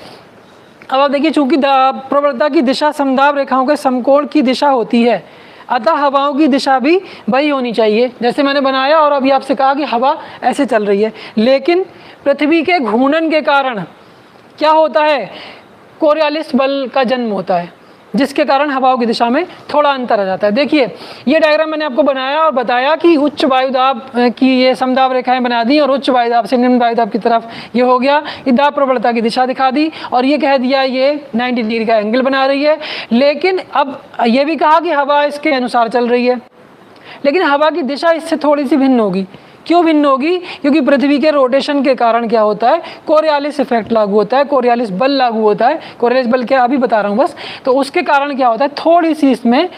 अब आप देखिए, चूंकि प्रवणता की दिशा समदाब रेखाओं के समकोण की दिशा होती है। अतः हवाओं की दिशा भी वही होनी चाहिए जैसे मैंने बनाया और अभी आपसे कहा कि हवा ऐसे चल रही है। लेकिन पृथ्वी के घूर्णन के कारण क्या होता है, कोरियोलिस बल का जन्म होता है, जिसके कारण हवाओं की दिशा में थोड़ा अंतर आ जाता है। देखिए ये डायग्राम मैंने आपको बनाया और बताया कि उच्च वायुदाब की ये समदाब रेखाएं बना दी और उच्च वायुदाब से निम्न वायुदाब की तरफ ये हो गया, ये दाब प्रवणता की दिशा दिखा दी और ये कह दिया ये 90 डिग्री का एंगल बना रही है। लेकिन अब ये भी कहा कि हवा इसके अनुसार चल रही है, लेकिन हवा की दिशा इससे थोड़ी सी भिन्न होगी। क्यों भिन्न होगी? क्योंकि पृथ्वी के रोटेशन के कारण क्या होता है, कोरियोलिस इफेक्ट लागू होता है, कोरियोलिस बल लागू होता है। कोरियोलिस बल क्या अभी बता रहा हूँ बस। तो उसके कारण क्या होता है, थोड़ी सी इसमें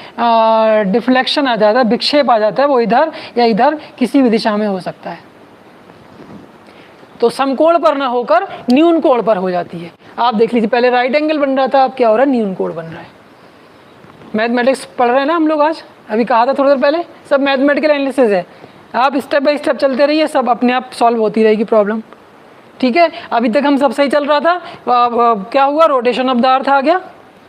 डिफ्लेक्शन आ जाता है, विक्षेप आ जाता है, वो इधर या इधर किसी भी दिशा में हो सकता है। तो समकोण पर ना होकर न्यून कोण पर हो जाती है। आप देख लीजिए, पहले राइट एंगल बन रहा था, अब क्या हो रहा है, न्यून कोण बन रहा है। मैथमेटिक्स पढ़ रहे हैं ना हम लोग आज, अभी कहा था थोड़ी देर पहले, सब मैथमेटिकल एनालिसिस है। आप स्टेप बाय स्टेप चलते रहिए, सब अपने आप सॉल्व होती रहेगी प्रॉब्लम। ठीक है, अभी तक हम सब सही चल रहा था। क्या हुआ, रोटेशन ऑफ द अर्थ आ गया,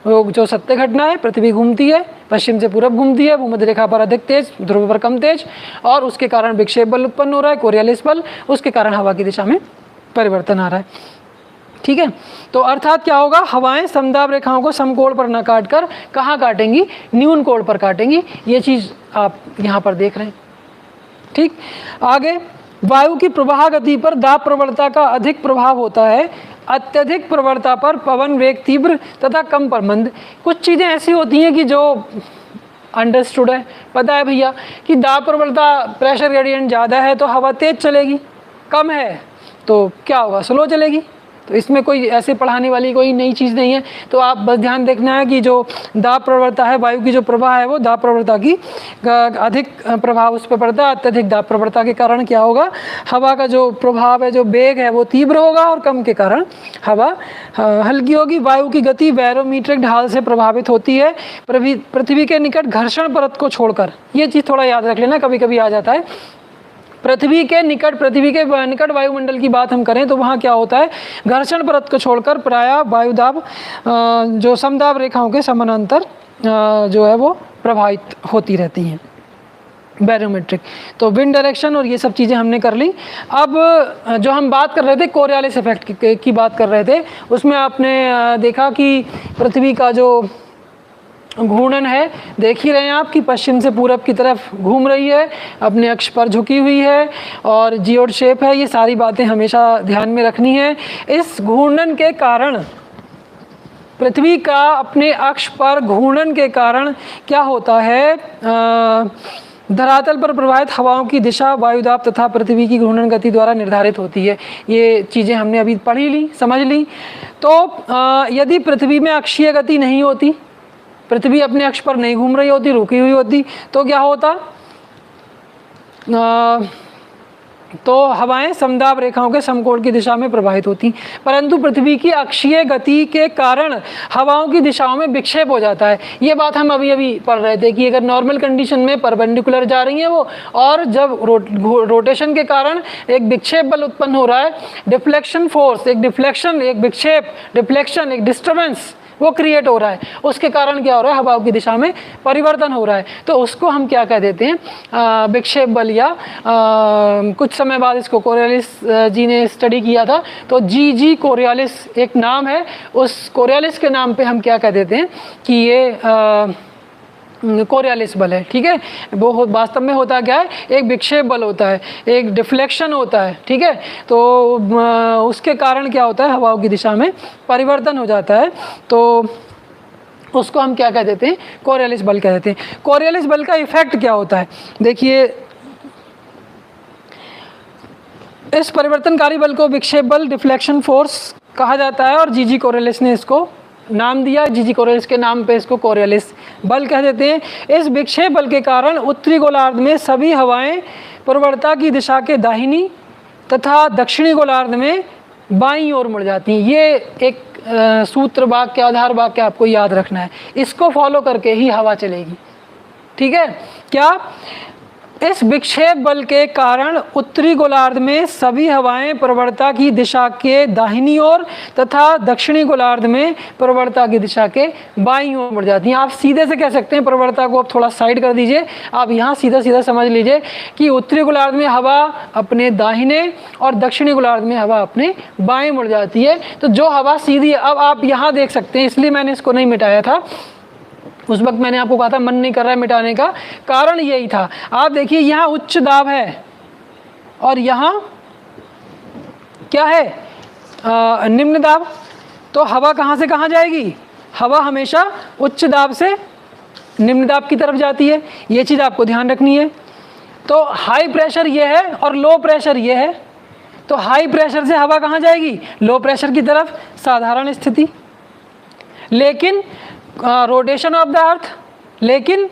वो जो सत्य घटना है, पृथ्वी घूमती है, पश्चिम से पूरब घूमती है, भूमध्य रेखा पर अधिक तेज, ध्रुव पर कम तेज, और उसके कारण विक्षेप बल उत्पन्न हो रहा है, कोरियोलिस बल, उसके कारण हवा की दिशा में परिवर्तन आ रहा है। ठीक है, तो अर्थात क्या होगा, हवाएं समदाब रेखाओं को समकोण पर न काट कर कहाँ काटेंगी, न्यून कोण पर काटेंगी। ये चीज़ आप यहाँ पर देख रहे हैं। ठीक, आगे वायु की प्रवाह गति पर दाब प्रवणता का अधिक प्रभाव होता है। अत्यधिक प्रवणता पर पवन वेग तीव्र तथा कम पर मंद। कुछ चीज़ें ऐसी होती हैं कि जो अंडरस्टूड है, पता है भैया कि दाब प्रवणता प्रेशर ग्रेडियंट ज़्यादा है तो हवा तेज चलेगी, कम है तो क्या होगा, स्लो चलेगी। तो इसमें कोई ऐसे पढ़ाने वाली कोई नई चीज़ नहीं है। तो आप बस ध्यान देखना है कि जो दाब प्रवणता है, वायु की जो प्रवाह है, वो दाब प्रवणता की अधिक प्रभाव उस पर पड़ता है। अत्यधिक दाब प्रवणता के कारण क्या होगा, हवा का जो प्रभाव है, जो वेग है, वो तीव्र होगा और कम के कारण हवा हल्की होगी। वायु की गति बैरोमीट्रिक ढाल से प्रभावित होती है, पृथ्वी के निकट घर्षण परत को छोड़कर। ये चीज़ थोड़ा याद रख लेना, कभी कभी आ जाता है। पृथ्वी के निकट वायुमंडल की बात हम करें तो वहाँ क्या होता है, घर्षण परत को छोड़कर प्रायः वायुदाब जो समदाब रेखाओं के समानांतर जो है वो प्रभावित होती रहती हैं, बैरोमेट्रिक। तो विंड डायरेक्शन और ये सब चीज़ें हमने कर ली। अब जो हम बात कर रहे थे कोरियोलिस इफेक्ट की बात कर रहे थे, उसमें आपने देखा कि पृथ्वी का जो घूर्णन है, देख ही रहे हैं आप कि पश्चिम से पूरब की तरफ घूम रही है, अपने अक्ष पर झुकी हुई है और जियोड शेप है। ये सारी बातें हमेशा ध्यान में रखनी है। इस घूर्णन के कारण, पृथ्वी का अपने अक्ष पर घूर्णन के कारण क्या होता है, धरातल पर प्रवाहित हवाओं की दिशा वायुदाब तथा पृथ्वी की घूर्णन गति द्वारा निर्धारित होती है। ये चीज़ें हमने अभी पढ़ी ली, समझ ली। तो यदि पृथ्वी में अक्षीय गति नहीं होती, पृथ्वी अपने अक्ष पर नहीं घूम रही होती, रुकी हुई होती, तो क्या होता, तो हवाएं समदाब रेखाओं के समकोण की दिशा में प्रवाहित होती। परंतु पृथ्वी की अक्षीय गति के कारण हवाओं की दिशाओं में विक्षेप हो जाता है। ये बात हम अभी पढ़ रहे थे कि अगर नॉर्मल कंडीशन में परपेंडिकुलर जा रही हैं वो, और जब रोटेशन के कारण एक विक्षेप बल उत्पन्न हो रहा है, डिफ्लेक्शन फोर्स, एक डिफ्लेक्शन, एक विक्षेप, डिफ्लेक्शन, एक डिस्टर्बेंस वो क्रिएट हो रहा है, उसके कारण क्या हो रहा है, हवाओं की दिशा में परिवर्तन हो रहा है। तो उसको हम क्या कह देते हैं, विक्षेप बल, या कुछ समय बाद इसको कोरियोलिस जी ने स्टडी किया था, तो जी कोरियोलिस एक नाम है, उस कोरियोलिस के नाम पे हम क्या कह देते हैं कि ये कोरियोलिस बल है। ठीक है, वो वास्तव में होता क्या है, एक विक्षेप बल होता है, एक डिफ्लेक्शन होता है। ठीक है, तो उसके कारण क्या होता है, हवाओं की दिशा में परिवर्तन हो जाता है। तो उसको हम क्या कह देते हैं, कोरियोलिस बल कह देते हैं। कोरियोलिस बल का इफेक्ट क्या होता है, देखिए इस परिवर्तनकारी बल को विक्षेप बल, डिफ्लेक्शन फोर्स कहा जाता है और जी कोरियोलिस ने इसको नाम दिया। जी कोरियोलिस के नाम पे इसको कोरियोलिस बल कह देते हैं। इस विक्षेप बल के कारण उत्तरी गोलार्ध में सभी हवाएं प्रवणता की दिशा के दाहिनी तथा दक्षिणी गोलार्ध में बाईं ओर मुड़ जाती हैं। ये एक सूत्र वाक्य, आधार वाक्य आपको याद रखना है, इसको फॉलो करके ही हवा चलेगी। ठीक है, क्या इस विक्षेप बल के कारण उत्तरी गोलार्ध में सभी हवाएं प्रवणता की दिशा के दाहिनी ओर तथा दक्षिणी गोलार्ध में प्रवणता की दिशा के बाईं ओर मुड़ जाती हैं। आप सीधे से कह सकते हैं, प्रवणता को आप थोड़ा साइड कर दीजिए, आप यहाँ सीधा सीधा समझ लीजिए कि उत्तरी गोलार्ध में हवा अपने दाहिने और दक्षिणी गोलार्ध में हवा अपने बाएं मुड़ जाती है। तो जो हवा सीधी है, अब आप यहाँ देख सकते हैं, इसलिए मैंने इसको नहीं मिटाया था, उस वक्त मैंने आपको कहा था मन नहीं कर रहा है मिटाने का, कारण यही था। आप देखिए यहाँ उच्च दाब है और यहाँ क्या है, निम्न दाब। तो हवा कहाँ से कहाँ जाएगी, हवा हमेशा उच्च दाब से निम्न दाब की तरफ जाती है, ये चीज़ आपको ध्यान रखनी है। तो हाई प्रेशर ये है और लो प्रेशर ये है, तो हाई प्रेशर से हवा कहाँ जाएगी, लो प्रेशर की तरफ, साधारण स्थिति। लेकिन रोटेशन ऑफ द अर्थ, लेकिन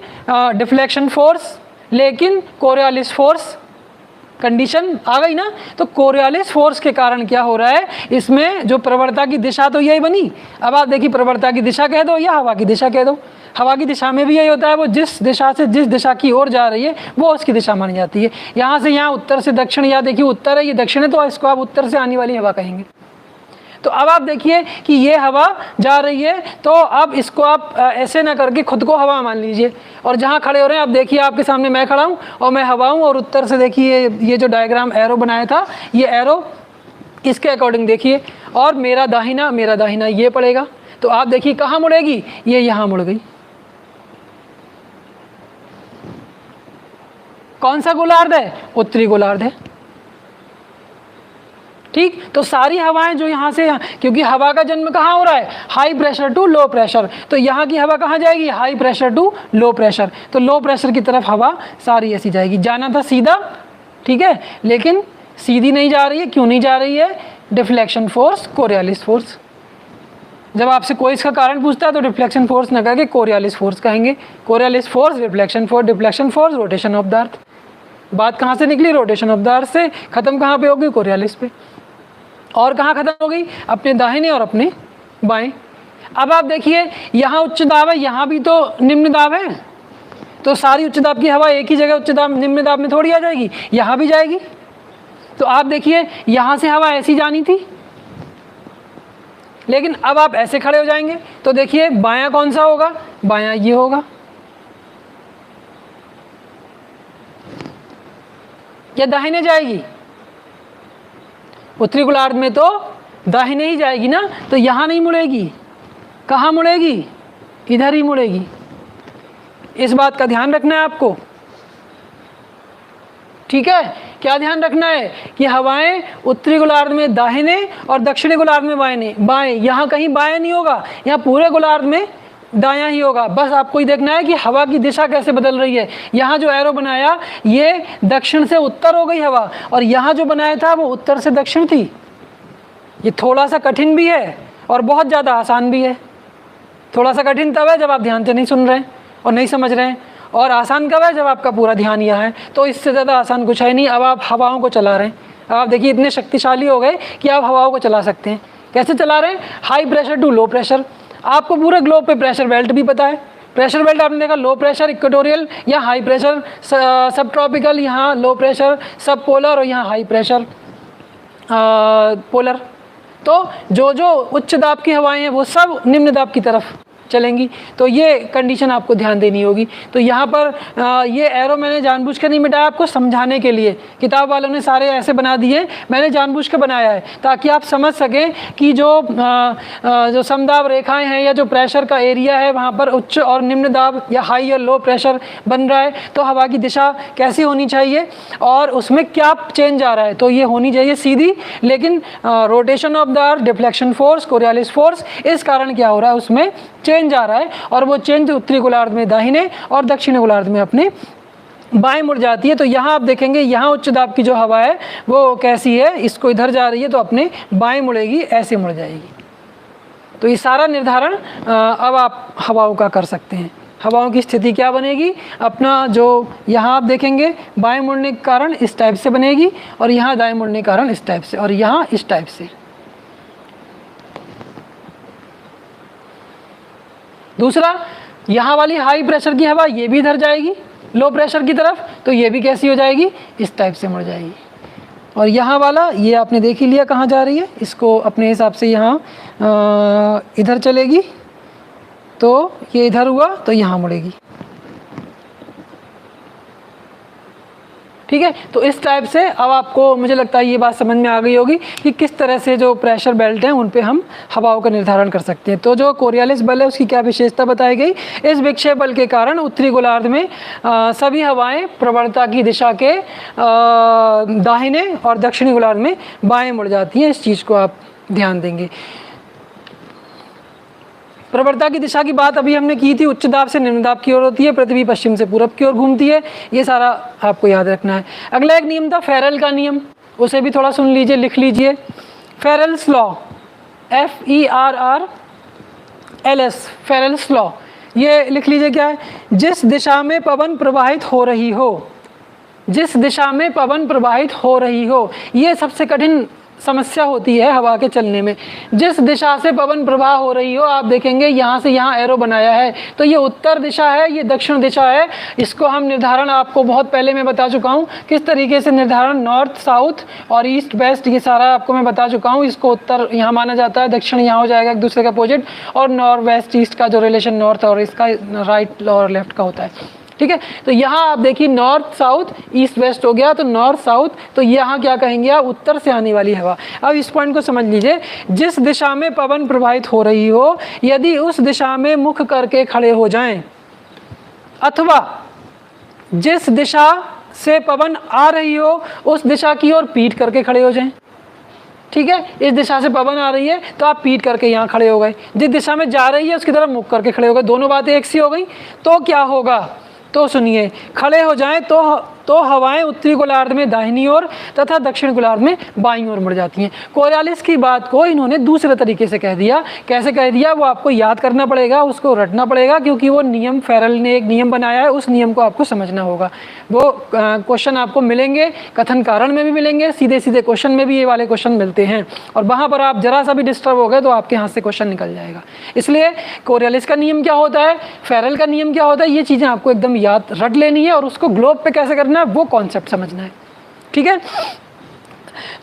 डिफ्लेक्शन फोर्स, लेकिन कोरियोलिस फोर्स, कंडीशन आ गई ना। तो कोरियोलिस फोर्स के कारण क्या हो रहा है, इसमें जो प्रवणता की दिशा तो यही बनी। अब आप देखिए, प्रवणता की दिशा कह दो या हवा की दिशा कह दो, हवा की दिशा में भी यही होता है, वो जिस दिशा से जिस दिशा की ओर जा रही है वो उसकी दिशा मानी जाती है। यहाँ से यहाँ उत्तर से दक्षिण, या देखिए उत्तर है, ये दक्षिण है, तो इसको आप उत्तर से आने वाली हवा कहेंगे। तो अब आप देखिए कि ये हवा जा रही है, तो अब इसको आप ऐसे ना करके खुद को हवा मान लीजिए, और जहाँ खड़े हो रहे हैं आप देखिए, आपके सामने मैं खड़ा हूँ और मैं हवा हूँ, और उत्तर से देखिए ये जो डायग्राम एरो बनाया था, ये एरो इसके अकॉर्डिंग देखिए, और मेरा दाहिना ये पड़ेगा। तो आप देखिए कहाँ मुड़ेगी, ये यहाँ मुड़ गई। कौन सा गोलार्ध है, उत्तरी गोलार्ध है। ठीक, तो सारी हवाएं जो यहाँ से, क्योंकि हवा का जन्म कहाँ हो रहा है, high pressure to low pressure, तो यहाँ की हवा कहाँ जाएगी, high pressure to low pressure. तो लो प्रेशर की तरफ हवा सारी ऐसी जाएगी, जाना था सीधा, ठीक है, लेकिन सीधी नहीं जा रही है। क्यों नहीं जा रही है, डिफ्लेक्शन फोर्स, कोरियोलिस फोर्स। जब आपसे कोई इसका कारण पूछता है तो डिफ्लेक्शन फोर्स न करके कोरियोलिस फोर्स कहेंगे। Coriolis force, deflection force, rotation of the earth. बात कहाँ से निकली, रोटेशन ऑफ द अर्थ से, खत्म कहाँ पे होगी, कोरियोलिस पे। और कहाँ खत्म हो गई, अपने दाहिने और अपने बाएं। अब आप देखिए, यहाँ उच्च दाब है, यहाँ भी तो निम्न दाब है, तो सारी उच्च दाब की हवा एक ही जगह उच्च दाब निम्न दाब में थोड़ी आ जाएगी, यहाँ भी जाएगी। तो आप देखिए, यहाँ से हवा ऐसी जानी थी, लेकिन अब आप ऐसे खड़े हो जाएंगे, तो देखिए बायां कौन सा होगा, बायां ये होगा, या दाहिने जाएगी। उत्तरी गोलार्ध में तो दाहिने ही जाएगी ना, तो यहाँ नहीं मुड़ेगी, कहाँ मुड़ेगी, इधर ही मुड़ेगी। इस बात का ध्यान रखना है आपको, ठीक है। क्या ध्यान रखना है कि हवाएं उत्तरी गोलार्ध में दाहिने और दक्षिणी गोलार्ध में बाएं, यहाँ कहीं बाएं नहीं होगा, यहाँ पूरे गोलार्ध में दायां ही होगा। बस आपको ही देखना है कि हवा की दिशा कैसे बदल रही है। यहाँ जो एरो बनाया ये दक्षिण से उत्तर हो गई हवा, और यहाँ जो बनाया था वो उत्तर से दक्षिण थी। ये थोड़ा सा कठिन भी है और बहुत ज़्यादा आसान भी है। थोड़ा सा कठिन तब है जब आप ध्यान से नहीं सुन रहे हैं और नहीं समझ रहे हैं, और आसान कब है, जब आपका पूरा ध्यान यहाँ है। तो इससे ज़्यादा आसान कुछ है नहीं। अब आप हवाओं को चला रहे हैं, अब आप देखिए इतने शक्तिशाली हो गए कि आप हवाओं को चला सकते हैं। कैसे चला रहे हैं, high pressure to low pressure. आपको पूरे ग्लोब पे प्रेशर बेल्ट भी पता है। प्रेशर बेल्ट आपने देखा, लो प्रेशर इक्वेटोरियल, या हाई प्रेशर सब ट्रॉपिकल, यहाँ लो प्रेशर सब पोलर, और यहाँ हाई प्रेशर पोलर। तो जो जो उच्च दाब की हवाएं हैं वो सब निम्न दाब की तरफ चलेंगी। तो ये कंडीशन आपको ध्यान देनी होगी। तो यहाँ पर ये एरो मैंने जानबूझ कर नहीं मिटाया, आपको समझाने के लिए। किताब वालों ने सारे ऐसे बना दिए, मैंने जानबूझ कर बनाया है ताकि आप समझ सकें कि जो समदाब रेखाएं हैं या जो प्रेशर का एरिया है वहाँ पर उच्च और निम्न दाब या हाई और लो प्रेशर बन रहा है, तो हवा की दिशा कैसी होनी चाहिए और उसमें क्या चेंज आ रहा है। तो ये होनी चाहिए सीधी, लेकिन rotation of the earth, deflection force, Coriolis force, इस कारण क्या हो रहा है, उसमें चेंज आ रहा है, और वो चेंज उत्तरी गोलार्ध में दाहिने और दक्षिणी गोलार्ध में अपने बाएं मुड़ जाती है। तो यहाँ आप देखेंगे, यहाँ उच्च दाब की जो हवा है वो कैसी है, इसको इधर जा रही है तो अपने बाएं मुड़ेगी, ऐसे मुड़ जाएगी। तो ये सारा निर्धारण अब आप हवाओं का कर सकते हैं। हवाओं की स्थिति क्या बनेगी, अपना जो यहाँ आप देखेंगे बाएं मुड़ने के कारण इस टाइप से बनेगी, और यहाँ दाएं मुड़ने के कारण इस टाइप से, और यहाँ इस टाइप से। दूसरा, यहाँ वाली हाई प्रेशर की हवा ये भी इधर जाएगी लो प्रेशर की तरफ, तो ये भी कैसी हो जाएगी, इस टाइप से मुड़ जाएगी। और यहाँ वाला ये आपने देख ही लिया कहाँ जा रही है, इसको अपने हिसाब से यहाँ इधर चलेगी, तो ये इधर हुआ तो यहाँ मुड़ेगी। ठीक है, तो इस टाइप से अब आपको मुझे लगता है ये बात समझ में आ गई होगी कि किस तरह से जो प्रेशर बेल्ट हैं उन पे हम हवाओं का निर्धारण कर सकते हैं। तो जो कोरियोलिस बल है उसकी क्या विशेषता बताई गई, इस विक्षेप बल के कारण उत्तरी गोलार्ध में सभी हवाएं प्रवणता की दिशा के दाहिने और दक्षिणी गोलार्ध में बाएं मुड़ जाती हैं। इस चीज़ को आप ध्यान देंगे। प्रवणता की दिशा की बात अभी हमने की थी, उच्च दाब से निम्न दाब की ओर होती है, पृथ्वी पश्चिम से पूरब की ओर घूमती है, ये सारा आपको याद रखना है। अगला एक नियम था फेरेल का नियम, उसे भी थोड़ा सुन लीजिए, लिख लीजिए। फेरेल्स लॉ, FERRLS, फेरेल्स लॉ, ये लिख लीजिए क्या है, जिस दिशा में पवन प्रवाहित हो रही हो, जिस दिशा में पवन प्रवाहित हो रही हो, ये सबसे कठिन समस्या होती है हवा के चलने में। जिस दिशा से पवन प्रवाह हो रही हो, आप देखेंगे यहाँ से यहाँ एरो बनाया है, तो ये उत्तर दिशा है, ये दक्षिण दिशा है। इसको हम निर्धारण आपको बहुत पहले मैं बता चुका हूँ किस तरीके से निर्धारण, नॉर्थ साउथ और ईस्ट वेस्ट, ये सारा आपको मैं बता चुका हूँ। इसको उत्तर यहाँ माना जाता है, दक्षिण यहाँ हो जाएगा एक दूसरे का अपोजिट, और नॉर्थ वेस्ट ईस्ट का जो रिलेशन नॉर्थ और इसका राइट और लेफ्ट का होता है। ठीक है, तो यहाँ आप देखिए नॉर्थ साउथ ईस्ट वेस्ट हो गया, तो नॉर्थ साउथ, तो यहाँ क्या कहेंगे आप, उत्तर से आने वाली हवा। अब इस पॉइंट को समझ लीजिए, जिस दिशा में पवन प्रवाहित हो रही हो, यदि उस दिशा में मुख करके खड़े हो जाएं, अथवा जिस दिशा से पवन आ रही हो उस दिशा की ओर पीठ करके खड़े हो जाएं। ठीक है, इस दिशा से पवन आ रही है तो आप पीठ करके यहाँ खड़े हो गए, जिस दिशा में जा रही है उसकी तरफ मुख करके खड़े हो गए, दोनों बातें एक सी हो गई। तो क्या होगा, तो सुनिए, खड़े हो जाएं तो हवाएं उत्तरी गोलार्ध में दाहिनी ओर तथा दक्षिण गोलार्ध में बाईं ओर मुड़ जाती हैं। कोरियोलिस की बात को इन्होंने दूसरे तरीके से कह दिया। कैसे कह दिया वो आपको याद करना पड़ेगा, उसको रटना पड़ेगा, क्योंकि वो नियम फेरेल ने एक नियम बनाया है, उस नियम को आपको समझना होगा। वो क्वेश्चन आपको मिलेंगे, कथन कारण में भी मिलेंगे, सीधे सीधे क्वेश्चन में भी ये वाले क्वेश्चन मिलते हैं, और वहाँ पर आप जरा सा भी डिस्टर्ब हो गए तो आपके हाथ से क्वेश्चन निकल जाएगा। इसलिए कोरियोलिस का नियम क्या होता है, फेरेल का नियम क्या होता है, ये चीज़ें आपको एकदम याद रट लेनी है, और उसको ग्लोब पे कैसे करना है वो कॉन्सेप्ट समझना है। ठीक है,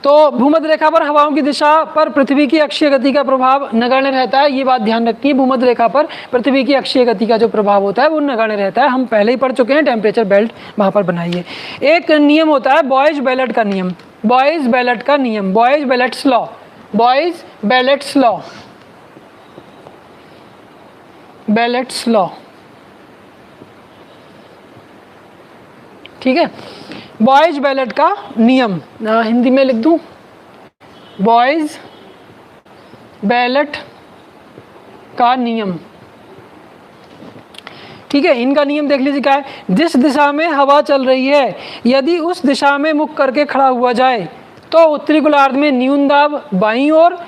तो भूमध्य रेखा पर हवाओं की दिशा पर पृथ्वी की अक्षीय गति का प्रभाव नगण्य रहता है, ये बात ध्यान रखनी है। भूमध्य रेखा पर पृथ्वी की अक्षीय गति का जो प्रभाव होता है वो नगण्य रहता है, हम पहले ही पढ़ चुके हैं, टेम्परेचर बेल्ट वहाँ पर बनाइए। एक नियम होता है बॉयज बेलेट का नियम, बॉयज बेलेट का नियम, Buys Ballot's law, Buys Ballot's law, Ballot's law. ठीक है, बॉयज बेलेट का नियम, हिंदी में लिख दूं, बॉयज बेलेट का नियम। ठीक है, इनका नियम देख लीजिए क्या है, जिस दिशा में हवा चल रही है यदि उस दिशा में मुख करके खड़ा हुआ जाए तो उत्तरी गोलार्ध में न्यून दाब बाईं ओर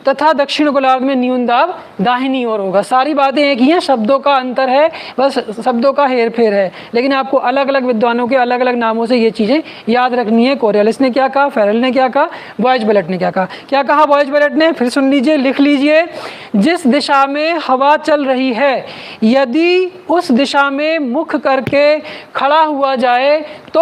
तथा दक्षिण गोलार्ध में न्यून दाब दाहिनी ओर होगा। सारी बातें एक ही हैं, शब्दों का अंतर है, बस शब्दों का हेर फेर है, लेकिन आपको अलग अलग विद्वानों के अलग अलग नामों से ये चीज़ें याद रखनी है। कोरियोलिस ने क्या कहा, फेरेल ने क्या कहा, बॉयज बेलेट ने क्या कहा। क्या कहा बॉयज बेलेट ने, फिर सुन लीजिए, लिख लीजिए, जिस दिशा में हवा चल रही है यदि उस दिशा में मुख करके खड़ा हुआ जाए तो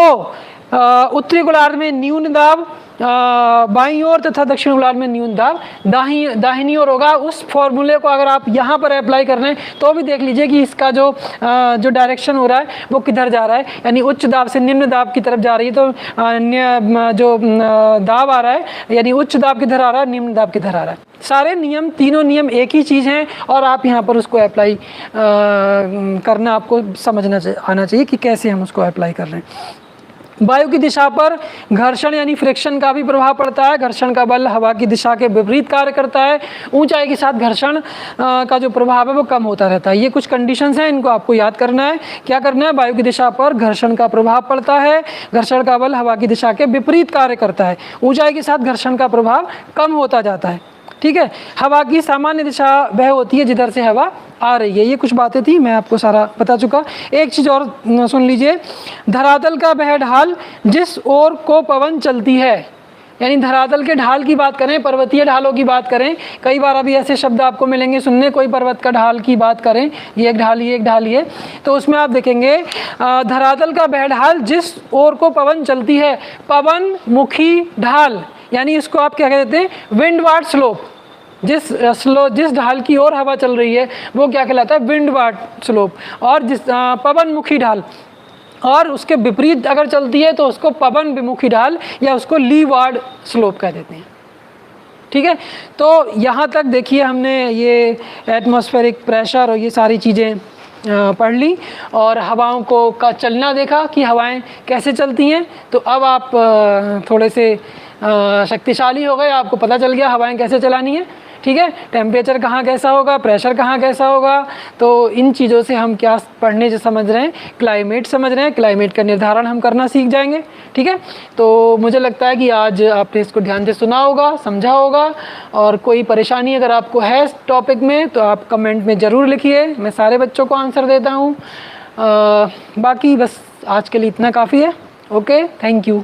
उत्तरी गोलार्ध में न्यून दाब बाईं ओर तथा दक्षिण गोलार्ध में न्यून दाब दाहिनी ओर होगा। उस फॉर्मूले को अगर आप यहाँ पर अप्लाई कर रहे हैं तो भी देख लीजिए कि इसका जो डायरेक्शन हो रहा है वो किधर जा रहा है, यानी उच्च दाब से निम्न दाब की तरफ जा रही है, तो जो दाब आ रहा है यानी उच्च दाब किधर आ रहा है, निम्न दाब किधर आ रहा है। सारे नियम, तीनों नियम एक ही चीज़ हैं, और आप यहाँ पर उसको अप्लाई करना आपको समझना आना चाहिए कि कैसे हम उसको अप्लाई कर रहे हैं। वायु की दिशा पर घर्षण यानी फ्रिक्शन का भी प्रभाव पड़ता है। घर्षण का बल हवा की दिशा के विपरीत कार्य करता है। ऊंचाई के साथ घर्षण का जो प्रभाव है वो कम होता रहता है। ये कुछ कंडीशंस हैं, इनको आपको याद करना है। क्या करना है, वायु की दिशा पर घर्षण का प्रभाव पड़ता है, घर्षण का बल हवा की दिशा के विपरीत कार्य करता है, ऊंचाई के साथ घर्षण का प्रभाव कम होता जाता है। ठीक है, हवा की सामान्य दिशा वह होती है जिधर से हवा आ रही है। ये कुछ बातें थी, मैं आपको सारा बता चुका। एक चीज़ और सुन लीजिए, धरातल का वह ढाल जिस ओर को पवन चलती है, यानी धरातल के ढाल की बात करें, पर्वतीय ढालों की बात करें, कई बार अभी ऐसे शब्द आपको मिलेंगे सुनने, कोई पर्वत का ढाल की बात करें, ये एक ढाल, ये एक ढाल, ये, तो उसमें आप देखेंगे धरातल का वह ढाल जिस ओर को पवन चलती है, पवन मुखी ढाल, यानी इसको आप क्या कहते हैं, विंडवार्ड स्लोप। जिस ढाल की ओर हवा चल रही है वो क्या कहलाता है, विंडवार्ड स्लोप। और जिस पवन मुखी ढाल, और उसके विपरीत अगर चलती है तो उसको पवन विमुखी ढाल या उसको लीवार्ड स्लोप कह देते हैं। ठीक है, तो यहाँ तक देखिए हमने ये एटमॉस्फेरिक प्रेशर और ये सारी चीज़ें पढ़ ली और हवाओं को का चलना देखा कि हवाएं कैसे चलती हैं। तो अब आप थोड़े से शक्तिशाली हो गए, आपको पता चल गया हवाएं कैसे चलानी है। ठीक है, टेम्परेचर कहाँ कैसा होगा, प्रेशर कहाँ कैसा होगा, तो इन चीज़ों से हम क्या पढ़ने से समझ रहे हैं, क्लाइमेट समझ रहे हैं, क्लाइमेट का निर्धारण हम करना सीख जाएंगे। ठीक है, तो मुझे लगता है कि आज आपने इसको ध्यान से सुना होगा, समझा होगा, और कोई परेशानी अगर आपको है इस टॉपिक में तो आप कमेंट में ज़रूर लिखिए, मैं सारे बच्चों को आंसर देता हूँ। बाकी बस आज के लिए इतना काफ़ी है। Okay, thank you.